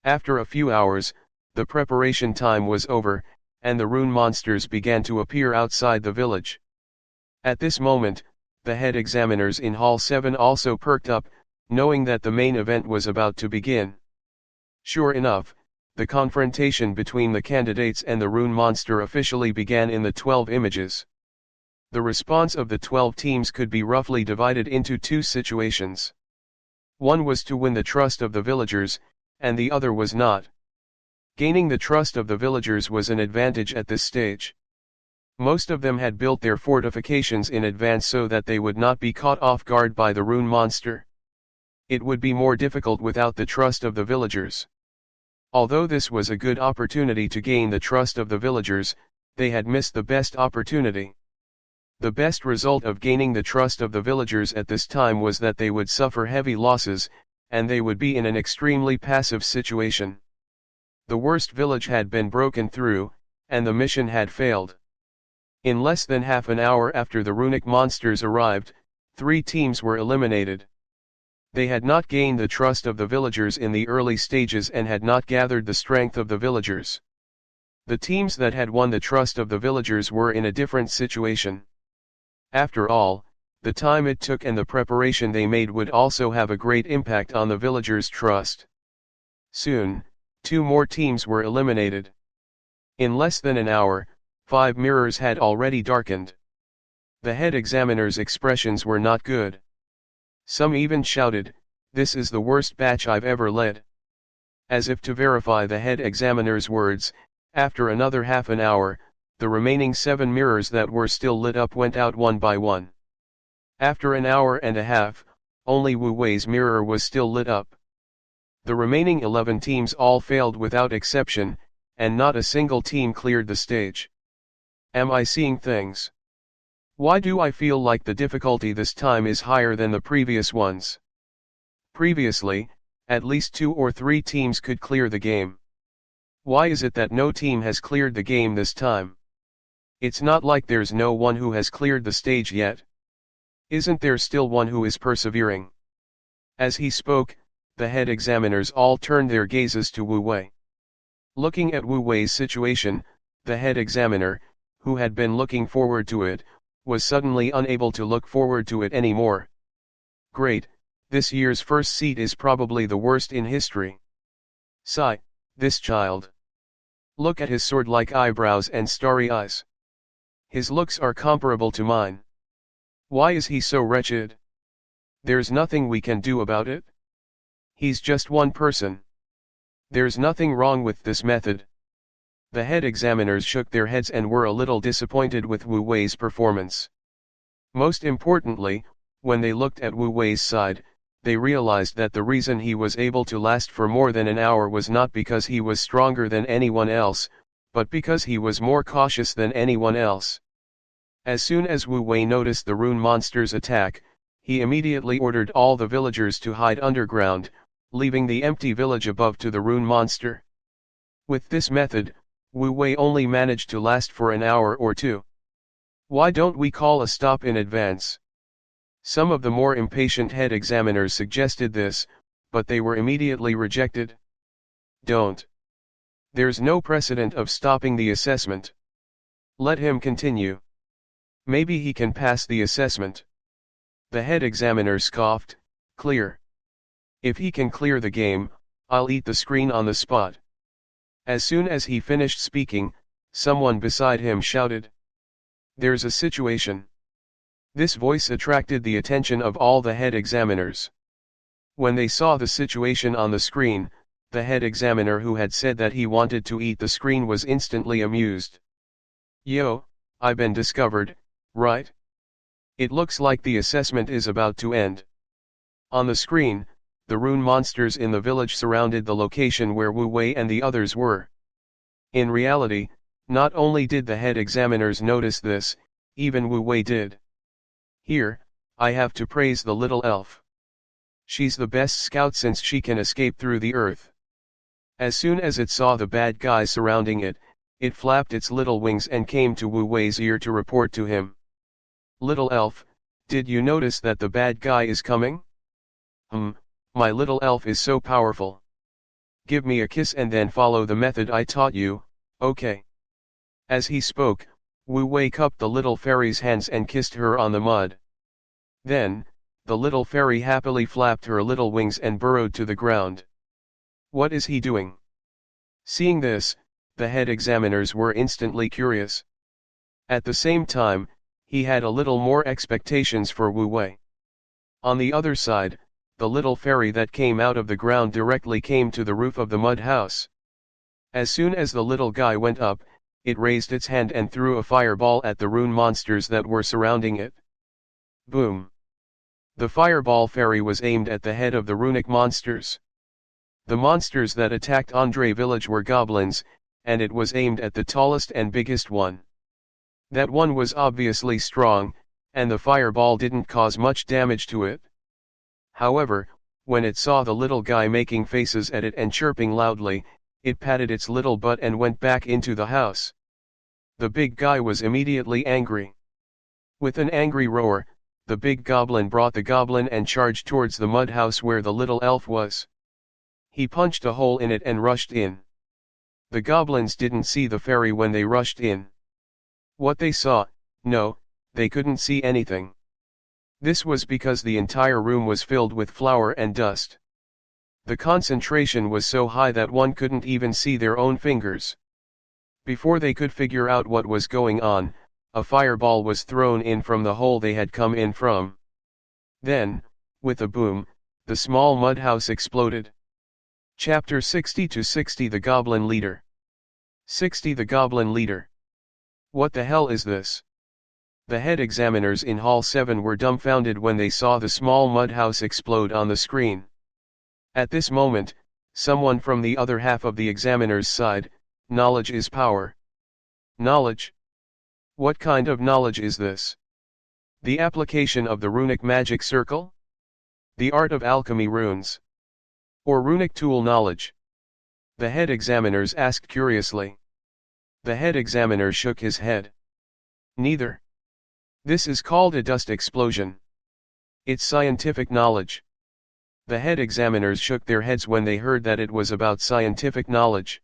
After a few hours, the preparation time was over, and the rune monsters began to appear outside the village. At this moment, the head examiners in Hall 7 also perked up, knowing that the main event was about to begin. Sure enough, the confrontation between the candidates and the rune monster officially began in the 12 images. The response of the 12 teams could be roughly divided into two situations. One was to win the trust of the villagers, and the other was not. Gaining the trust of the villagers was an advantage at this stage. Most of them had built their fortifications in advance so that they would not be caught off guard by the rune monster. It would be more difficult without the trust of the villagers. Although this was a good opportunity to gain the trust of the villagers, they had missed the best opportunity. The best result of gaining the trust of the villagers at this time was that they would suffer heavy losses, and they would be in an extremely passive situation. The worst village had been broken through, and the mission had failed. In less than half an hour after the runic monsters arrived, 3 teams were eliminated. They had not gained the trust of the villagers in the early stages and had not gathered the strength of the villagers. The teams that had won the trust of the villagers were in a different situation. After all, the time it took and the preparation they made would also have a great impact on the villagers' trust. Soon, 2 more teams were eliminated. In less than an hour, 5 mirrors had already darkened. The head examiners' expressions were not good. Some even shouted, "This is the worst batch I've ever led." As if to verify the head examiner's words, after another half an hour, the remaining 7 mirrors that were still lit up went out one by one. After an hour and a half, only Wu Wei's mirror was still lit up. The remaining 11 teams all failed without exception, and not a single team cleared the stage. Am I seeing things? Why do I feel like the difficulty this time is higher than the previous ones? Previously, at least 2 or 3 teams could clear the game. Why is it that no team has cleared the game this time? It's not like there's no one who has cleared the stage yet. Isn't there still one who is persevering? As he spoke, the head examiners all turned their gazes to Wu Wei. Looking at Wu Wei's situation, the head examiner, who had been looking forward to it, was suddenly unable to look forward to it anymore. Great, this year's first seat is probably the worst in history. Sigh, this child. Look at his sword-like eyebrows and starry eyes. His looks are comparable to mine. Why is he so wretched? There's nothing we can do about it. He's just one person. There's nothing wrong with this method. The head examiners shook their heads and were a little disappointed with Wu Wei's performance. Most importantly, when they looked at Wu Wei's side, they realized that the reason he was able to last for more than an hour was not because he was stronger than anyone else, but because he was more cautious than anyone else. As soon as Wu Wei noticed the rune monster's attack, he immediately ordered all the villagers to hide underground, leaving the empty village above to the rune monster. With this method, Wu Wei only managed to last for an hour or 2. Why don't we call a stop in advance? Some of the more impatient head examiners suggested this, but they were immediately rejected. Don't. There's no precedent of stopping the assessment. Let him continue. Maybe he can pass the assessment. The head examiner scoffed, clear. If he can clear the game, I'll eat the screen on the spot. As soon as he finished speaking, someone beside him shouted, "There's a situation." This voice attracted the attention of all the head examiners. When they saw the situation on the screen, the head examiner who had said that he wanted to eat the screen was instantly amused. "Yo, I been discovered, right? It looks like the assessment is about to end." On the screen, the rune monsters in the village surrounded the location where Wu Wei and the others were. In reality, not only did the head examiners notice this, even Wu Wei did. Here, I have to praise the little elf. She's the best scout since she can escape through the earth. As soon as it saw the bad guys surrounding it, it flapped its little wings and came to Wu Wei's ear to report to him. "Little elf, did you notice that the bad guy is coming?" My little elf is so powerful. Give me a kiss and then follow the method I taught you, okay?" As he spoke, Wu Wei cupped the little fairy's hands and kissed her on the mud. Then, the little fairy happily flapped her little wings and burrowed to the ground. What is he doing? Seeing this, the head examiners were instantly curious. At the same time, he had a little more expectations for Wu Wei. On the other side, the little fairy that came out of the ground directly came to the roof of the mud house. As soon as the little guy went up, it raised its hand and threw a fireball at the rune monsters that were surrounding it. Boom! The fireball fairy was aimed at the head of the runic monsters. The monsters that attacked Andre village were goblins, and it was aimed at the tallest and biggest one. That one was obviously strong, and the fireball didn't cause much damage to it. However, when it saw the little guy making faces at it and chirping loudly, it patted its little butt and went back into the house. The big guy was immediately angry. With an angry roar, the big goblin brought the goblin and charged towards the mud house where the little elf was. He punched a hole in it and rushed in. The goblins didn't see the fairy when they rushed in. What they saw, no, they couldn't see anything. This was because the entire room was filled with flour and dust. The concentration was so high that one couldn't even see their own fingers. Before they could figure out what was going on, a fireball was thrown in from the hole they had come in from. Then, with a boom, the small mud house exploded. Chapter 60-60 The Goblin Leader. 60 The Goblin Leader. What the hell is this? The head examiners in Hall 7 were dumbfounded when they saw the small mud house explode on the screen. At this moment, someone from the other half of the examiner's side, "Knowledge is power." Knowledge? What kind of knowledge is this? The application of the runic magic circle? The art of alchemy runes? Or runic tool knowledge? The head examiners asked curiously. The head examiner shook his head. Neither. This is called a dust explosion. It's scientific knowledge. The head examiners shook their heads when they heard that it was about scientific knowledge.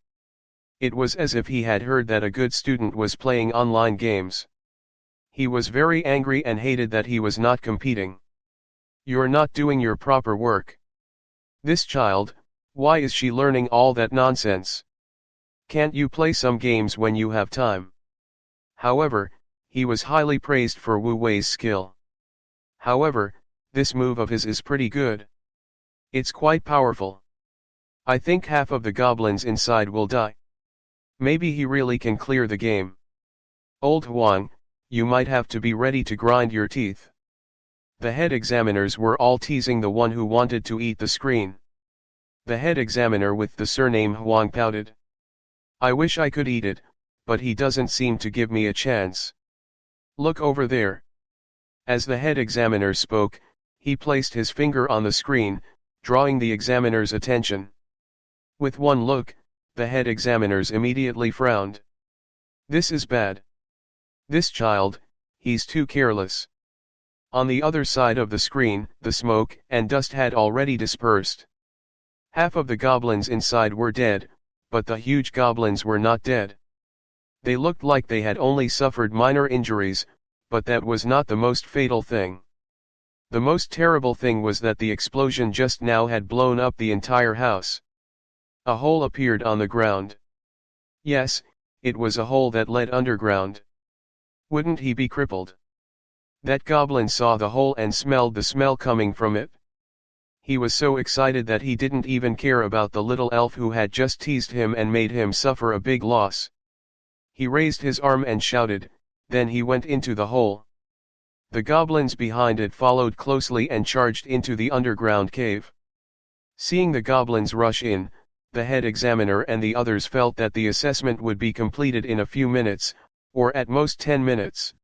It was as if he had heard that a good student was playing online games. He was very angry and hated that he was not competing. "You're not doing your proper work. This child, why is she learning all that nonsense? Can't you play some games when you have time?" However, he was highly praised for Wu Wei's skill. "However, this move of his is pretty good. It's quite powerful. I think half of the goblins inside will die. Maybe he really can clear the game. Old Huang, you might have to be ready to grind your teeth." The head examiners were all teasing the one who wanted to eat the screen. The head examiner with the surname Huang pouted. "I wish I could eat it, but he doesn't seem to give me a chance. Look over there." As the head examiner spoke, he placed his finger on the screen, drawing the examiner's attention. With one look, the head examiners immediately frowned. This is bad. This child, he's too careless. On the other side of the screen, the smoke and dust had already dispersed. Half of the goblins inside were dead, but the huge goblins were not dead. They looked like they had only suffered minor injuries, but that was not the most fatal thing. The most terrible thing was that the explosion just now had blown up the entire house. A hole appeared on the ground. Yes, it was a hole that led underground. Wouldn't he be crippled? That goblin saw the hole and smelled the smell coming from it. He was so excited that he didn't even care about the little elf who had just teased him and made him suffer a big loss. He raised his arm and shouted, then he went into the hole. The goblins behind it followed closely and charged into the underground cave. Seeing the goblins rush in, the head examiner and the others felt that the assessment would be completed in a few minutes, or at most 10 minutes.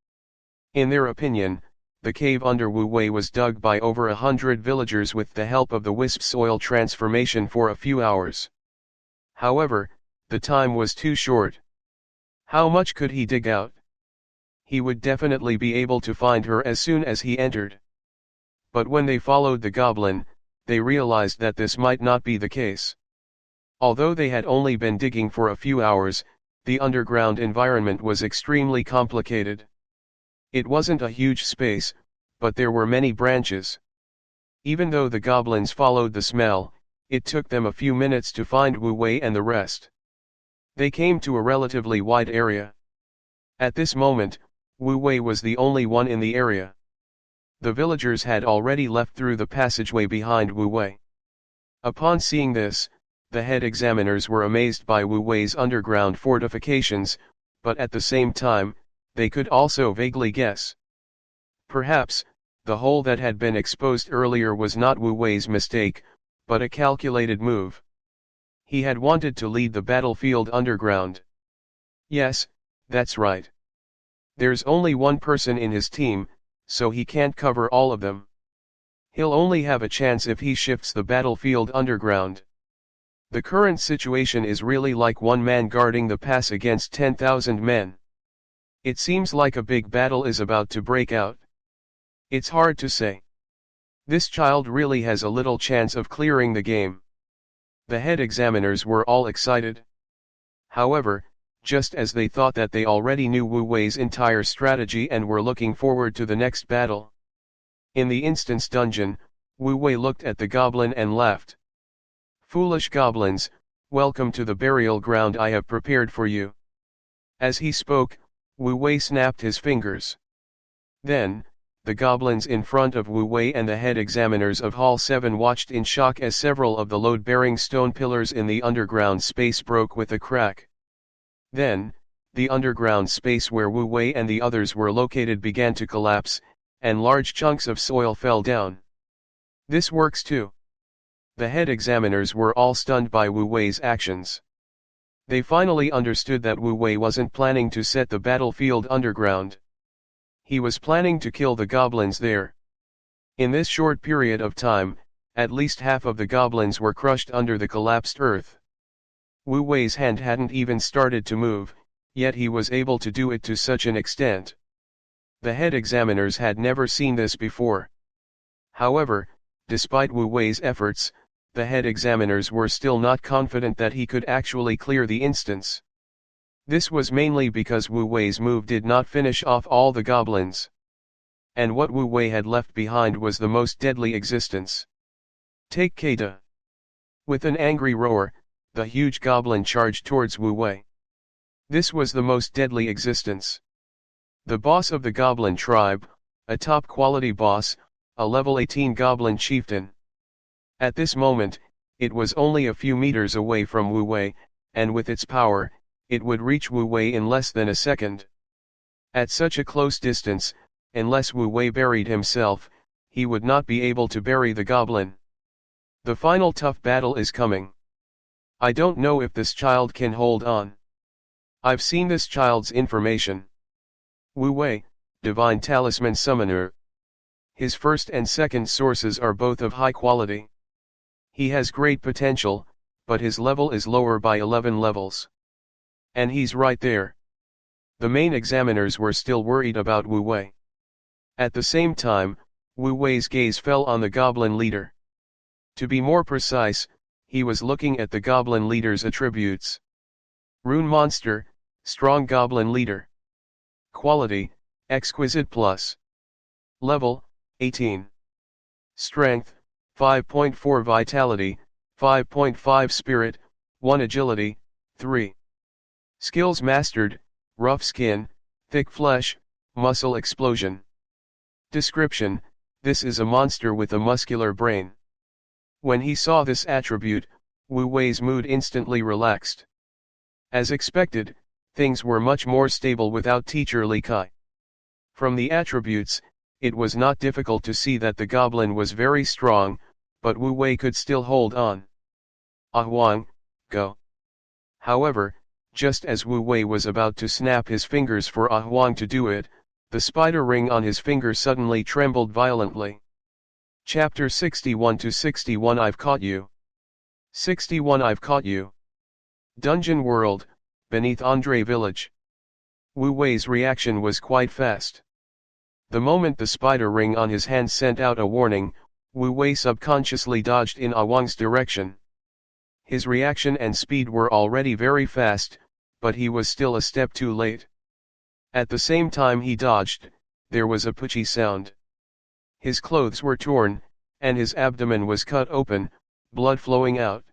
In their opinion, the cave under Wu Wei was dug by over 100 villagers with the help of the wisp soil transformation for a few hours. However, the time was too short. How much could he dig out? He would definitely be able to find her as soon as he entered. But when they followed the goblin, they realized that this might not be the case. Although they had only been digging for a few hours, the underground environment was extremely complicated. It wasn't a huge space, but there were many branches. Even though the goblins followed the smell, it took them a few minutes to find Wu Wei and the rest. They came to a relatively wide area. At this moment, Wu Wei was the only one in the area. The villagers had already left through the passageway behind Wu Wei. Upon seeing this, the head examiners were amazed by Wu Wei's underground fortifications, but at the same time, they could also vaguely guess. Perhaps, the hole that had been exposed earlier was not Wu Wei's mistake, but a calculated move. He had wanted to lead the battlefield underground. Yes, that's right. There's only one person in his team, so he can't cover all of them. He'll only have a chance if he shifts the battlefield underground. The current situation is really like one man guarding the pass against 10,000 men. It seems like a big battle is about to break out. It's hard to say. This child really has a little chance of clearing the game. The head examiners were all excited. However, just as they thought that they already knew Wu Wei's entire strategy and were looking forward to the next battle. In the instance dungeon, Wu Wei looked at the goblin and laughed. Foolish goblins, welcome to the burial ground I have prepared for you. As he spoke, Wu Wei snapped his fingers. Then, the goblins in front of Wu Wei and the head examiners of Hall 7 watched in shock as several of the load-bearing stone pillars in the underground space broke with a crack. Then, the underground space where Wu Wei and the others were located began to collapse, and large chunks of soil fell down. This works too. The head examiners were all stunned by Wu Wei's actions. They finally understood that Wu Wei wasn't planning to set the battlefield underground. He was planning to kill the goblins there. In this short period of time, at least half of the goblins were crushed under the collapsed earth. Wu Wei's hand hadn't even started to move, yet he was able to do it to such an extent. The head examiners had never seen this before. However, despite Wu Wei's efforts, the head examiners were still not confident that he could actually clear the instance. This was mainly because Wu Wei's move did not finish off all the goblins. And what Wu Wei had left behind was the most deadly existence. Take Keita. With an angry roar, the huge goblin charged towards Wu Wei. This was the most deadly existence. The boss of the goblin tribe, a top-quality boss, a level 18 goblin chieftain. At this moment, it was only a few meters away from Wu Wei, and with its power, it would reach Wu Wei in less than a second. At such a close distance, unless Wu Wei buried himself, he would not be able to bury the goblin. The final tough battle is coming. I don't know if this child can hold on. I've seen this child's information. Wu Wei, Divine Talisman Summoner. His first and second sources are both of high quality. He has great potential, but his level is lower by 11 levels. And he's right there. The main examiners were still worried about Wu Wei. At the same time, Wu Wei's gaze fell on the goblin leader. To be more precise, he was looking at the goblin leader's attributes. Rune Monster, Strong Goblin Leader. Quality, Exquisite Plus. Level, 18. Strength, 5.4 Vitality, 5.5 Spirit, 1 Agility, 3. Skills mastered, rough skin, thick flesh, muscle explosion. Description: this is a monster with a muscular brain. When he saw this attribute, Wu Wei's mood instantly relaxed. As expected, things were much more stable without teacher Li Kai. From the attributes, it was not difficult to see that the goblin was very strong, but Wu Wei could still hold on. Ah Huang, go. However, just as Wu Wei was about to snap his fingers for Ah Huang to do it, the spider ring on his finger suddenly trembled violently. Chapter 61-61 I've caught you. 61 I've caught you. Dungeon World, beneath Andre Village. Wu Wei's reaction was quite fast. The moment the spider ring on his hand sent out a warning, Wu Wei subconsciously dodged in Ah Huang's direction. His reaction and speed were already very fast, but he was still a step too late. At the same time he dodged, there was a poochie sound. His clothes were torn, and his abdomen was cut open, blood flowing out.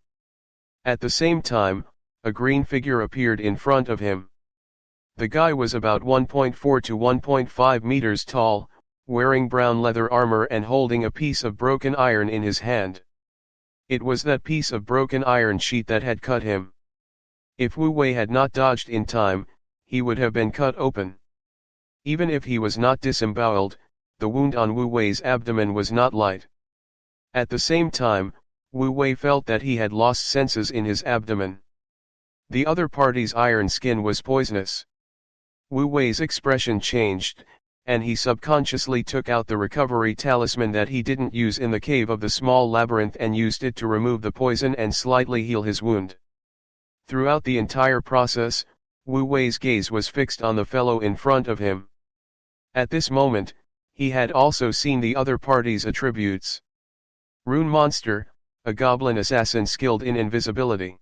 At the same time, a green figure appeared in front of him. The guy was about 1.4 to 1.5 meters tall, wearing brown leather armor and holding a piece of broken iron in his hand. It was that piece of broken iron sheet that had cut him. If Wu Wei had not dodged in time, he would have been cut open. Even if he was not disemboweled, the wound on Wu Wei's abdomen was not light. At the same time, Wu Wei felt that he had lost senses in his abdomen. The other party's iron skin was poisonous. Wu Wei's expression changed, and he subconsciously took out the recovery talisman that he didn't use in the cave of the small labyrinth and used it to remove the poison and slightly heal his wound. Throughout the entire process, Wu Wei's gaze was fixed on the fellow in front of him. At this moment, he had also seen the other party's attributes. Rune Monster, a goblin assassin skilled in invisibility.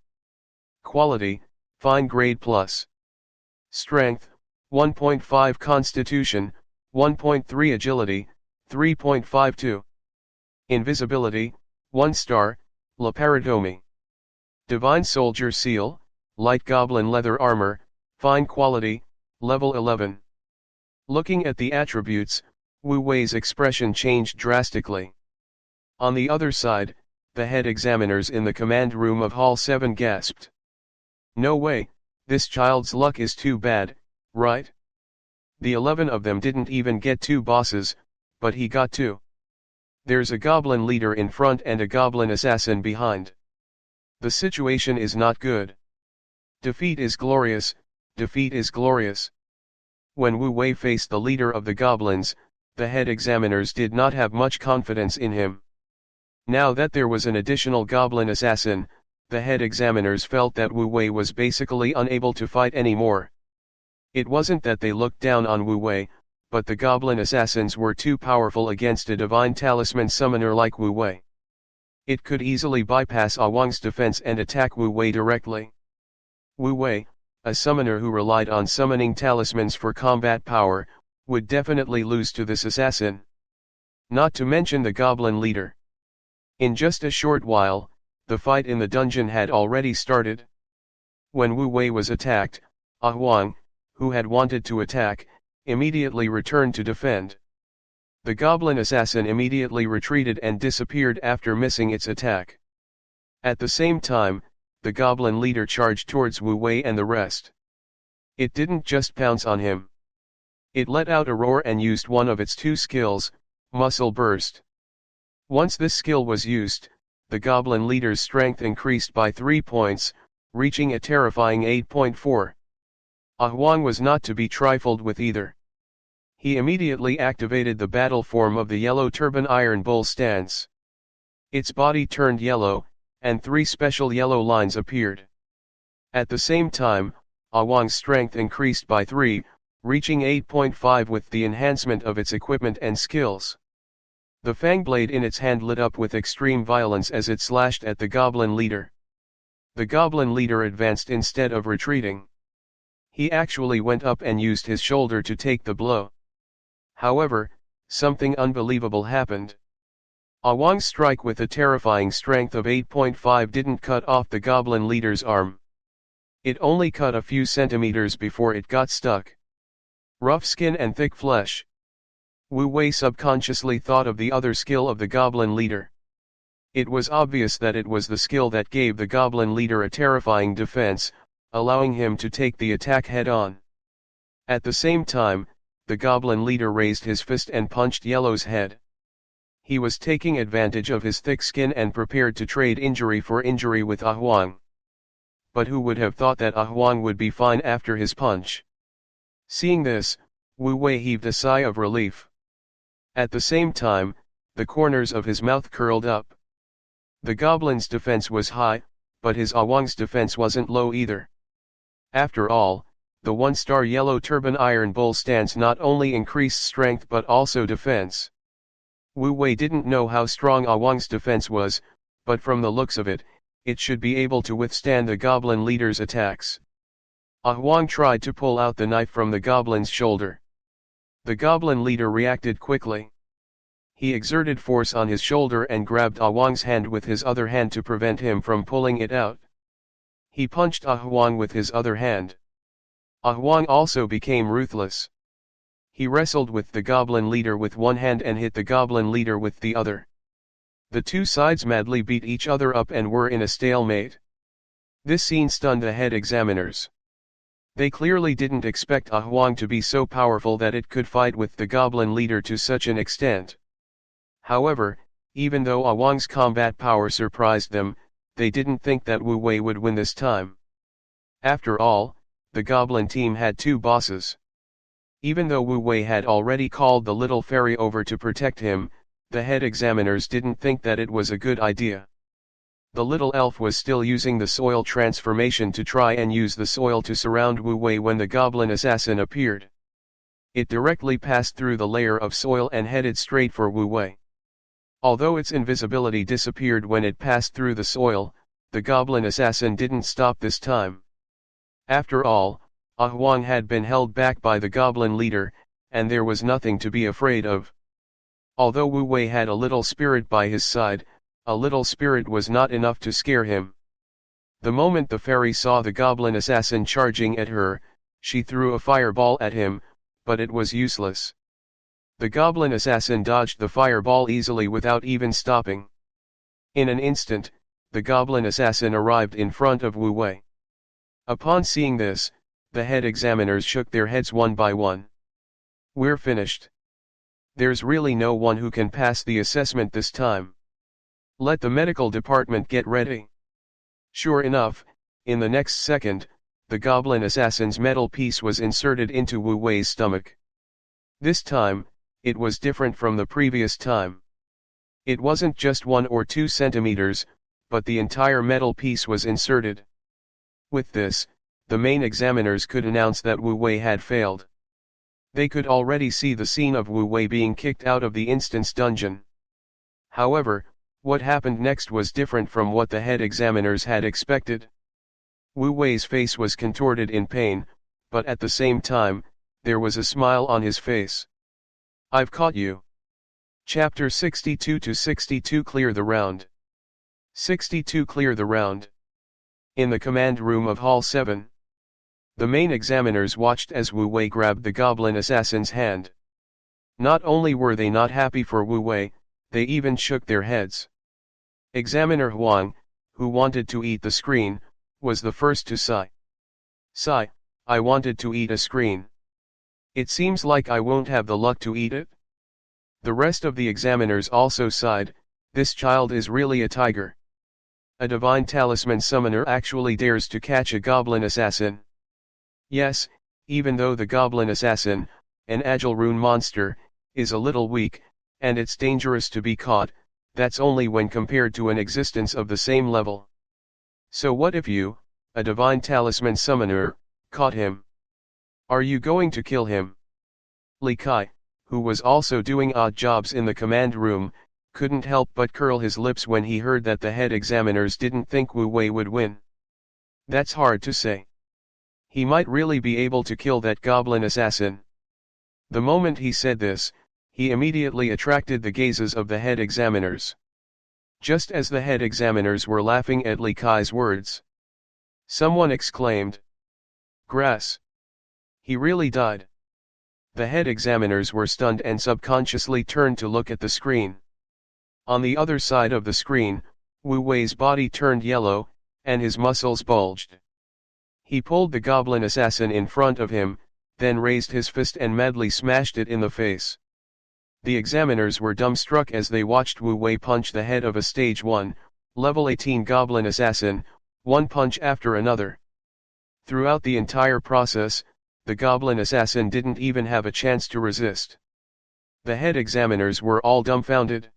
Quality, Fine Grade Plus. Strength, 1.5 Constitution, 1.3 Agility, 3.52. Invisibility, 1 star, Laparadomi. Divine Soldier Seal, Light Goblin Leather Armor, Fine Quality, Level 11. Looking at the attributes, Wu Wei's expression changed drastically. On the other side, the head examiners in the command room of Hall 7 gasped. No way, this child's luck is too bad, right? The 11 of them didn't even get 2 bosses, but he got 2. There's a goblin leader in front and a goblin assassin behind. The situation is not good. Defeat is glorious, defeat is glorious. When Wu Wei faced the leader of the goblins, the head examiners did not have much confidence in him. Now that there was an additional goblin assassin, the head examiners felt that Wu Wei was basically unable to fight anymore. It wasn't that they looked down on Wu Wei, but the goblin assassins were too powerful against a divine talisman summoner like Wu Wei. It could easily bypass Ah Huang's defense and attack Wu Wei directly. Wu Wei, a summoner who relied on summoning talismans for combat power, would definitely lose to this assassin. Not to mention the goblin leader. In just a short while, the fight in the dungeon had already started. When Wu Wei was attacked, Ah Huang, who had wanted to attack, immediately returned to defend. The goblin assassin immediately retreated and disappeared after missing its attack. At the same time, the goblin leader charged towards Wu Wei and the rest. It didn't just pounce on him. It let out a roar and used one of its 2 skills, Muscle Burst. Once this skill was used, the goblin leader's strength increased by 3 points, reaching a terrifying 8.4. Ah Huang was not to be trifled with either. He immediately activated the battle form of the Yellow Turban Iron Bull stance. Its body turned yellow, and 3 special yellow lines appeared. At the same time, Ah Huang's strength increased by 3, reaching 8.5 with the enhancement of its equipment and skills. The fang blade in its hand lit up with extreme violence as it slashed at the goblin leader. The goblin leader advanced instead of retreating. He actually went up and used his shoulder to take the blow. However, something unbelievable happened. Wang's strike with a terrifying strength of 8.5 didn't cut off the goblin leader's arm. It only cut a few centimeters before it got stuck. Rough skin and thick flesh. Wu Wei subconsciously thought of the other skill of the goblin leader. It was obvious that it was the skill that gave the goblin leader a terrifying defense, allowing him to take the attack head-on. At the same time, the goblin leader raised his fist and punched Yellow's head. He was taking advantage of his thick skin and prepared to trade injury for injury with Huang. But who would have thought that Huang would be fine after his punch? Seeing this, Wu Wei heaved a sigh of relief. At the same time, the corners of his mouth curled up. The goblin's defense was high, but his Huang's defense wasn't low either. After all, the one-star yellow turban iron bull stance not only increased strength but also defense. Wu Wei didn't know how strong Huang's defense was, but from the looks of it, it should be able to withstand the goblin leader's attacks. Huang tried to pull out the knife from the goblin's shoulder. The goblin leader reacted quickly. He exerted force on his shoulder and grabbed Huang's hand with his other hand to prevent him from pulling it out. He punched Huang with his other hand. Huang also became ruthless. He wrestled with the goblin leader with one hand and hit the goblin leader with the other. The two sides madly beat each other up and were in a stalemate. This scene stunned the head examiners. They clearly didn't expect Huang to be so powerful that it could fight with the goblin leader to such an extent. However, even though Huang's combat power surprised them, they didn't think that Wu Wei would win this time. After all, the goblin team had two bosses. Even though Wu Wei had already called the little fairy over to protect him, the head examiners didn't think that it was a good idea. The little elf was still using the soil transformation to try and use the soil to surround Wu Wei when the goblin assassin appeared. It directly passed through the layer of soil and headed straight for Wu Wei. Although its invisibility disappeared when it passed through the soil, the goblin assassin didn't stop this time. After all, Huang had been held back by the goblin leader, and there was nothing to be afraid of. Although Wu Wei had a little spirit by his side, a little spirit was not enough to scare him. The moment the fairy saw the goblin assassin charging at her, she threw a fireball at him, but it was useless. The goblin assassin dodged the fireball easily without even stopping. In an instant, the goblin assassin arrived in front of Wu Wei. Upon seeing this, the head examiners shook their heads one by one. We're finished. There's really no one who can pass the assessment this time. Let the medical department get ready. Sure enough, in the next second, the goblin assassin's metal piece was inserted into Wu Wei's stomach. This time, it was different from the previous time. It wasn't just 1 or 2 centimeters, but the entire metal piece was inserted. With this, the main examiners could announce that Wu Wei had failed. They could already see the scene of Wu Wei being kicked out of the instance dungeon. However, what happened next was different from what the head examiners had expected. Wu Wei's face was contorted in pain, but at the same time, there was a smile on his face. I've caught you. Chapter 62-62 Clear the round. 62 Clear the round. In the command room of Hall 7. The main examiners watched as Wu Wei grabbed the goblin assassin's hand. Not only were they not happy for Wu Wei, they even shook their heads. Examiner Huang, who wanted to eat the screen, was the first to sigh. Sigh, I wanted to eat a screen. It seems like I won't have the luck to eat it. The rest of the examiners also sighed, this child is really a tiger. A divine talisman summoner actually dares to catch a goblin assassin. Yes, even though the goblin assassin, an agile rune monster, is a little weak, and it's dangerous to be caught, that's only when compared to an existence of the same level. So what if you, a divine talisman summoner, caught him? Are you going to kill him? Li Kai, who was also doing odd jobs in the command room, couldn't help but curl his lips when he heard that the head examiners didn't think Wu Wei would win. That's hard to say. He might really be able to kill that goblin assassin. The moment he said this, he immediately attracted the gazes of the head examiners. Just as the head examiners were laughing at Li Kai's words, someone exclaimed, "Grass! He really died." The head examiners were stunned and subconsciously turned to look at the screen. On the other side of the screen, Wu Wei's body turned yellow, and his muscles bulged. He pulled the goblin assassin in front of him, then raised his fist and madly smashed it in the face. The examiners were dumbstruck as they watched Wu Wei punch the head of a stage 1, level 18 goblin assassin, one punch after another. Throughout the entire process, the goblin assassin didn't even have a chance to resist. The head examiners were all dumbfounded.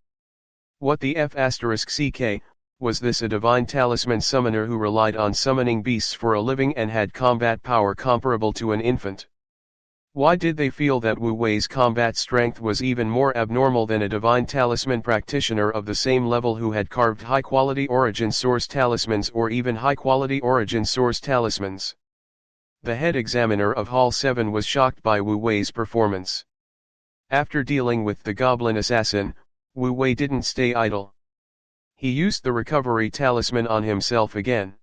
What the F***ck, was this a divine talisman summoner who relied on summoning beasts for a living and had combat power comparable to an infant? Why did they feel that Wu Wei's combat strength was even more abnormal than a divine talisman practitioner of the same level who had carved high-quality origin source talismans or even high-quality origin source talismans? The head examiner of Hall 7 was shocked by Wu Wei's performance. After dealing with the goblin assassin, Wu Wei didn't stay idle. He used the recovery talisman on himself again.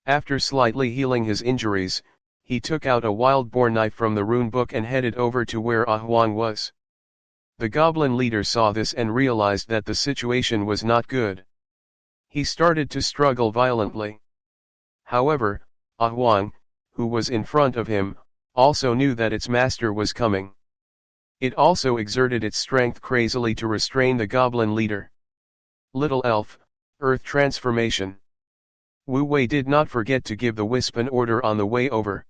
After slightly healing his injuries, he took out a wild boar knife from the rune book and headed over to where Ah Huang was. The goblin leader saw this and realized that the situation was not good. He started to struggle violently. However, Ah Huang, who was in front of him, also knew that its master was coming. It also exerted its strength crazily to restrain the goblin leader. Little elf, earth transformation. Wu Wei did not forget to give the wisp an order on the way over.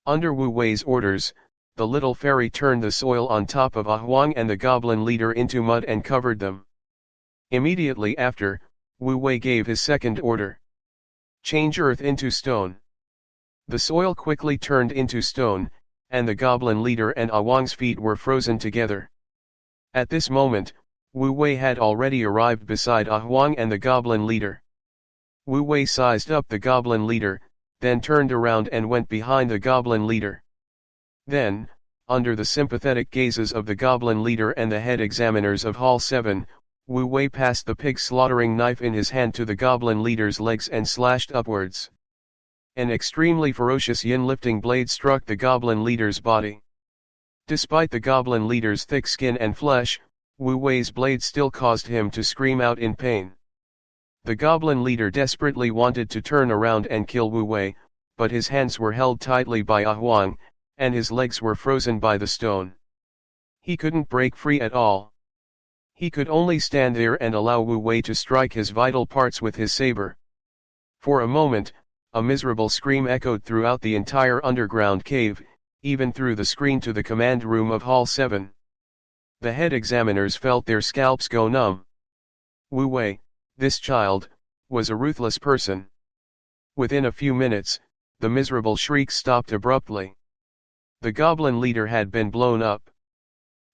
Under Wu Wei's orders, the little fairy turned the soil on top of Ah Huang and the goblin leader into mud and covered them. Immediately after, Wu Wei gave his second order. Change earth into stone. The soil quickly turned into stone, and the goblin leader and Ah Huang's feet were frozen together. At this moment, Wu Wei had already arrived beside Ah Huang and the goblin leader. Wu Wei sized up the goblin leader, then turned around and went behind the goblin leader. Then, under the sympathetic gazes of the goblin leader and the head examiners of Hall 7, Wu Wei passed the pig slaughtering knife in his hand to the goblin leader's legs and slashed upwards. An extremely ferocious yin-lifting blade struck the goblin leader's body. Despite the goblin leader's thick skin and flesh, Wu Wei's blade still caused him to scream out in pain. The goblin leader desperately wanted to turn around and kill Wu Wei, but his hands were held tightly by Ah Huang, and his legs were frozen by the stone. He couldn't break free at all. He could only stand there and allow Wu Wei to strike his vital parts with his saber. For a moment, a miserable scream echoed throughout the entire underground cave, even through the screen to the command room of Hall 7. The head examiners felt their scalps go numb. Wu Wei, this child, was a ruthless person. Within a few minutes, the miserable shrieks stopped abruptly. The goblin leader had been blown up.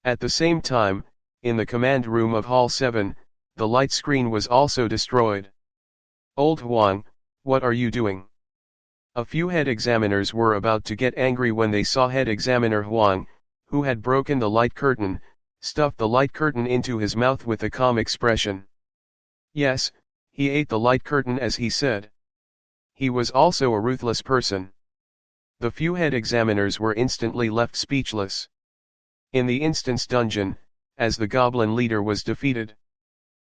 At the same time, in the command room of Hall 7, the light screen was also destroyed. Old Huang, what are you doing? A few head examiners were about to get angry when they saw head examiner Huang, who had broken the light curtain, stuffed the light curtain into his mouth with a calm expression. Yes, he ate the light curtain as he said. He was also a ruthless person. The few head examiners were instantly left speechless. In the instance dungeon, as the goblin leader was defeated,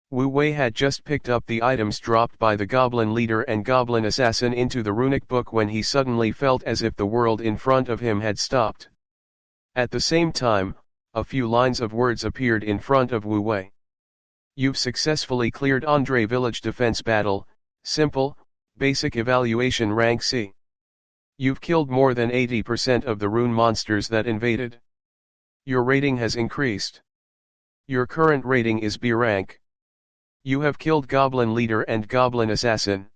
Wu Wei had just picked up the items dropped by the goblin leader and goblin assassin into the runic book when he suddenly felt as if the world in front of him had stopped. At the same time, a few lines of words appeared in front of Wu Wei. You've successfully cleared Andre Village Defense Battle, Simple, Basic Evaluation Rank C. You've killed more than 80% of the rune monsters that invaded. Your rating has increased. Your current rating is B rank. You have killed Goblin Leader and Goblin Assassin.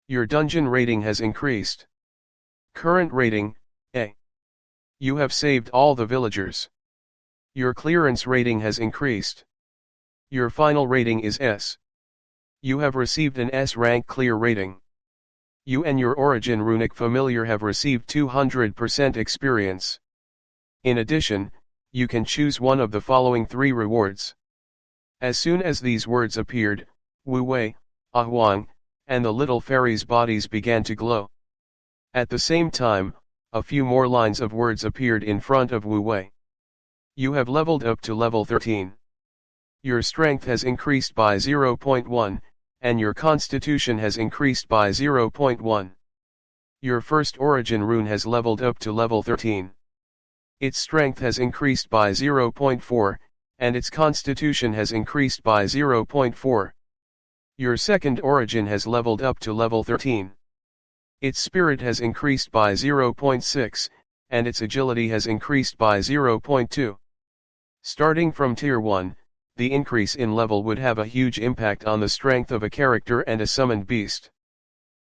Your dungeon rating has increased. Current rating, A. You have saved all the villagers. Your clearance rating has increased. Your final rating is S. You have received an S rank clear rating. You and your origin runic familiar have received 200% experience. In addition, you can choose one of the following 3 rewards. As soon as these words appeared, Wu Wei, Huang, and the little fairies' bodies began to glow. At the same time, a few more lines of words appeared in front of Wu Wei. You have leveled up to level 13. Your strength has increased by 0.1, and your constitution has increased by 0.1. Your first origin rune has leveled up to level 13. Its strength has increased by 0.4, and its constitution has increased by 0.4. Your second origin has leveled up to level 13. Its spirit has increased by 0.6, and its agility has increased by 0.2. Starting from Tier 1, the increase in level would have a huge impact on the strength of a character and a summoned beast.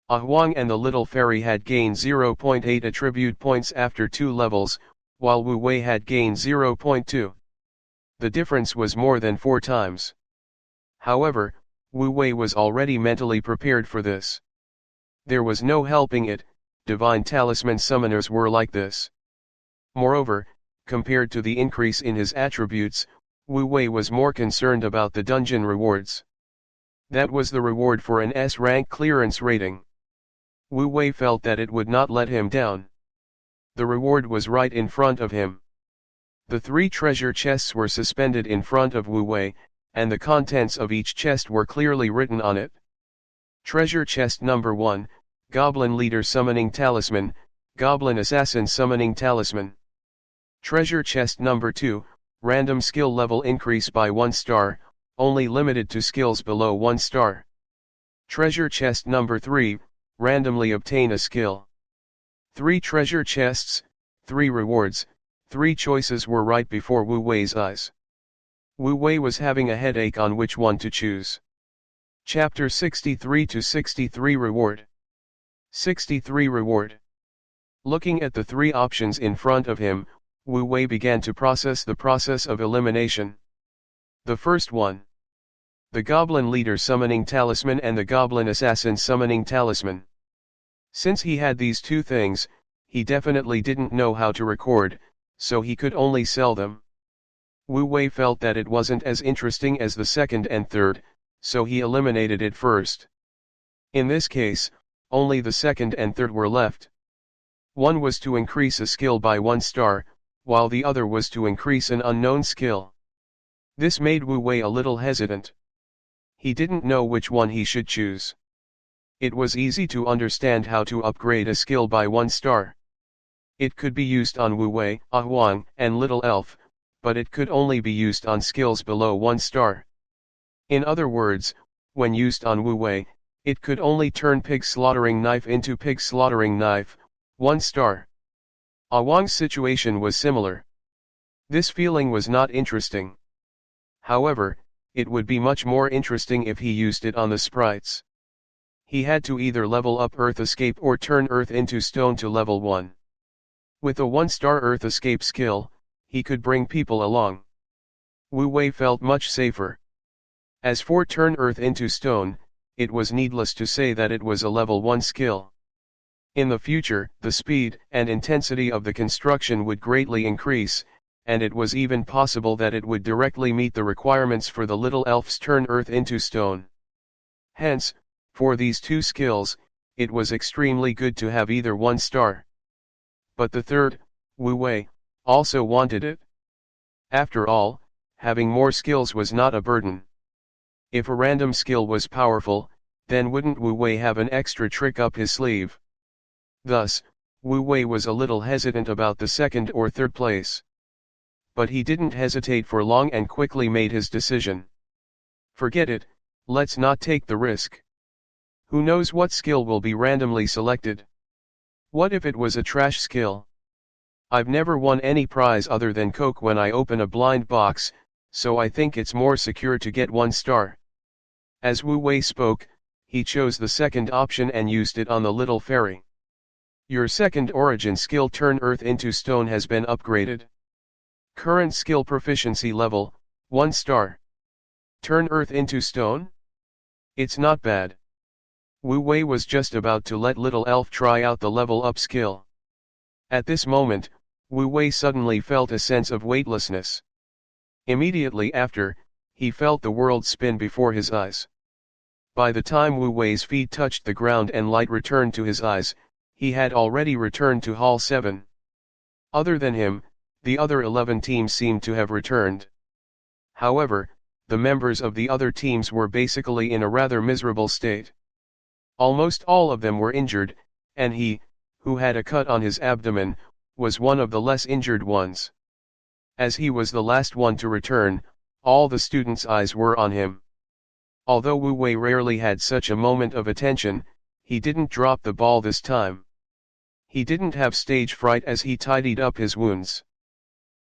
Huang and the little fairy had gained 0.8 attribute points after 2 levels, while Wu Wei had gained 0.2. The difference was more than 4 times. However, Wu Wei was already mentally prepared for this. There was no helping it, divine talisman summoners were like this. Moreover, compared to the increase in his attributes, Wu Wei was more concerned about the dungeon rewards. That was the reward for an S-rank clearance rating. Wu Wei felt that it would not let him down. The reward was right in front of him. The 3 treasure chests were suspended in front of Wu Wei, and the contents of each chest were clearly written on it. Treasure chest number 1, Goblin Leader Summoning Talisman, Goblin Assassin Summoning Talisman. Treasure chest number 2, Random Skill Level Increase by 1 star, only limited to skills below 1 star. Treasure chest number 3, Randomly obtain a skill. 3 treasure chests, 3 rewards, 3 choices were right before Wu Wei's eyes. Wu Wei was having a headache on which one to choose. Chapter 63 to 63 Reward. 63 Reward. Looking at the 3 options in front of him, Wu Wei began to process the process of elimination. The first one. The Goblin Leader Summoning Talisman and the Goblin Assassin Summoning Talisman. Since he had these 2 things, he definitely didn't know how to record, so he could only sell them. Wu Wei felt that it wasn't as interesting as the second and third, so he eliminated it first. In this case, only the second and third were left. One was to increase a skill by 1 star, while the other was to increase an unknown skill. This made Wu Wei a little hesitant. He didn't know which one he should choose. It was easy to understand how to upgrade a skill by 1 star. It could be used on Wu Wei, Huang, and Little Elf, but it could only be used on skills below 1 star. In other words, when used on Wu Wei, it could only turn Pig Slaughtering Knife into Pig Slaughtering Knife, 1 star. Huang's situation was similar. This feeling was not interesting. However, it would be much more interesting if he used it on the sprites. He had to either level up Earth Escape or turn Earth into Stone to level 1. With a 1-star Earth Escape skill, he could bring people along. Wu Wei felt much safer. As for turn Earth into Stone, it was needless to say that it was a level 1 skill. In the future, the speed and intensity of the construction would greatly increase, and it was even possible that it would directly meet the requirements for the little elf's turn Earth into Stone. Hence, for these 2 skills, it was extremely good to have either 1 star. But the third, Wu Wei, also wanted it. After all, having more skills was not a burden. If a random skill was powerful, then wouldn't Wu Wei have an extra trick up his sleeve? Thus, Wu Wei was a little hesitant about the second or third place. But he didn't hesitate for long and quickly made his decision. Forget it, let's not take the risk. Who knows what skill will be randomly selected? What if it was a trash skill? I've never won any prize other than Coke when I open a blind box, so I think it's more secure to get 1 star. As Wu Wei spoke, he chose the second option and used it on the little fairy. Your second origin skill Turn Earth into Stone has been upgraded. Current skill proficiency level, 1 star. Turn Earth into Stone? It's not bad. Wu Wei was just about to let Little Elf try out the level up skill. At this moment, Wu Wei suddenly felt a sense of weightlessness. Immediately after, he felt the world spin before his eyes. By the time Wu Wei's feet touched the ground and light returned to his eyes, he had already returned to Hall 7. Other than him, the other 11 teams seemed to have returned. However, the members of the other teams were basically in a rather miserable state. Almost all of them were injured, and he, who had a cut on his abdomen, was one of the less injured ones. As he was the last one to return, all the students' eyes were on him. Although Wu Wei rarely had such a moment of attention, he didn't drop the ball this time. He didn't have stage fright as he tidied up his wounds.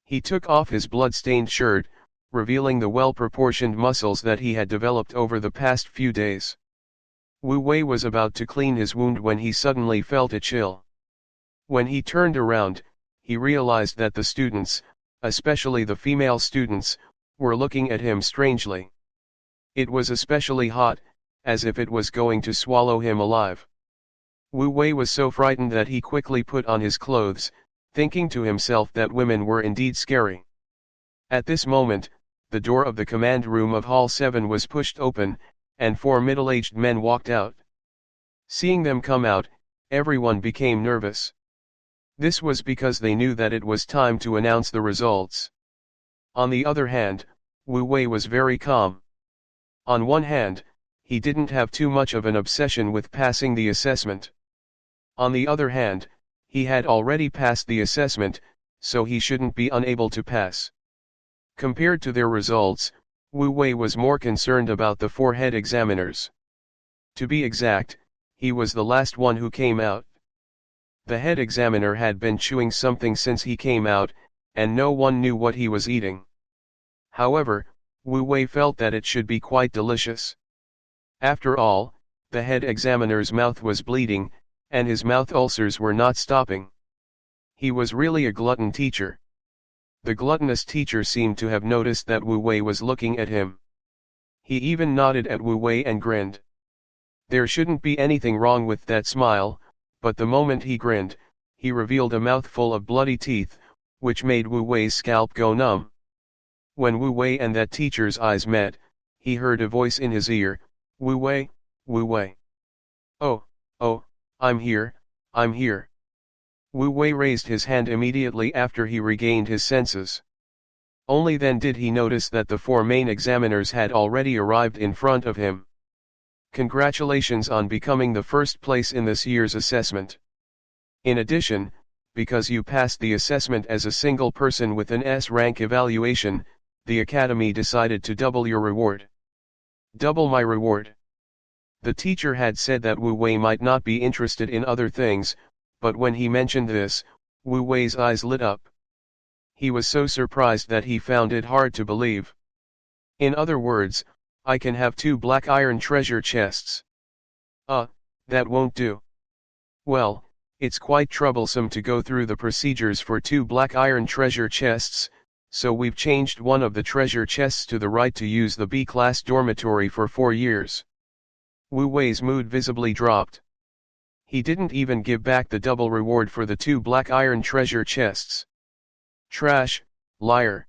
He took off his blood-stained shirt, revealing the well-proportioned muscles that he had developed over the past few days. Wu Wei was about to clean his wound when he suddenly felt a chill. When he turned around, he realized that the students, especially the female students, were looking at him strangely. It was especially hot, as if it was going to swallow him alive. Wu Wei was so frightened that he quickly put on his clothes, thinking to himself that women were indeed scary. At this moment, the door of the command room of Hall 7 was pushed open, and 4 middle-aged men walked out. Seeing them come out, everyone became nervous. This was because they knew that it was time to announce the results. On the other hand, Wu Wei was very calm. On one hand, he didn't have too much of an obsession with passing the assessment. On the other hand, he had already passed the assessment, so he shouldn't be unable to pass. Compared to their results, Wu Wei was more concerned about the 4 head examiners. To be exact, he was the last one who came out. The head examiner had been chewing something since he came out, and no one knew what he was eating. However, Wu Wei felt that it should be quite delicious. After all, the head examiner's mouth was bleeding, and his mouth ulcers were not stopping. He was really a glutton teacher. The gluttonous teacher seemed to have noticed that Wu Wei was looking at him. He even nodded at Wu Wei and grinned. There shouldn't be anything wrong with that smile, but the moment he grinned, he revealed a mouthful of bloody teeth, which made Wu Wei's scalp go numb. When Wu Wei and that teacher's eyes met, he heard a voice in his ear, "Wu Wei, Wu Wei. Oh, I'm here, I'm here." Wu Wei raised his hand immediately after he regained his senses. Only then did he notice that the 4 main examiners had already arrived in front of him. "Congratulations on becoming the first place in this year's assessment. In addition, because you passed the assessment as a single person with an S-rank evaluation, the Academy decided to double your reward." "Double my reward?" The teacher had said that Wu Wei might not be interested in other things, but when he mentioned this, Wu Wei's eyes lit up. He was so surprised that he found it hard to believe. "In other words, I can have 2 black iron treasure chests." That won't do." "Well, it's quite troublesome to go through the procedures for 2 black iron treasure chests, so we've changed one of the treasure chests to the right to use the B-class dormitory for 4 years. Wu Wei's mood visibly dropped. He didn't even give back the double reward for the 2 black iron treasure chests. Trash, liar.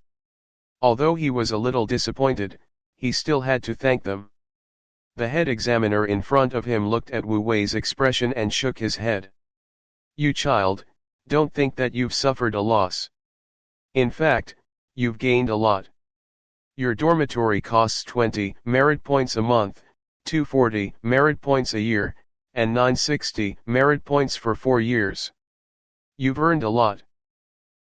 Although he was a little disappointed, he still had to thank them. The head examiner in front of him looked at Wu Wei's expression and shook his head. "You child, don't think that you've suffered a loss. In fact, you've gained a lot. Your dormitory costs 20 merit points a month, 240 merit points a year, and 960 merit points for 4 years. You've earned a lot."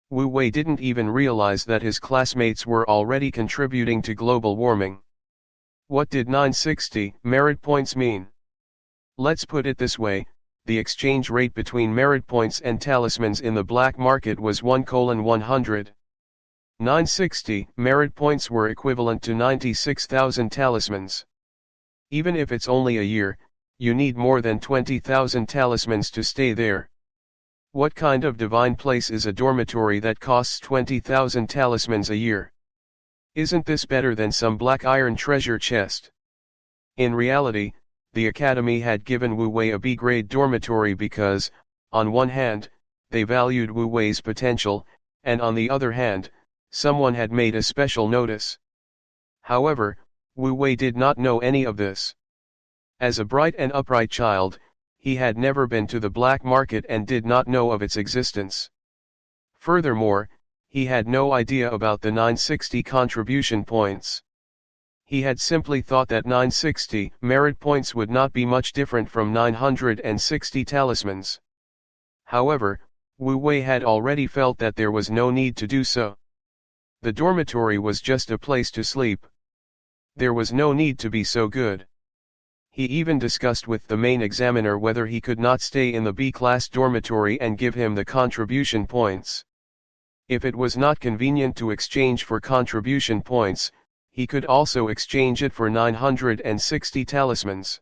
Wu Wei didn't even realize that his classmates were already contributing to global warming. What did 960 merit points mean? Let's put it this way, the exchange rate between merit points and talismans in the black market was 1:100. 960 merit points were equivalent to 96,000 talismans. Even if it's only a year, you need more than 20,000 talismans to stay there. What kind of divine place is a dormitory that costs 20,000 talismans a year? Isn't this better than some black iron treasure chest? In reality, the Academy had given Wu Wei a B-grade dormitory because, on one hand, they valued Wu Wei's potential, and on the other hand, someone had made a special notice. However, Wu Wei did not know any of this. As a bright and upright child, he had never been to the black market and did not know of its existence. Furthermore, he had no idea about the 960 contribution points. He had simply thought that 960 merit points would not be much different from 960 talismans. However, Wu Wei had already felt that there was no need to do so. The dormitory was just a place to sleep. There was no need to be so good. He even discussed with the main examiner whether he could not stay in the B-class dormitory and give him the contribution points. If it was not convenient to exchange for contribution points, he could also exchange it for 960 talismans.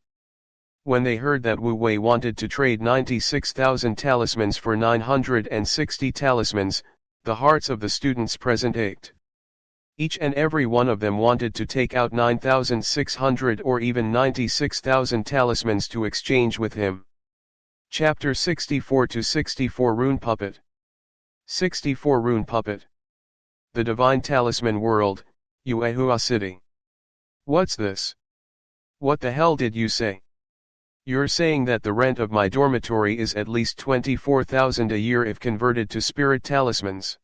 When they heard that Wu Wei wanted to trade 96,000 talismans for 960 talismans, the hearts of the students present ached. Each and every one of them wanted to take out 9,600 or even 96,000 talismans to exchange with him. Chapter 64-64 Rune Puppet. 64 Rune Puppet. The Divine Talisman World, Yuehua City. What's this? What the hell did you say? You're saying that the rent of my dormitory is at least 24,000 a year if converted to spirit talismans.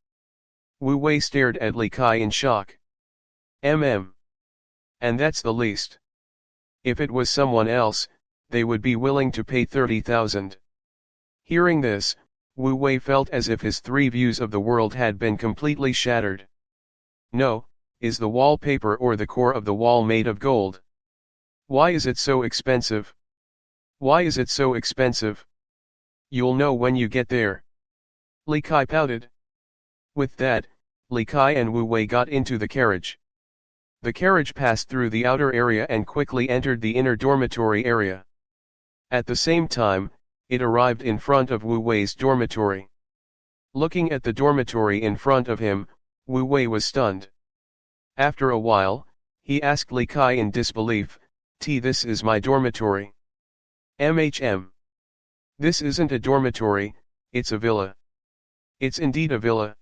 Wu Wei stared at Li Kai in shock. And that's the least. If it was someone else, they would be willing to pay 30,000. Hearing this, Wu Wei felt as if his three views of the world had been completely shattered. No, is the wallpaper or the core of the wall made of gold? Why is it so expensive? Why is it so expensive? You'll know when you get there. Li Kai pouted. With that, Li Kai and Wu Wei got into the carriage. The carriage passed through the outer area and quickly entered the inner dormitory area. At the same time, it arrived in front of Wu Wei's dormitory. Looking at the dormitory in front of him, Wu Wei was stunned. After a while, he asked Li Kai in disbelief, "This is my dormitory." This isn't a dormitory, it's a villa. It's indeed a villa.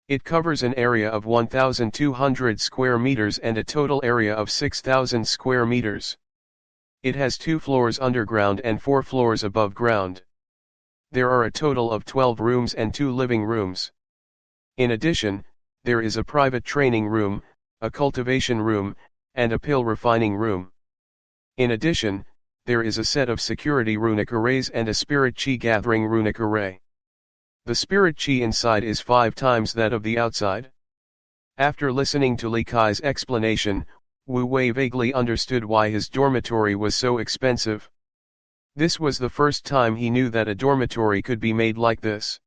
It covers an area of 1,200 square meters and a total area of 6,000 square meters. It has 2 floors underground and 4 floors above ground. There are a total of 12 rooms and 2 living rooms. In addition, there is a private training room, a cultivation room, and a pill refining room. In addition, there is a set of security runic arrays and a spirit chi gathering runic array. The spirit chi inside is 5 times that of the outside. After listening to Li Kai's explanation, Wu Wei vaguely understood why his dormitory was so expensive. This was the first time he knew that a dormitory could be made like this.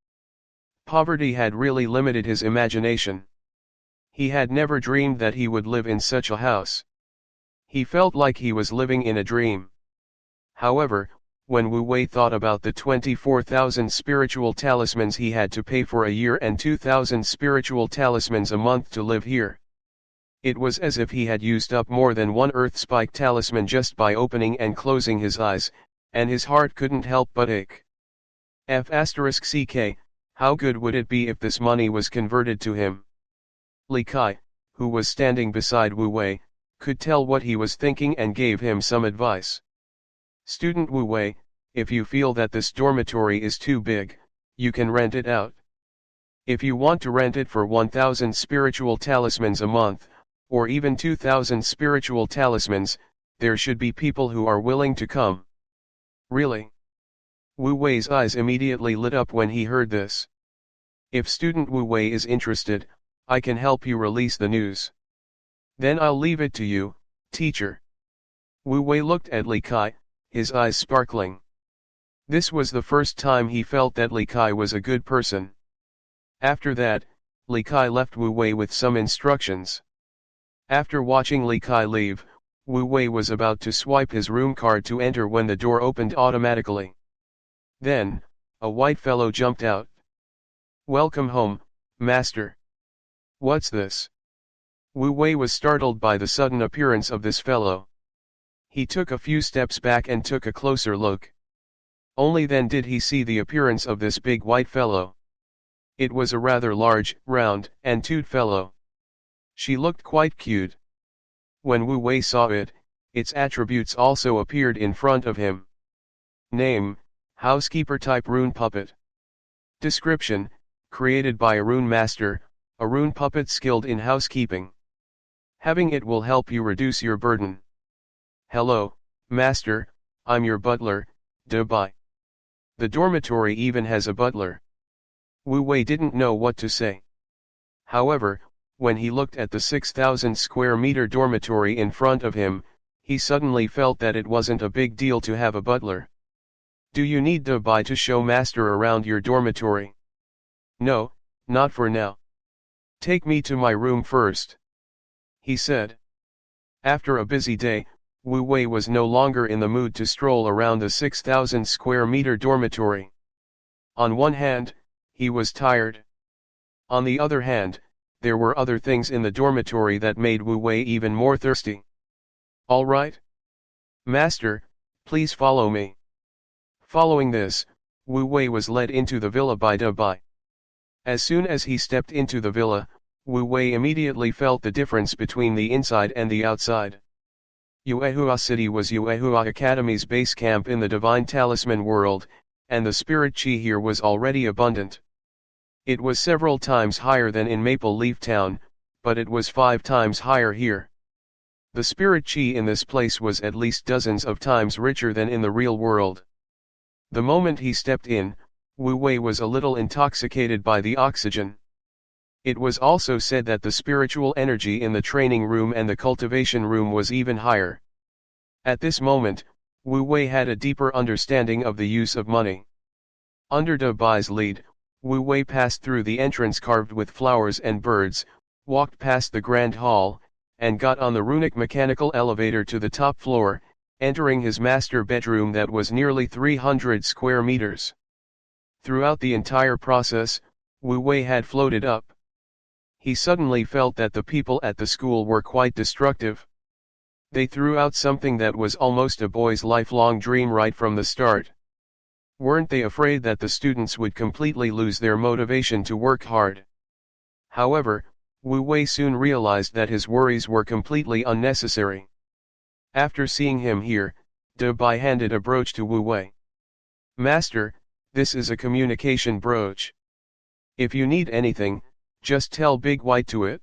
Poverty had really limited his imagination. He had never dreamed that he would live in such a house. He felt like he was living in a dream. However, when Wu Wei thought about the 24,000 spiritual talismans he had to pay for a year and 2,000 spiritual talismans a month to live here, it was as if he had used up more than one earth spike talisman just by opening and closing his eyes, and his heart couldn't help but ache. *CK, how good would it be if this money was converted to him? Li Kai, who was standing beside Wu Wei, could tell what he was thinking and gave him some advice. Student Wu Wei, if you feel that this dormitory is too big, you can rent it out. If you want to rent it for 1,000 spiritual talismans a month, or even 2,000 spiritual talismans, there should be people who are willing to come. Really? Wu Wei's eyes immediately lit up when he heard this. If student Wu Wei is interested, I can help you release the news. Then I'll leave it to you, teacher. Wu Wei looked at Li Kai, his eyes sparkling. This was the first time he felt that Li Kai was a good person. After that, Li Kai left Wu Wei with some instructions. After watching Li Kai leave, Wu Wei was about to swipe his room card to enter when the door opened automatically. Then, a white fellow jumped out. "Welcome home, master." "What's this?" Wu Wei was startled by the sudden appearance of this fellow. He took a few steps back and took a closer look. Only then did he see the appearance of this big white fellow. It was a rather large, round, and toot fellow. She looked quite cute. When Wu Wei saw it, its attributes also appeared in front of him. Name, housekeeper type rune puppet. Description, created by a rune master, a rune puppet skilled in housekeeping. Having it will help you reduce your burden. Hello, master, I'm your butler, Dubai. The dormitory even has a butler. Wu Wei didn't know what to say. However, when he looked at the 6,000 square meter dormitory in front of him, he suddenly felt that it wasn't a big deal to have a butler. Do you need Dubai to show master around your dormitory? No, not for now. Take me to my room first, he said. After a busy day, Wu Wei was no longer in the mood to stroll around the 6,000 square meter dormitory. On one hand, he was tired. On the other hand, there were other things in the dormitory that made Wu Wei even more thirsty. All right? Master, please follow me. Following this, Wu Wei was led into the villa by Dubai. As soon as he stepped into the villa, Wu Wei immediately felt the difference between the inside and the outside. Yuehua City was Yuehua Academy's base camp in the Divine Talisman world, and the spirit chi here was already abundant. It was several times higher than in Maple Leaf Town, but it was 5 times higher here. The spirit chi in this place was at least dozens of times richer than in the real world. The moment he stepped in, Wu Wei was a little intoxicated by the oxygen. It was also said that the spiritual energy in the training room and the cultivation room was even higher. At this moment, Wu Wei had a deeper understanding of the use of money. Under Dubai's lead, Wu Wei passed through the entrance carved with flowers and birds, walked past the grand hall, and got on the runic mechanical elevator to the top floor, entering his master bedroom that was nearly 300 square meters. Throughout the entire process, Wu Wei had floated up. He suddenly felt that the people at the school were quite destructive. They threw out something that was almost a boy's lifelong dream right from the start. Weren't they afraid that the students would completely lose their motivation to work hard? However, Wu Wei soon realized that his worries were completely unnecessary. After seeing him here, Dubai handed a brooch to Wu Wei. Master, this is a communication brooch. If you need anything, just tell Big White to it.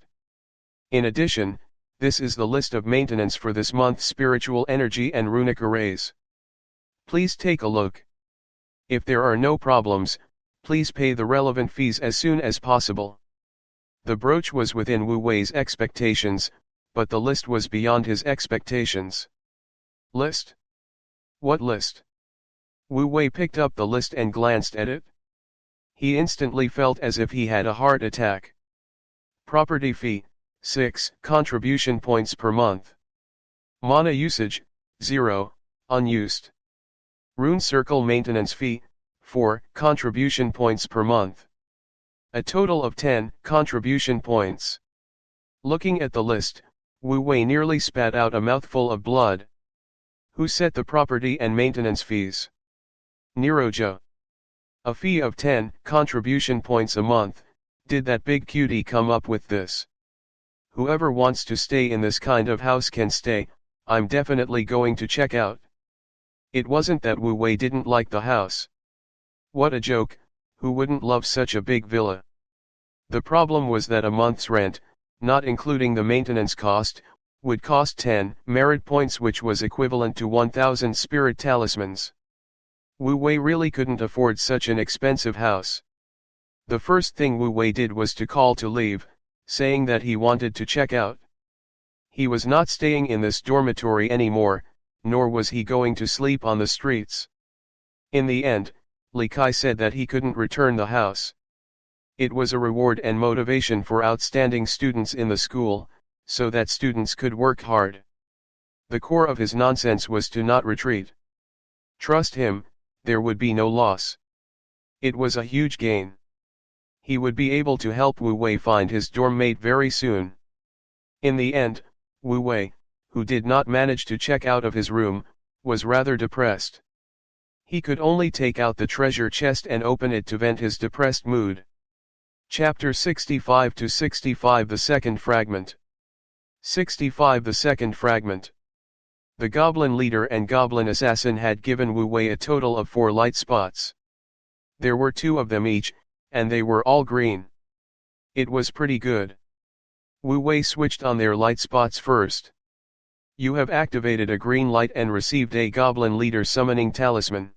In addition, this is the list of maintenance for this month's spiritual energy and runic arrays. Please take a look. If there are no problems, please pay the relevant fees as soon as possible. The brooch was within Wu Wei's expectations, but the list was beyond his expectations. List? What list? Wu Wei picked up the list and glanced at it. He instantly felt as if he had a heart attack. Property fee, 6 contribution points per month. Mana usage, 0, unused. Rune circle maintenance fee, 4 contribution points per month. A total of 10 contribution points. Looking at the list, Wu Wei nearly spat out a mouthful of blood. Who set the property and maintenance fees? Niroja. A fee of 10 contribution points a month. Did that big cutie come up with this? Whoever wants to stay in this kind of house can stay, I'm definitely going to check out. It wasn't that Wu Wei didn't like the house. What a joke, who wouldn't love such a big villa? The problem was that a month's rent, not including the maintenance cost, would cost 10 merit points, which was equivalent to 1,000 spirit talismans. Wu Wei really couldn't afford such an expensive house. The first thing Wu Wei did was to call to leave, saying that he wanted to check out. He was not staying in this dormitory anymore, nor was he going to sleep on the streets. In the end, Li Kai said that he couldn't return the house. It was a reward and motivation for outstanding students in the school, so that students could work hard. The core of his nonsense was to not retreat. Trust him, there would be no loss. It was a huge gain. He would be able to help Wu Wei find his dorm mate very soon. In the end, Wu Wei, who did not manage to check out of his room, was rather depressed. He could only take out the treasure chest and open it to vent his depressed mood. Chapter 65 to 65, the second fragment. 65, the second fragment. The goblin leader and goblin assassin had given Wu Wei a total of 4 light spots. There were 2 of them each, and they were all green. It was pretty good. Wu Wei switched on their light spots first. You have activated a green light and received a goblin leader summoning talisman.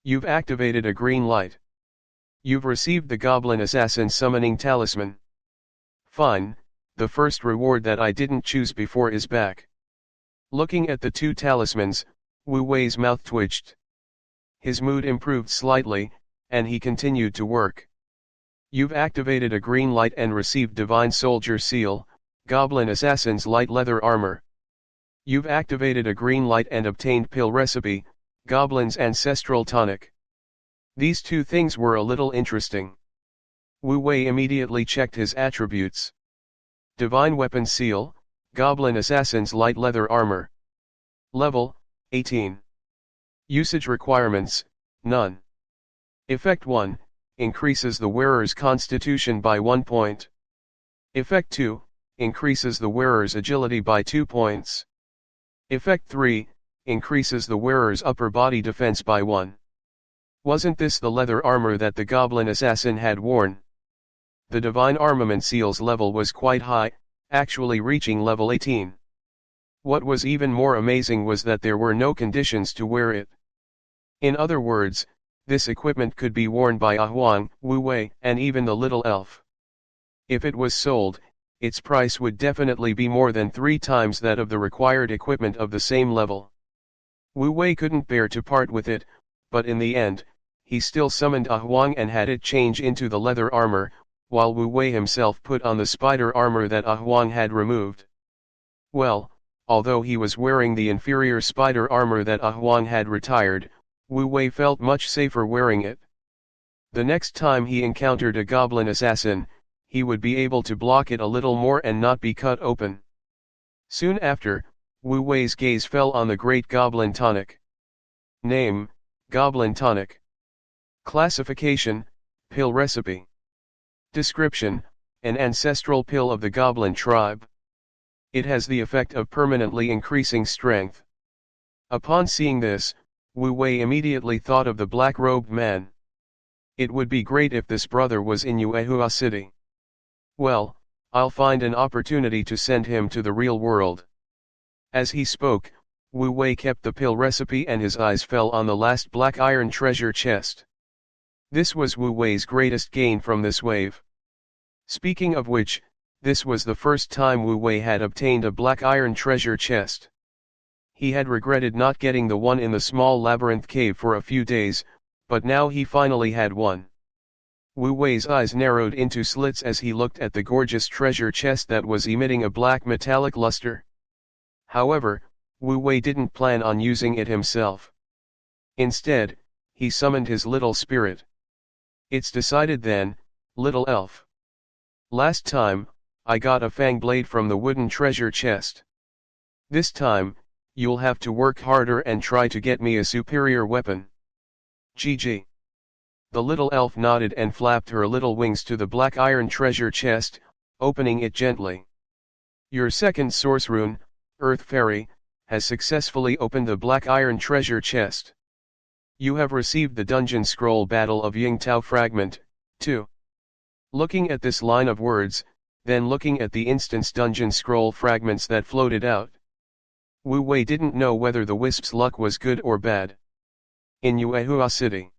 You've activated a green light. You've received the goblin assassin summoning talisman. Fine, the first reward that I didn't choose before is back. Looking at the 2 talismans, Wu Wei's mouth twitched. His mood improved slightly, and he continued to work. You've activated a green light and received Divine Soldier Seal, Goblin Assassin's light leather armor. You've activated a green light and obtained Pill Recipe, Goblin's Ancestral Tonic. These 2 things were a little interesting. Wu Wei immediately checked his attributes. Divine Weapon Seal, Goblin Assassin's light leather armor. Level, 18. Usage requirements, none. Effect 1, increases the wearer's constitution by 1 point. Effect 2, increases the wearer's agility by 2 points. Effect 3, increases the wearer's upper body defense by 1. Wasn't this the leather armor that the goblin assassin had worn? The Divine Armament Seal's level was quite high, actually reaching level 18. What was even more amazing was that there were no conditions to wear it. In other words, this equipment could be worn by Ah Huang, Wu Wei, and even the little elf. If it was sold, its price would definitely be more than 3 times that of the required equipment of the same level. Wu Wei couldn't bear to part with it, but in the end, he still summoned Ah Huang and had it change into the leather armor, while Wu Wei himself put on the spider armor that Ah Huang had removed. Well, although he was wearing the inferior spider armor that Ah Huang had retired, Wu Wei felt much safer wearing it. The next time he encountered a goblin assassin, he would be able to block it a little more and not be cut open. Soon after, Wu Wei's gaze fell on the Great Goblin Tonic. Name, Goblin Tonic. Classification, Pill Recipe. Description, an ancestral pill of the goblin tribe. It has the effect of permanently increasing strength. Upon seeing this, Wu Wei immediately thought of the black-robed man. It would be great if this brother was in Yuehua City. Well, I'll find an opportunity to send him to the real world. As he spoke, Wu Wei kept the pill recipe and his eyes fell on the last black iron treasure chest. This was Wu Wei's greatest gain from this wave. Speaking of which, this was the first time Wu Wei had obtained a black iron treasure chest. He had regretted not getting the one in the small labyrinth cave for a few days, but now he finally had one. Wu Wei's eyes narrowed into slits as he looked at the gorgeous treasure chest that was emitting a black metallic luster. However, Wu Wei didn't plan on using it himself. Instead, he summoned his little spirit. It's decided then, little elf. Last time, I got a fang blade from the wooden treasure chest. This time, you'll have to work harder and try to get me a superior weapon. GG. The little elf nodded and flapped her little wings to the black iron treasure chest, opening it gently. Your second source rune, Earth Fairy, has successfully opened the black iron treasure chest. You have received the dungeon scroll Battle of Yingtao fragment, 2. Looking at this line of words, then looking at the instance dungeon scroll fragments that floated out, Wu Wei didn't know whether the wisp's luck was good or bad. In Yuehua City,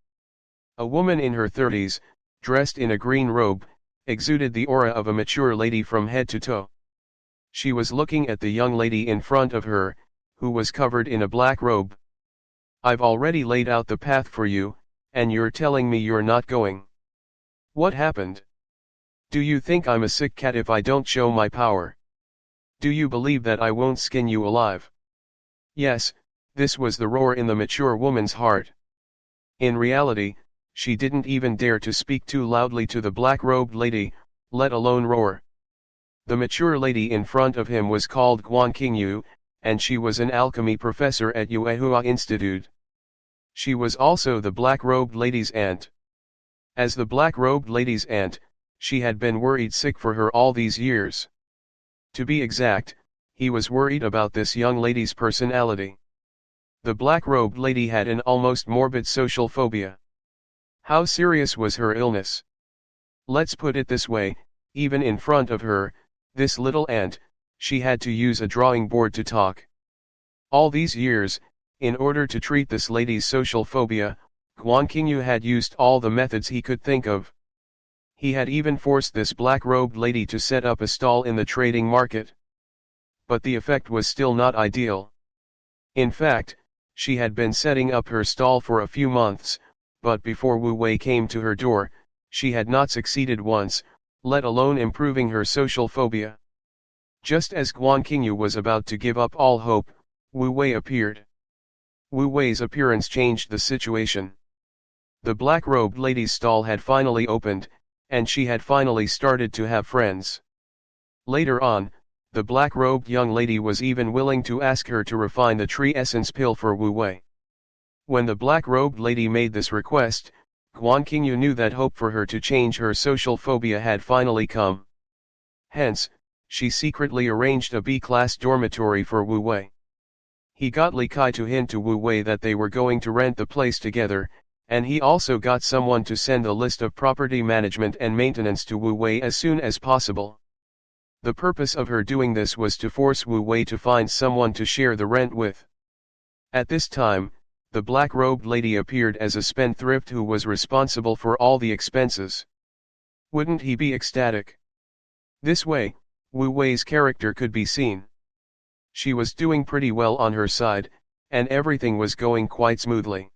a woman in her 30s, dressed in a green robe, exuded the aura of a mature lady from head to toe. She was looking at the young lady in front of her, who was covered in a black robe. I've already laid out the path for you, and you're telling me you're not going. What happened? Do you think I'm a sick cat if I don't show my power? Do you believe that I won't skin you alive? Yes, this was the roar in the mature woman's heart. In reality, she didn't even dare to speak too loudly to the black-robed lady, let alone roar. The mature lady in front of him was called Guan Qingyu, and she was an alchemy professor at Yuehua Institute. She was also the black-robed lady's aunt. As the black-robed lady's aunt, she had been worried sick for her all these years. To be exact, he was worried about this young lady's personality. The black-robed lady had an almost morbid social phobia. How serious was her illness? Let's put it this way, even in front of her, this little ant, she had to use a drawing board to talk. All these years, in order to treat this lady's social phobia, Guan Qingyu had used all the methods he could think of. He had even forced this black-robed lady to set up a stall in the trading market. But the effect was still not ideal. In fact, she had been setting up her stall for a few months, but before Wu Wei came to her door, she had not succeeded once, let alone improving her social phobia. Just as Guan Qingyu was about to give up all hope, Wu Wei appeared. Wu Wei's appearance changed the situation. The black-robed lady's stall had finally opened, and she had finally started to have friends. Later on, the black-robed young lady was even willing to ask her to refine the tree essence pill for Wu Wei. When the black-robed lady made this request, Guan Qingyu knew that hope for her to change her social phobia had finally come. Hence, she secretly arranged a B-class dormitory for Wu Wei. He got Li Kai to hint to Wu Wei that they were going to rent the place together, and he also got someone to send a list of property management and maintenance to Wu Wei as soon as possible. The purpose of her doing this was to force Wu Wei to find someone to share the rent with. At this time, the black-robed lady appeared as a spendthrift who was responsible for all the expenses. Wouldn't he be ecstatic? This way, Wu Wei's character could be seen. She was doing pretty well on her side, and everything was going quite smoothly.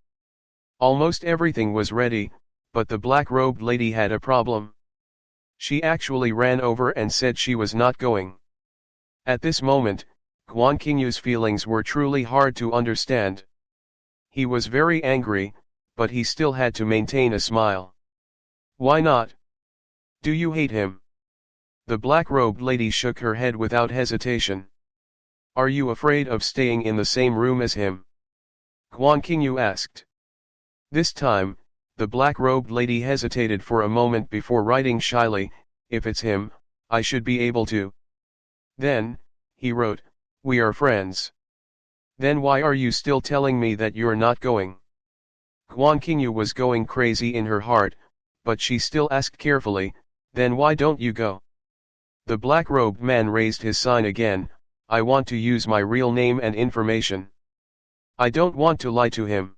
Almost everything was ready, but the black-robed lady had a problem. She actually ran over and said she was not going. At this moment, Guan Qingyu's feelings were truly hard to understand. He was very angry, but he still had to maintain a smile. Why not? Do you hate him? The black-robed lady shook her head without hesitation. Are you afraid of staying in the same room as him? Guan Qingyu asked. This time, the black-robed lady hesitated for a moment before writing shyly, if it's him, I should be able to. Then, he wrote, we are friends. Then why are you still telling me that you're not going? Guan Qingyu was going crazy in her heart, but she still asked carefully, then why don't you go? The black-robed man raised his sign again, I want to use my real name and information. I don't want to lie to him.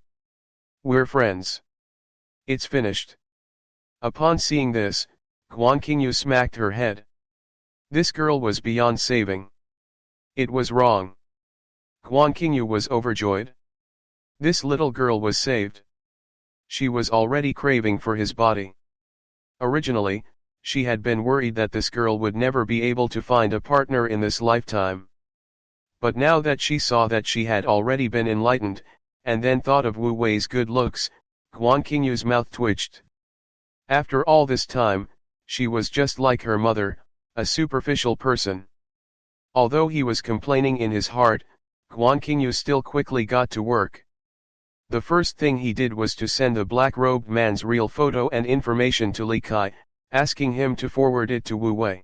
We're friends. It's finished. Upon seeing this, Guan Qingyu smacked her head. This girl was beyond saving. It was wrong. Guan Qingyu was overjoyed. This little girl was saved. She was already craving for his body. Originally, she had been worried that this girl would never be able to find a partner in this lifetime. But now that she saw that she had already been enlightened, and then thought of Wu Wei's good looks, Guan Qingyu's mouth twitched. After all this time, she was just like her mother, a superficial person. Although he was complaining in his heart, Guan Qingyu still quickly got to work. The first thing he did was to send the black-robed man's real photo and information to Li Kai, asking him to forward it to Wu Wei.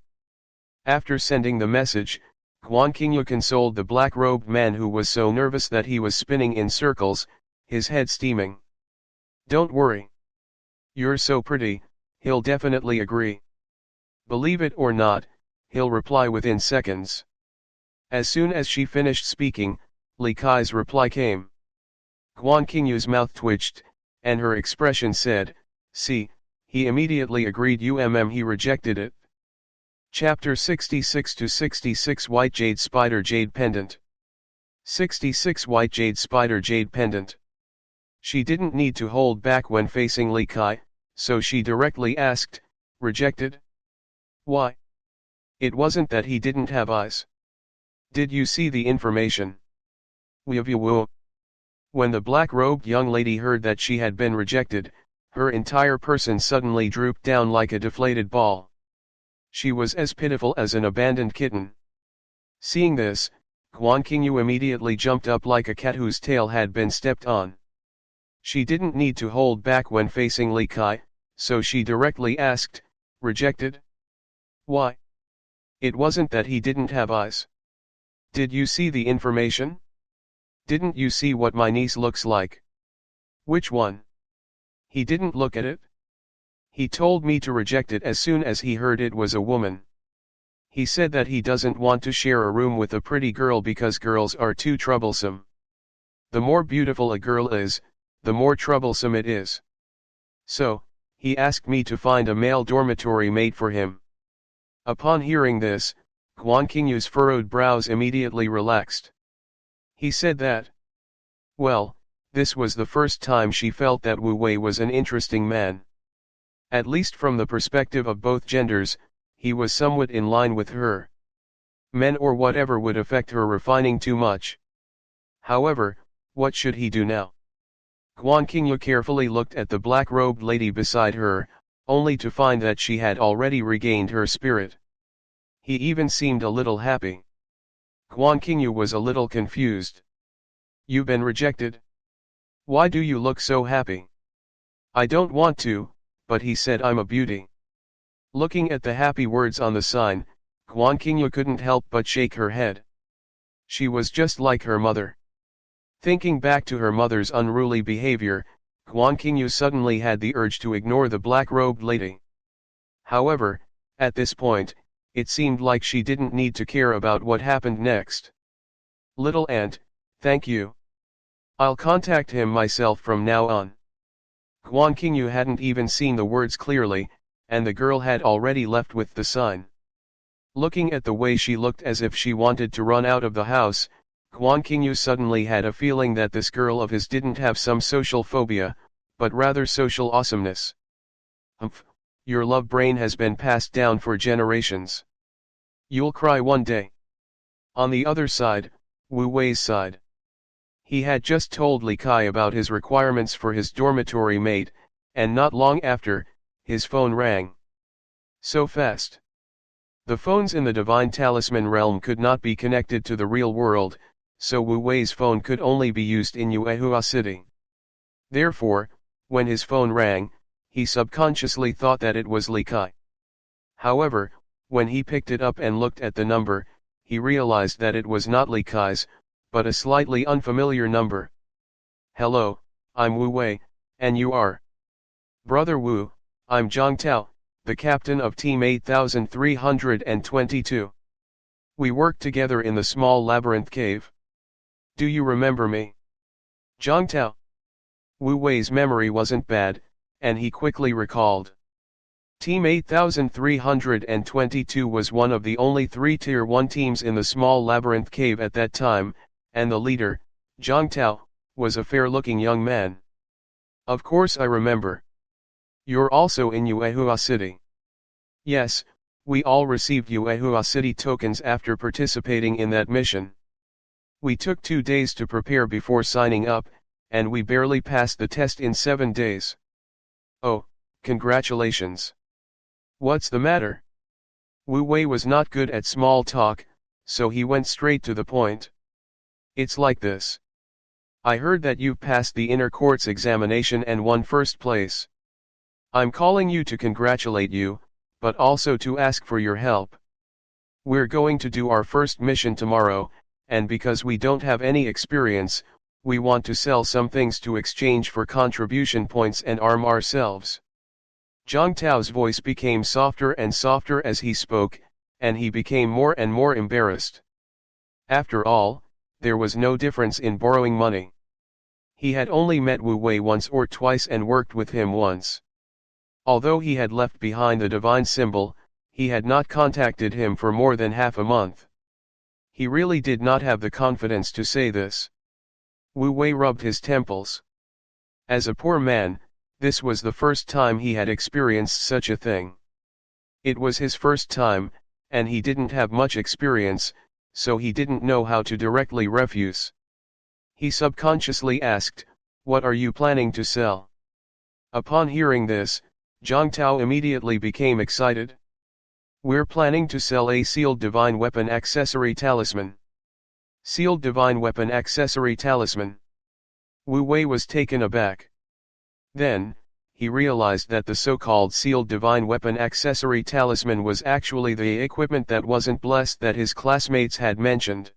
After sending the message, Guan Qingyu consoled the black-robed man who was so nervous that he was spinning in circles, his head steaming. Don't worry. You're so pretty, he'll definitely agree. Believe it or not, he'll reply within seconds. As soon as she finished speaking, Li Kai's reply came. Guan Qingyu's mouth twitched, and her expression said, see, he immediately agreed he rejected it. Chapter 66-66 White Jade Spider Jade Pendant. 66 White Jade Spider Jade Pendant. She didn't need to hold back when facing Li Kai, so she directly asked, rejected? Why? It wasn't that he didn't have eyes. Did you see the information? Wu. When the black-robed young lady heard that she had been rejected, her entire person suddenly drooped down like a deflated ball. She was as pitiful as an abandoned kitten. Seeing this, Guan Qingyu immediately jumped up like a cat whose tail had been stepped on. She didn't need to hold back when facing Li Kai, so she directly asked, rejected? Why? It wasn't that he didn't have eyes. Did you see the information? Didn't you see what my niece looks like? Which one? He didn't look at it? He told me to reject it as soon as he heard it was a woman. He said that he doesn't want to share a room with a pretty girl because girls are too troublesome. The more beautiful a girl is, the more troublesome it is. So, he asked me to find a male dormitory mate for him. Upon hearing this, Guan Qingyu's furrowed brows immediately relaxed. He said that, well, this was the first time she felt that Wu Wei was an interesting man. At least from the perspective of both genders, he was somewhat in line with her. Men or whatever would affect her refining too much. However, what should he do now? Guan Qingyu carefully looked at the black-robed lady beside her, only to find that she had already regained her spirit. He even seemed a little happy. Guan Qingyu was a little confused. "You've been rejected? Why do you look so happy?" "I don't want to, but he said I'm a beauty." Looking at the happy words on the sign, Guan Qingyu couldn't help but shake her head. She was just like her mother. Thinking back to her mother's unruly behavior, Guan Qingyu suddenly had the urge to ignore the black-robed lady. However, at this point, it seemed like she didn't need to care about what happened next. "Little aunt, thank you. I'll contact him myself from now on." Guan Qingyu hadn't even seen the words clearly, and the girl had already left with the sign. Looking at the way she looked as if she wanted to run out of the house, Guan Qingyu suddenly had a feeling that this girl of his didn't have some social phobia, but rather social awesomeness. "Humph, your love brain has been passed down for generations. You'll cry one day." On the other side, Wu Wei's side. He had just told Li Kai about his requirements for his dormitory mate, and not long after, his phone rang. So fast. The phones in the Divine Talisman realm could not be connected to the real world, so Wu Wei's phone could only be used in Yuehua City. Therefore, when his phone rang, he subconsciously thought that it was Li Kai. However, when he picked it up and looked at the number, he realized that it was not Li Kai's, but a slightly unfamiliar number. "Hello, I'm Wu Wei, and you are?" "Brother Wu, I'm Zhang Tao, the captain of Team 8322. We worked together in the small labyrinth cave. Do you remember me?" "Zhang Tao." Wu Wei's memory wasn't bad, and he quickly recalled. Team 8322 was one of the only 3 Tier 1 teams in the small labyrinth cave at that time, and the leader, Zhang Tao, was a fair-looking young man. "Of course I remember. You're also in Yuehua City." "Yes, we all received Yuehua City tokens after participating in that mission. We took 2 days to prepare before signing up, and we barely passed the test in 7 days. "Oh, congratulations. What's the matter?" Wu Wei was not good at small talk, so he went straight to the point. "It's like this. I heard that you've passed the inner courts examination and won first place. I'm calling you to congratulate you, but also to ask for your help. We're going to do our first mission tomorrow, and because we don't have any experience, we want to sell some things to exchange for contribution points and arm ourselves." Zhang Tao's voice became softer and softer as he spoke, and he became more and more embarrassed. After all, there was no difference in borrowing money. He had only met Wu Wei once or twice and worked with him once. Although he had left behind the divine symbol, he had not contacted him for more than half a month. He really did not have the confidence to say this. Wu Wei rubbed his temples. As a poor man, this was the first time he had experienced such a thing. It was his first time, and he didn't have much experience, so he didn't know how to directly refuse. He subconsciously asked, "What are you planning to sell?" Upon hearing this, Zhang Tao immediately became excited. "We're planning to sell a sealed divine weapon accessory talisman." "Sealed divine weapon accessory talisman?" Wu Wei was taken aback. Then, he realized that the so-called sealed divine weapon accessory talisman was actually the equipment that wasn't blessed that his classmates had mentioned.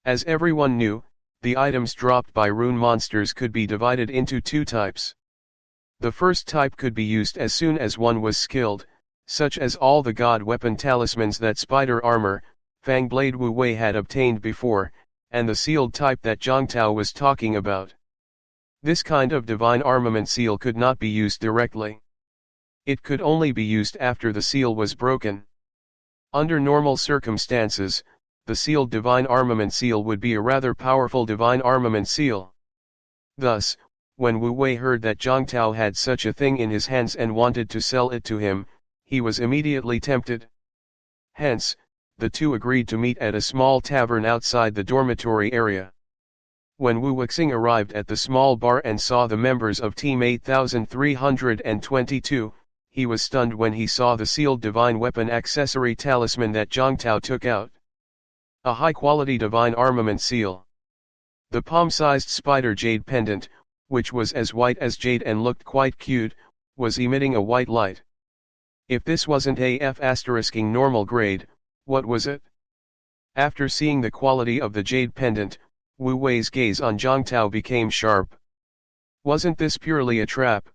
As everyone knew, the items dropped by rune monsters could be divided into two types. The first type could be used as soon as one was skilled, such as all the god weapon talismans that Spider Armor, Fangblade Wu Wei had obtained before, and the sealed type that Zhang Tao was talking about. This kind of divine armament seal could not be used directly. It could only be used after the seal was broken. Under normal circumstances, the sealed divine armament seal would be a rather powerful divine armament seal. Thus, when Wu Wei heard that Zhang Tao had such a thing in his hands and wanted to sell it to him, he was immediately tempted. Hence, the two agreed to meet at a small tavern outside the dormitory area. When Wu Wuxing arrived at the small bar and saw the members of Team 8322, he was stunned when he saw the sealed divine weapon accessory talisman that Zhang Tao took out. A high-quality divine armament seal. The palm-sized spider jade pendant, which was as white as jade and looked quite cute, was emitting a white light. If this wasn't AF*ing normal grade, what was it? After seeing the quality of the jade pendant, Wu Wei's gaze on Zhang Tao became sharp. Wasn't this purely a trap?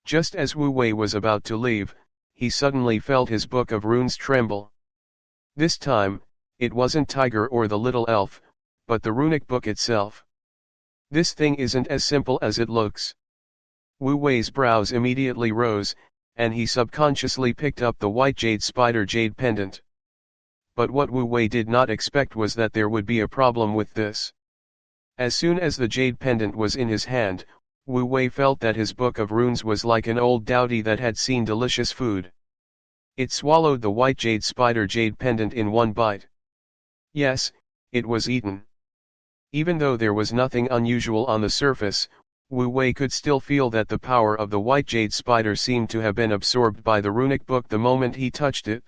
Just as Wu Wei was about to leave, he suddenly felt his book of runes tremble. This time, it wasn't Tiger or the little elf, but the runic book itself. This thing isn't as simple as it looks. Wu Wei's brows immediately rose, and he subconsciously picked up the white jade spider jade pendant. But what Wu Wei did not expect was that there would be a problem with this. As soon as the jade pendant was in his hand, Wu Wei felt that his book of runes was like an old dowdy that had seen delicious food. It swallowed the white jade spider jade pendant in one bite. Yes, it was eaten. Even though there was nothing unusual on the surface, Wu Wei could still feel that the power of the white jade spider seemed to have been absorbed by the runic book the moment he touched it.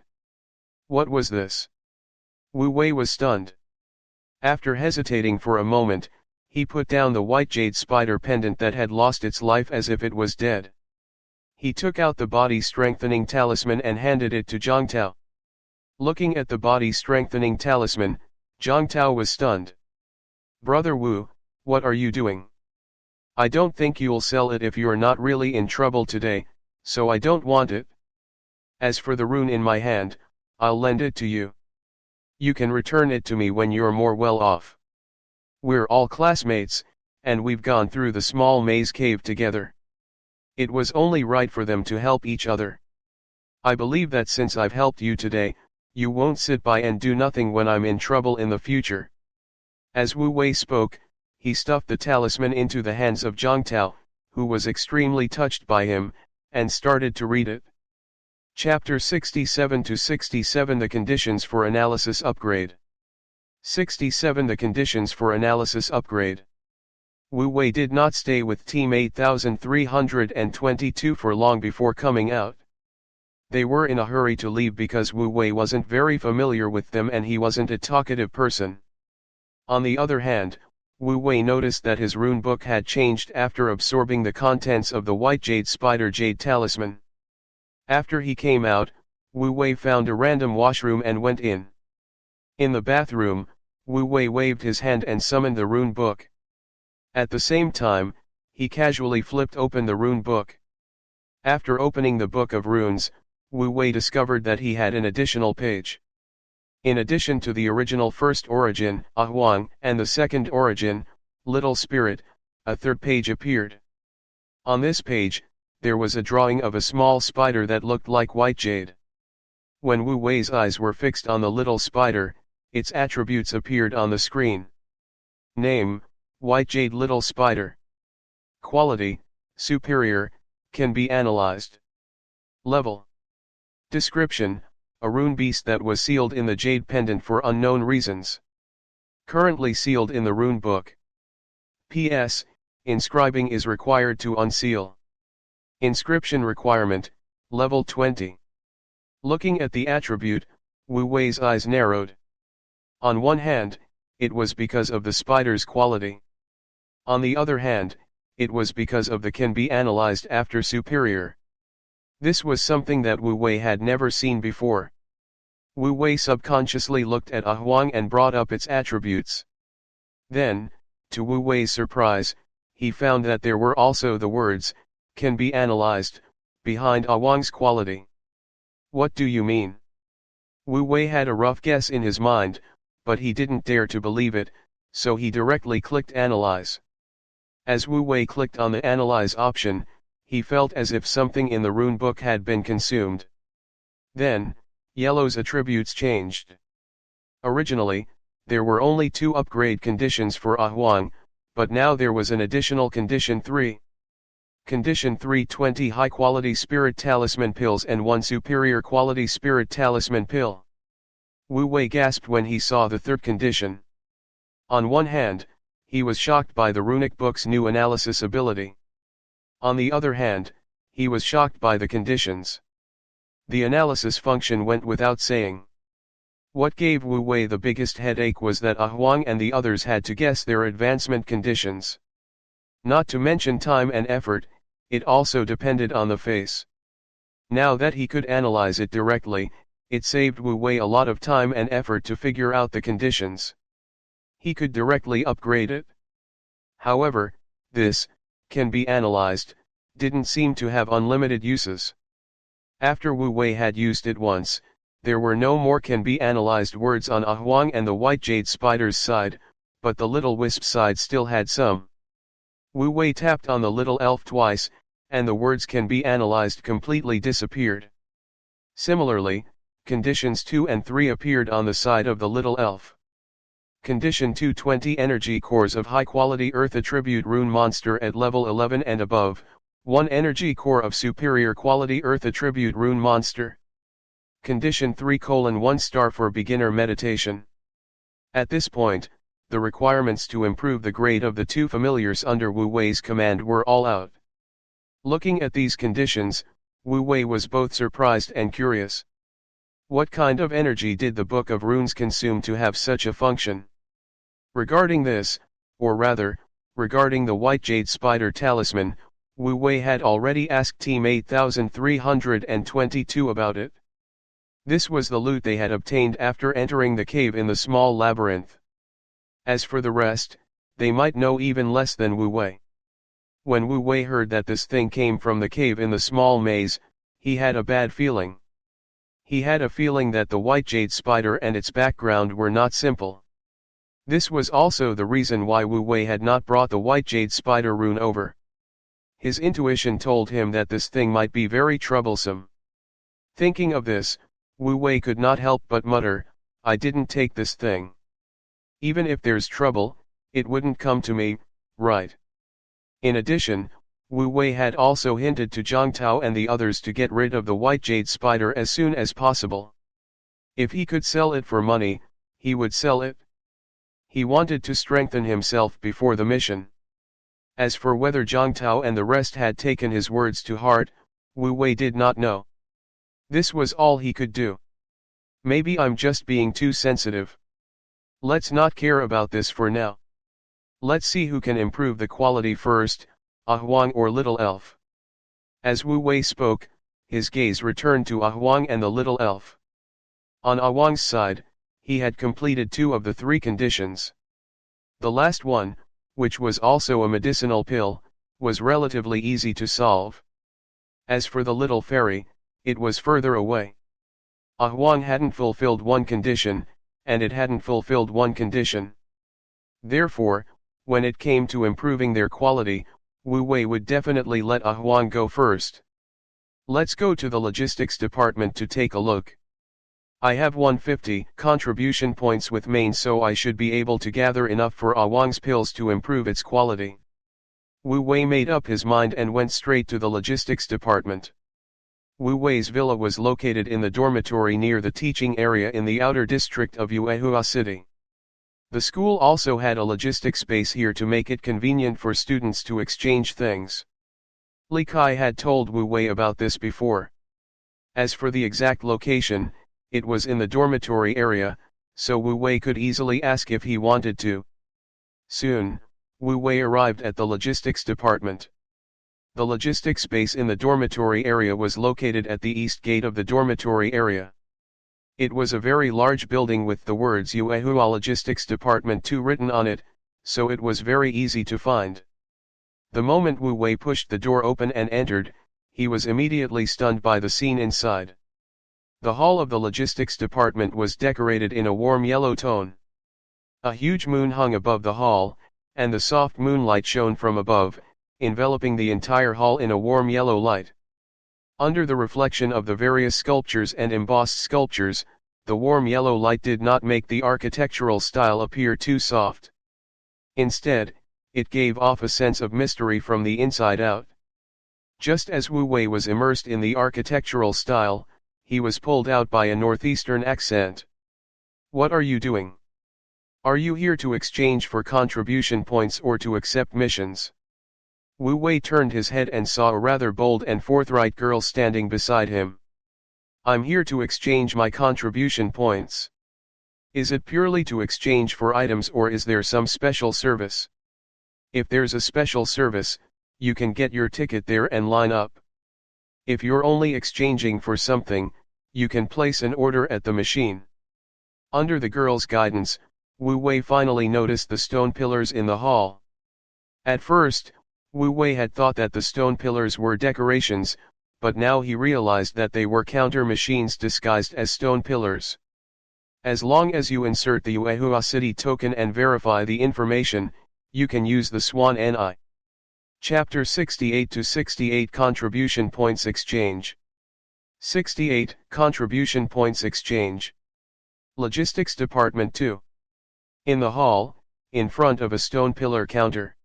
What was this? Wu Wei was stunned. After hesitating for a moment, he put down the white jade spider pendant that had lost its life as if it was dead. He took out the body-strengthening talisman and handed it to Zhang Tao. Looking at the body-strengthening talisman, Zhang Tao was stunned. "Brother Wu, what are you doing? I don't think you'll sell it if you're not really in trouble today, so I don't want it. As for the rune in my hand, I'll lend it to you. You can return it to me when you're more well off. We're all classmates, and we've gone through the small maze cave together. It was only right for them to help each other. I believe that since I've helped you today, you won't sit by and do nothing when I'm in trouble in the future." As Wu Wei spoke, he stuffed the talisman into the hands of Zhang Tao, who was extremely touched by him, and started to read it. Chapter 67-67 The Conditions for Analysis Upgrade. 67 The Conditions for Analysis Upgrade. Wu Wei did not stay with Team 8322 for long before coming out. They were in a hurry to leave because Wu Wei wasn't very familiar with them and he wasn't a talkative person. On the other hand, Wu Wei noticed that his rune book had changed after absorbing the contents of the white jade spider jade talisman. After he came out, Wu Wei found a random washroom and went in. In the bathroom, Wu Wei waved his hand and summoned the rune book. At the same time, he casually flipped open the rune book. After opening the book of runes, Wu Wei discovered that he had an additional page. In addition to the original first origin, Huang, and the second origin, Little Spirit, a third page appeared. On this page, there was a drawing of a small spider that looked like white jade. When Wu Wei's eyes were fixed on the little spider, its attributes appeared on the screen. Name, White Jade Little Spider. Quality, Superior, can be analyzed. Level. Description, a rune beast that was sealed in the jade pendant for unknown reasons. Currently sealed in the rune book. P.S. Inscribing is required to unseal. Inscription requirement, level 20. Looking at the attribute, Wu Wei's eyes narrowed. On one hand, it was because of the spider's quality. On the other hand, it was because of the can be analyzed after superior. This was something that Wu Wei had never seen before. Wu Wei subconsciously looked at Huang and brought up its attributes. Then, to Wu Wei's surprise, he found that there were also the words, "can be analyzed," behind Ah Wang's quality. What do you mean? Wu Wei had a rough guess in his mind, but he didn't dare to believe it, so he directly clicked Analyze. As Wu Wei clicked on the Analyze option, he felt as if something in the rune book had been consumed. Then, Yellow's attributes changed. Originally, there were only 2 upgrade conditions for Ah Huang, but now there was an additional condition 3. Condition 3: 20 high-quality spirit talisman pills and 1 superior quality spirit talisman pill. Wu Wei gasped when he saw the third condition. On one hand, he was shocked by the runic book's new analysis ability. On the other hand, he was shocked by the conditions. The analysis function went without saying. What gave Wu Wei the biggest headache was that Ah Huang and the others had to guess their advancement conditions. Not to mention time and effort, it also depended on the face. Now that he could analyze it directly, it saved Wu Wei a lot of time and effort to figure out the conditions. He could directly upgrade it. However, this, "can be analyzed," didn't seem to have unlimited uses. After Wu Wei had used it once, there were no more "can be analyzed" words on Ah Huang and the white jade spider's side, but the little wisp side still had some. Wu Wei tapped on the little elf twice, and the words "can be analyzed" completely disappeared. Similarly, conditions 2 and 3 appeared on the side of the little elf. Condition 2: 20 energy cores of high-quality earth attribute rune monster at level 11 and above, 1 energy core of superior quality earth attribute rune monster. Condition 3:1 star for beginner meditation. At this point, the requirements to improve the grade of the 2 familiars under Wu Wei's command were all out. Looking at these conditions, Wu Wei was both surprised and curious. What kind of energy did the Book of Runes consume to have such a function? Regarding this, or rather, regarding the white jade spider talisman, Wu Wei had already asked Team 8322 about it. This was the loot they had obtained after entering the cave in the small labyrinth. As for the rest, they might know even less than Wu Wei. When Wu Wei heard that this thing came from the cave in the small maze, he had a bad feeling. He had a feeling that the white jade spider and its background were not simple. This was also the reason why Wu Wei had not brought the white jade spider rune over. His intuition told him that this thing might be very troublesome. Thinking of this, Wu Wei could not help but mutter, "I didn't take this thing. Even if there's trouble, it wouldn't come to me, right?" In addition, Wu Wei had also hinted to Zhang Tao and the others to get rid of the white jade spider as soon as possible. If he could sell it for money, he would sell it. He wanted to strengthen himself before the mission. As for whether Zhang Tao and the rest had taken his words to heart, Wu Wei did not know. This was all he could do. Maybe I'm just being too sensitive. Let's not care about this for now. Let's see who can improve the quality first, Ah Huang or Little Elf. As Wu Wei spoke, his gaze returned to Ah Huang and the Little Elf. On Ah Huang's side, he had completed 2 of the 3 conditions. The last one, which was also a medicinal pill, was relatively easy to solve. As for the little fairy, it was further away. Ah Huang hadn't fulfilled 1 condition, and it hadn't fulfilled 1 condition. Therefore, when it came to improving their quality, Wu Wei would definitely let Ah Huang go first. Let's go to the logistics department to take a look. I have 150 contribution points with main, so I should be able to gather enough for Ah Huang's pills to improve its quality. Wu Wei made up his mind and went straight to the logistics department. Wu Wei's villa was located in the dormitory near the teaching area in the outer district of Yuehua City. The school also had a logistics space here to make it convenient for students to exchange things. Li Kai had told Wu Wei about this before. As for the exact location, it was in the dormitory area, so Wu Wei could easily ask if he wanted to. Soon, Wu Wei arrived at the logistics department. The logistics space in the dormitory area was located at the east gate of the dormitory area. It was a very large building with the words Yuehua Logistics Department 2 written on it, so it was very easy to find. The moment Wu Wei pushed the door open and entered, he was immediately stunned by the scene inside. The hall of the logistics department was decorated in a warm yellow tone. A huge moon hung above the hall, and the soft moonlight shone from above, enveloping the entire hall in a warm yellow light. Under the reflection of the various sculptures and embossed sculptures, the warm yellow light did not make the architectural style appear too soft. Instead, it gave off a sense of mystery from the inside out. Just as Wu Wei was immersed in the architectural style, he was pulled out by a northeastern accent. "What are you doing? Are you here to exchange for contribution points or to accept missions?" Wu Wei turned his head and saw a rather bold and forthright girl standing beside him. "I'm here to exchange my contribution points. Is it purely to exchange for items or is there some special service? If there's a special service, you can get your ticket there and line up. If you're only exchanging for something, you can place an order at the machine." Under the girl's guidance, Wu Wei finally noticed the stone pillars in the hall. At first, Wu Wei had thought that the stone pillars were decorations, but now he realized that they were counter machines disguised as stone pillars. As long as you insert the Yuehua City token and verify the information, you can use the Xuan Ni. Chapter 68 to 68 Contribution Points Exchange. 68 Contribution Points Exchange. Logistics Department 2. In the hall, in front of a stone pillar counter,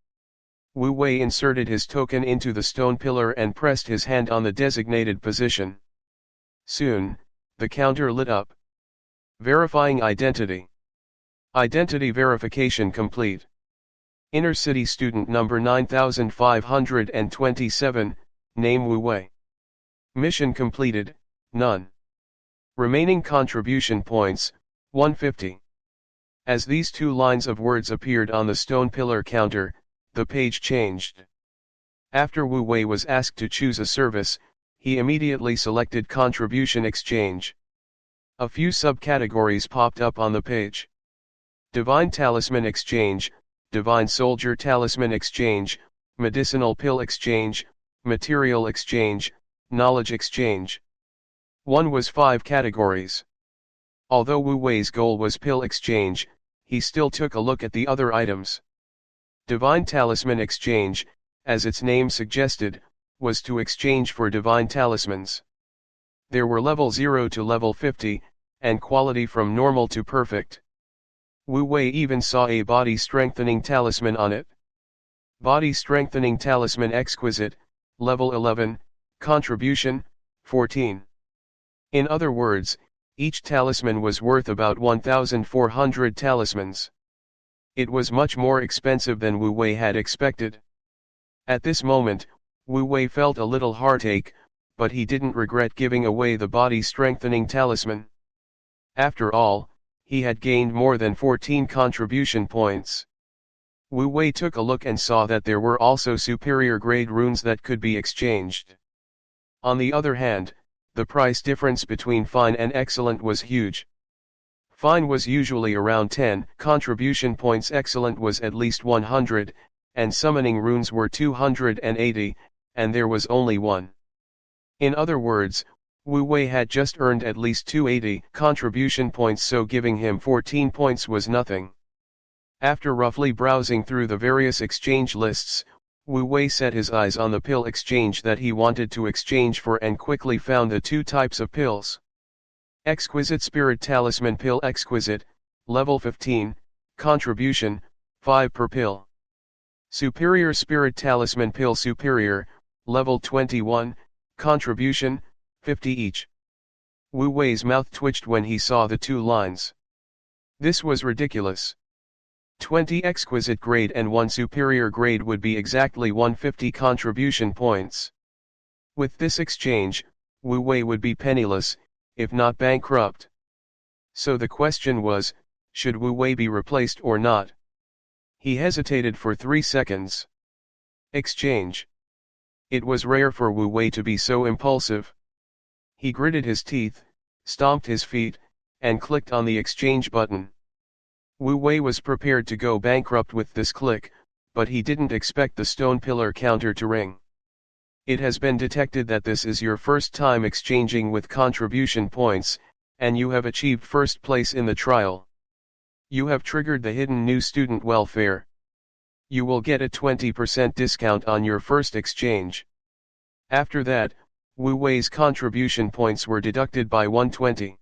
Wu Wei inserted his token into the stone pillar and pressed his hand on the designated position. Soon, the counter lit up. Verifying identity. Identity verification complete. Inner City student number 9527, name Wu Wei. Mission completed, none. Remaining contribution points, 150. As these two lines of words appeared on the stone pillar counter, the page changed. After Wu Wei was asked to choose a service, he immediately selected Contribution Exchange. A few subcategories popped up on the page. Divine Talisman Exchange, Divine Soldier Talisman Exchange, Medicinal Pill Exchange, Material Exchange, Knowledge Exchange. One was 5 categories. Although Wu Wei's goal was pill exchange, he still took a look at the other items. Divine Talisman Exchange, as its name suggested, was to exchange for divine talismans. There were level 0 to level 50, and quality from normal to perfect. Wu Wei even saw a body strengthening talisman on it. Body strengthening talisman exquisite, level 11, contribution, 14. In other words, each talisman was worth about 1,400 talismans. It was much more expensive than Wu Wei had expected. At this moment, Wu Wei felt a little heartache, but he didn't regret giving away the body strengthening talisman. After all, he had gained more than 14 contribution points. Wu Wei took a look and saw that there were also superior grade runes that could be exchanged. On the other hand, the price difference between fine and excellent was huge. Fine was usually around 10 contribution points, excellent was at least 100, and summoning runes were 280, and there was only one. In other words, Wu Wei had just earned at least 280 contribution points, so giving him 14 points was nothing. After roughly browsing through the various exchange lists, Wu Wei set his eyes on the pill exchange that he wanted to exchange for and quickly found the 2 types of pills. Exquisite Spirit Talisman Pill Exquisite, level 15, contribution, 5 per pill. Superior Spirit Talisman Pill Superior, level 21, contribution, 50 each. Wu Wei's mouth twitched when he saw the 2 lines. This was ridiculous. 20 exquisite grade and 1 superior grade would be exactly 150 contribution points. With this exchange, Wu Wei would be penniless, if not bankrupt. So the question was, should Wu Wei be replaced or not? He hesitated for 3 seconds. Exchange. It was rare for Wu Wei to be so impulsive. He gritted his teeth, stomped his feet, and clicked on the exchange button. Wu Wei was prepared to go bankrupt with this click, but he didn't expect the stone pillar counter to ring. It has been detected that this is your first time exchanging with contribution points, and you have achieved first place in the trial. You have triggered the hidden new student welfare. You will get a 20% discount on your first exchange. After that, Wu Wei's contribution points were deducted by 120.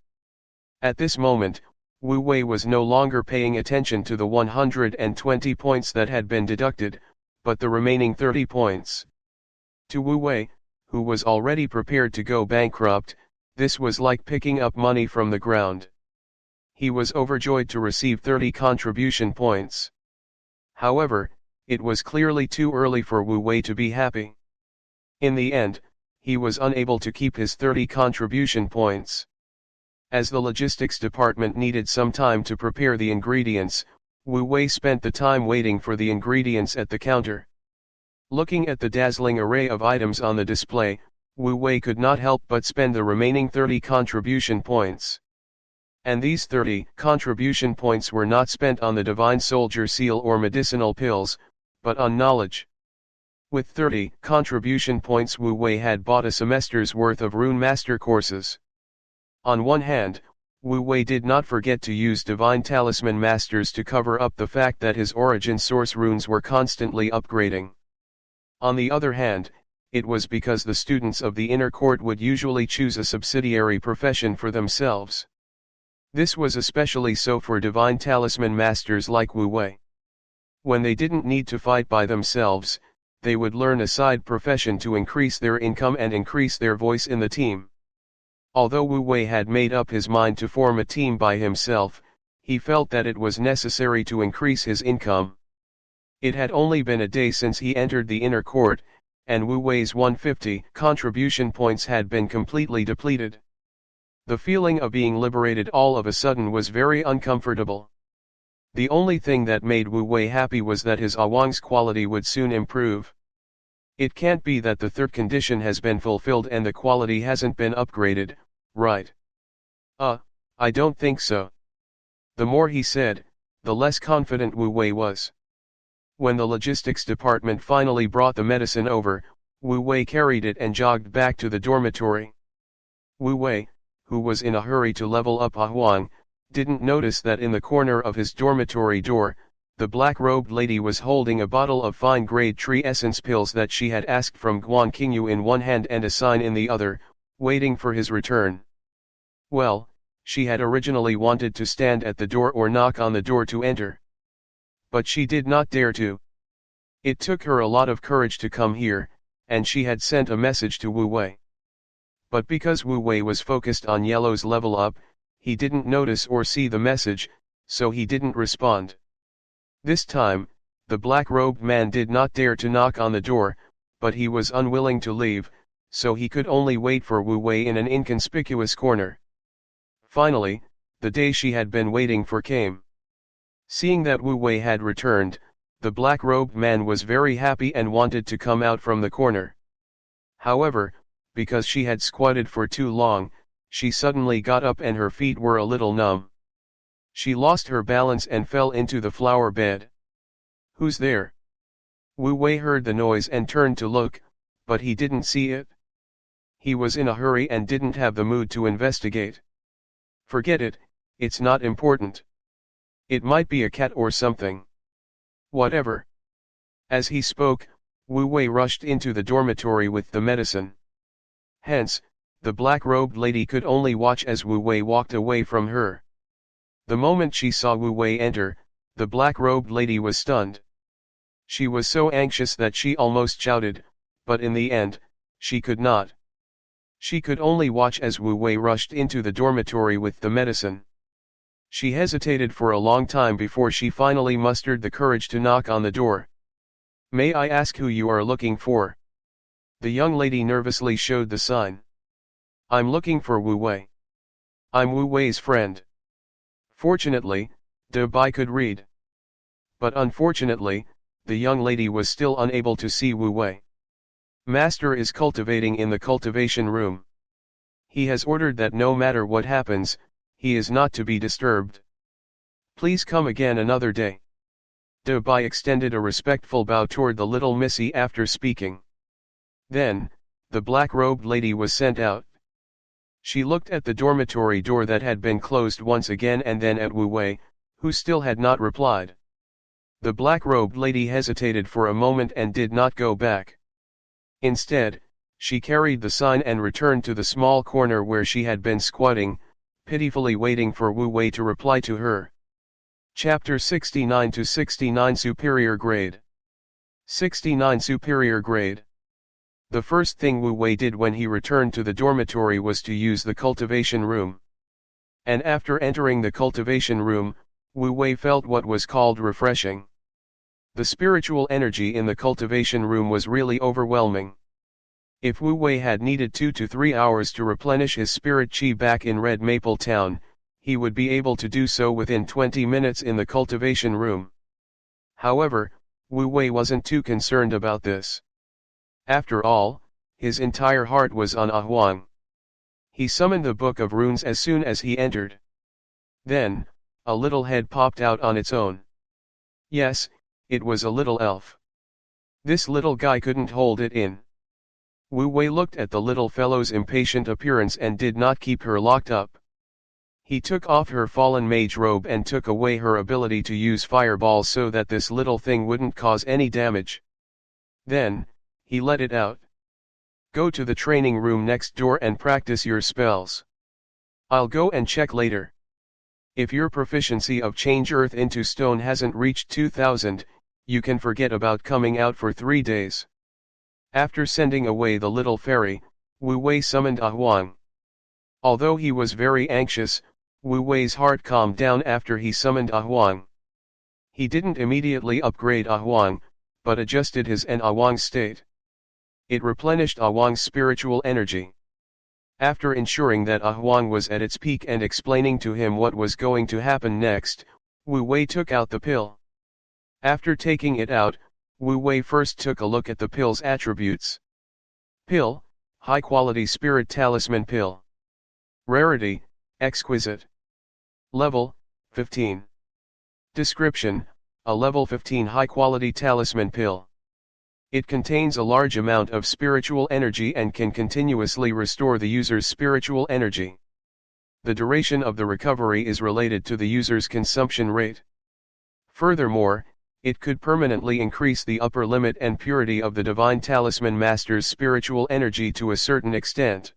At this moment, Wu Wei was no longer paying attention to the 120 points that had been deducted, but the remaining 30 points. To Wu Wei, who was already prepared to go bankrupt, this was like picking up money from the ground. He was overjoyed to receive 30 contribution points. However, it was clearly too early for Wu Wei to be happy. In the end, he was unable to keep his 30 contribution points. As the logistics department needed some time to prepare the ingredients, Wu Wei spent the time waiting for the ingredients at the counter. Looking at the dazzling array of items on the display, Wu Wei could not help but spend the remaining 30 contribution points. And these 30 contribution points were not spent on the Divine Soldier seal or medicinal pills, but on knowledge. With 30 contribution points, Wu Wei had bought a semester's worth of Rune Master courses. On one hand, Wu Wei did not forget to use Divine Talisman Masters to cover up the fact that his origin source runes were constantly upgrading. On the other hand, it was because the students of the inner court would usually choose a subsidiary profession for themselves. This was especially so for Divine Talisman Masters like Wu Wei. When they didn't need to fight by themselves, they would learn a side profession to increase their income and increase their voice in the team. Although Wu Wei had made up his mind to form a team by himself, he felt that it was necessary to increase his income. It had only been a day since he entered the inner court, and Wu Wei's 150 contribution points had been completely depleted. The feeling of being liberated all of a sudden was very uncomfortable. The only thing that made Wu Wei happy was that his Awang's quality would soon improve. It can't be that the third condition has been fulfilled and the quality hasn't been upgraded, right? I don't think so. The more he said, the less confident Wu Wei was. When the logistics department finally brought the medicine over, Wu Wei carried it and jogged back to the dormitory. Wu Wei, who was in a hurry to level up Huang, didn't notice that in the corner of his dormitory door, the black-robed lady was holding a bottle of fine-grade tree essence pills that she had asked from Guan Qingyu in one hand and a sign in the other, waiting for his return. Well, she had originally wanted to stand at the door or knock on the door to enter. But she did not dare to. It took her a lot of courage to come here, and she had sent a message to Wu Wei. But because Wu Wei was focused on Yellow's level up, he didn't notice or see the message, so he didn't respond. This time, the black-robed man did not dare to knock on the door, but he was unwilling to leave, so he could only wait for Wu Wei in an inconspicuous corner. Finally, the day she had been waiting for came. Seeing that Wu Wei had returned, the black-robed man was very happy and wanted to come out from the corner. However, because she had squatted for too long, she suddenly got up and her feet were a little numb. She lost her balance and fell into the flower bed. "Who's there?" Wu Wei heard the noise and turned to look, but he didn't see it. He was in a hurry and didn't have the mood to investigate. "Forget it, it's not important. It might be a cat or something. Whatever." As he spoke, Wu Wei rushed into the dormitory with the medicine. Hence, the black-robed lady could only watch as Wu Wei walked away from her. The moment she saw Wu Wei enter, the black-robed lady was stunned. She was so anxious that she almost shouted, but in the end, she could not. She could only watch as Wu Wei rushed into the dormitory with the medicine. She hesitated for a long time before she finally mustered the courage to knock on the door. "May I ask who you are looking for?" The young lady nervously showed the sign. "I'm looking for Wu Wei. I'm Wu Wei's friend." Fortunately, De Bai could read. But unfortunately, the young lady was still unable to see Wu Wei. "Master is cultivating in the cultivation room. He has ordered that no matter what happens, he is not to be disturbed." Please come again another day. De Bai extended a respectful bow toward the little missy after speaking. Then, the black-robed lady was sent out. She looked at the dormitory door that had been closed once again and then at Wu Wei, who still had not replied. The black-robed lady hesitated for a moment and did not go back. Instead, she carried the sign and returned to the small corner where she had been squatting, pitifully waiting for Wu Wei to reply to her. Chapter 69-69 Superior Grade. 69 Superior Grade. The first thing Wu Wei did when he returned to the dormitory was to use the cultivation room. And after entering the cultivation room, Wu Wei felt what was called refreshing. The spiritual energy in the cultivation room was really overwhelming. If Wu Wei had needed 2 to 3 hours to replenish his spirit chi back in Red Maple Town, he would be able to do so within 20 minutes in the cultivation room. However, Wu Wei wasn't too concerned about this. After all, his entire heart was on Huang. He summoned the Book of Runes as soon as he entered. Then, a little head popped out on its own. Yes, it was a little elf. This little guy couldn't hold it in. Wu Wei looked at the little fellow's impatient appearance and did not keep her locked up. He took off her fallen mage robe and took away her ability to use fireballs so that this little thing wouldn't cause any damage. Then, he let it out. Go to the training room next door and practice your spells. I'll go and check later. If your proficiency of change earth into stone hasn't reached 2000, you can forget about coming out for 3 days. After sending away the little fairy, Wu Wei summoned Huang. Although he was very anxious, Wu Wei's heart calmed down after he summoned Huang. He didn't immediately upgrade Huang, but adjusted his and Huang's state. It replenished Huang's spiritual energy. After ensuring that Huang was at its peak and explaining to him what was going to happen next, Wu Wei took out the pill. After taking it out, Wu Wei first took a look at the pill's attributes. Pill, high-quality spirit talisman pill. Rarity, exquisite. Level, 15. Description, a level 15 high-quality talisman pill. It contains a large amount of spiritual energy and can continuously restore the user's spiritual energy. The duration of the recovery is related to the user's consumption rate. Furthermore, it could permanently increase the upper limit and purity of the Divine Talisman Master's spiritual energy to a certain extent.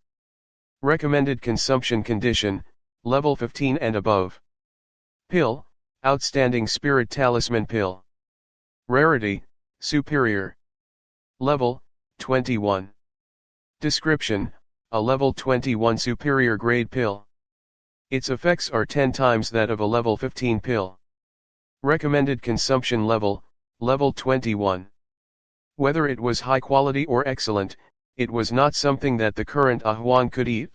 Recommended consumption condition, level 15 and above. Pill, outstanding spirit talisman pill. Rarity, superior. Level, 21. Description, a level 21 superior grade pill. Its effects are 10 times that of a level 15 pill. Recommended consumption level, level 21. Whether it was high quality or excellent, it was not something that the current Huang could eat.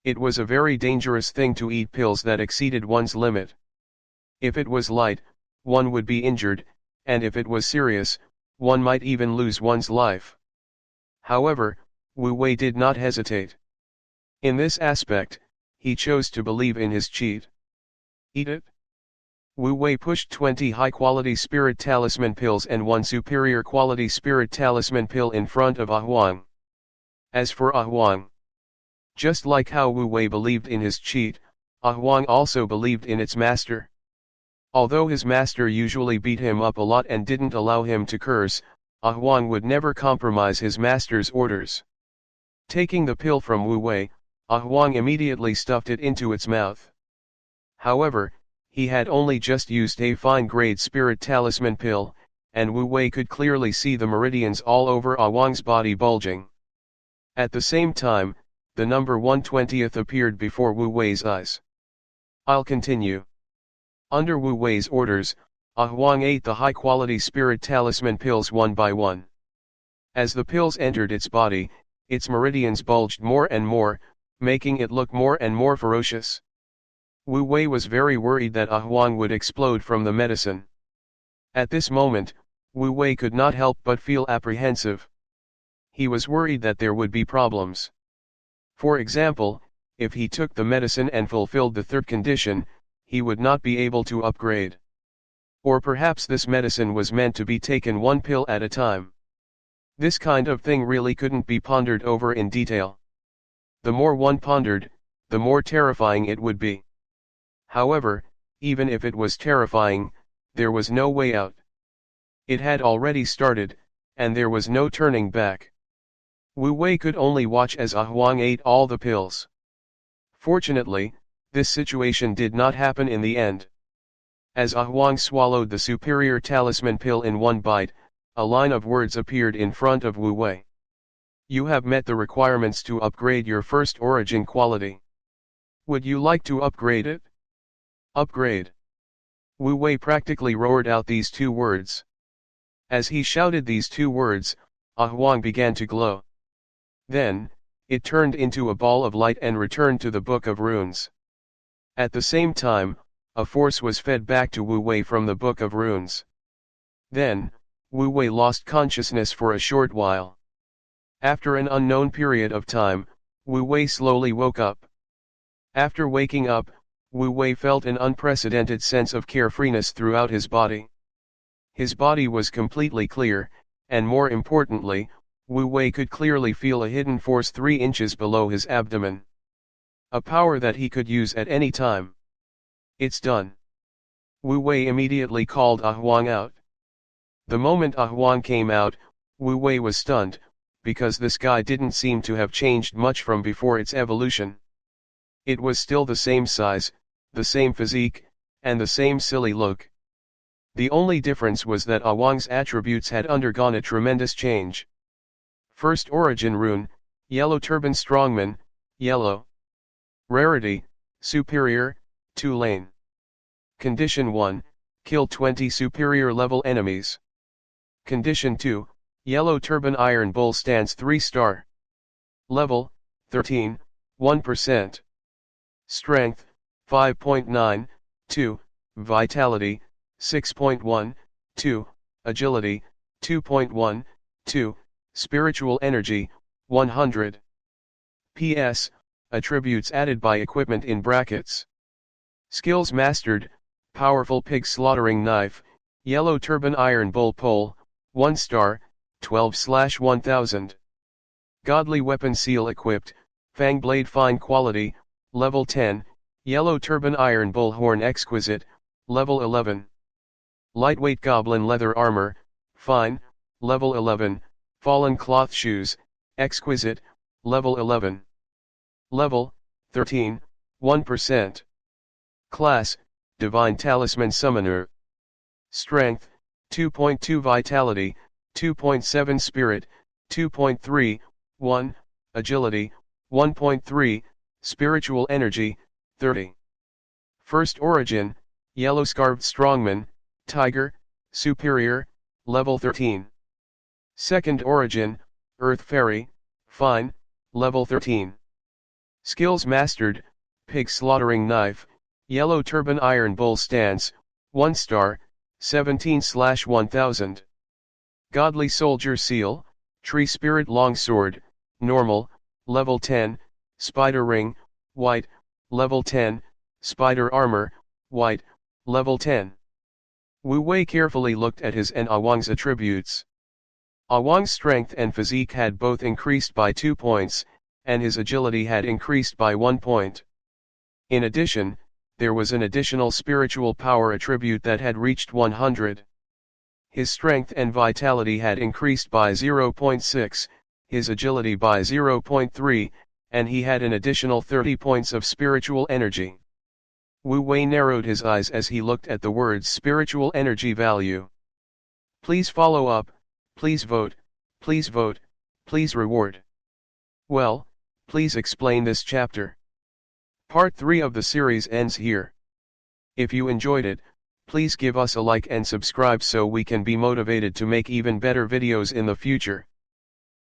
It was a very dangerous thing to eat pills that exceeded one's limit. If it was light, one would be injured, and if it was serious, one might even lose one's life. However, Wu Wei did not hesitate. In this aspect, he chose to believe in his cheat. Eat it. Wu Wei pushed 20 high-quality spirit talisman pills and 1 superior quality spirit talisman pill in front of Huang. As for Huang, just like how Wu Wei believed in his cheat, Huang also believed in its master. Although his master usually beat him up a lot and didn't allow him to curse, Huang would never compromise his master's orders. Taking the pill from Wu Wei, Huang immediately stuffed it into its mouth. However, he had only just used a fine-grade spirit talisman pill, and Wu Wei could clearly see the meridians all over Huang's body bulging. At the same time, the number 1/20th appeared before Wu Wei's eyes. I'll continue. Under Wu Wei's orders, Huang ate the high-quality spirit talisman pills one by one. As the pills entered its body, its meridians bulged more and more, making it look more and more ferocious. Wu Wei was very worried that Huang would explode from the medicine. At this moment, Wu Wei could not help but feel apprehensive. He was worried that there would be problems. For example, if he took the medicine and fulfilled the third condition, he would not be able to upgrade. Or perhaps this medicine was meant to be taken one pill at a time. This kind of thing really couldn't be pondered over in detail. The more one pondered, the more terrifying it would be. However, even if it was terrifying, there was no way out. It had already started, and there was no turning back. Wu Wei could only watch as Huang ate all the pills. Fortunately, this situation did not happen in the end. As Huang swallowed the superior talisman pill in one bite, a line of words appeared in front of Wu Wei. You have met the requirements to upgrade your first origin quality. Would you like to upgrade it? Upgrade. Wu Wei practically roared out these two words. As he shouted these two words, Huang began to glow. Then, it turned into a ball of light and returned to the Book of Runes. At the same time, a force was fed back to Wu Wei from the Book of Runes. Then, Wu Wei lost consciousness for a short while. After an unknown period of time, Wu Wei slowly woke up. After waking up, Wu Wei felt an unprecedented sense of carefreeness throughout his body. His body was completely clear, and more importantly, Wu Wei could clearly feel a hidden force 3 inches below his abdomen. A power that he could use at any time. It's done. Wu Wei immediately called Huang out. The moment Huang came out, Wu Wei was stunned, because this guy didn't seem to have changed much from before its evolution. It was still the same size, the same physique, and the same silly look. The only difference was that Huang's attributes had undergone a tremendous change. First origin rune, Yellow Turban Strongman, yellow. Rarity, superior, 2 lane. Condition 1, kill 20 superior level enemies. Condition 2, Yellow Turban Iron Bull stands 3-star. Level, 13, 1%. Strength, 5.9, 2, Vitality, 6.1, 2, Agility, 2.1, 2, Spiritual Energy, 100. PS, attributes added by equipment in brackets. Skills mastered, Powerful Pig Slaughtering Knife, Yellow Turban Iron Bull Pole, 1 star, 12/1000. Godly Weapon Seal equipped, Fang Blade Fine Quality, Level 10, Yellow Turban Iron Bull Horn Exquisite, Level 11. Lightweight Goblin Leather Armor, Fine, Level 11, Fallen Cloth Shoes, Exquisite, Level 11. Level, 13, 1%. Class, Divine Talisman Summoner. Strength, 2.2 Vitality, 2.7 Spirit, 2.3, 1, Agility, 1.3, Spiritual Energy, 30. First origin, Yellow Scarved Strongman, Tiger, Superior, Level 13. Second origin, Earth Fairy, Fine, Level 13. Skills mastered, Pig Slaughtering Knife, Yellow Turban Iron Bull Stance, 1 star, 17/1000. Godly Soldier Seal, Tree Spirit Longsword, Normal, Level 10, Spider Ring, White, Level 10, Spider Armor, White, Level 10. Wu Wei carefully looked at his and Huang's attributes. Huang's strength and physique had both increased by 2 points, and his agility had increased by 1 point. In addition, there was an additional spiritual power attribute that had reached 100. His strength and vitality had increased by 0.6, his agility by 0.3, and he had an additional 30 points of spiritual energy. Wu Wei narrowed his eyes as he looked at the words spiritual energy value. Please follow up, please vote, please vote, please reward. Well, please explain this chapter. Part 3 of the series ends here. If you enjoyed it, please give us a like and subscribe so we can be motivated to make even better videos in the future.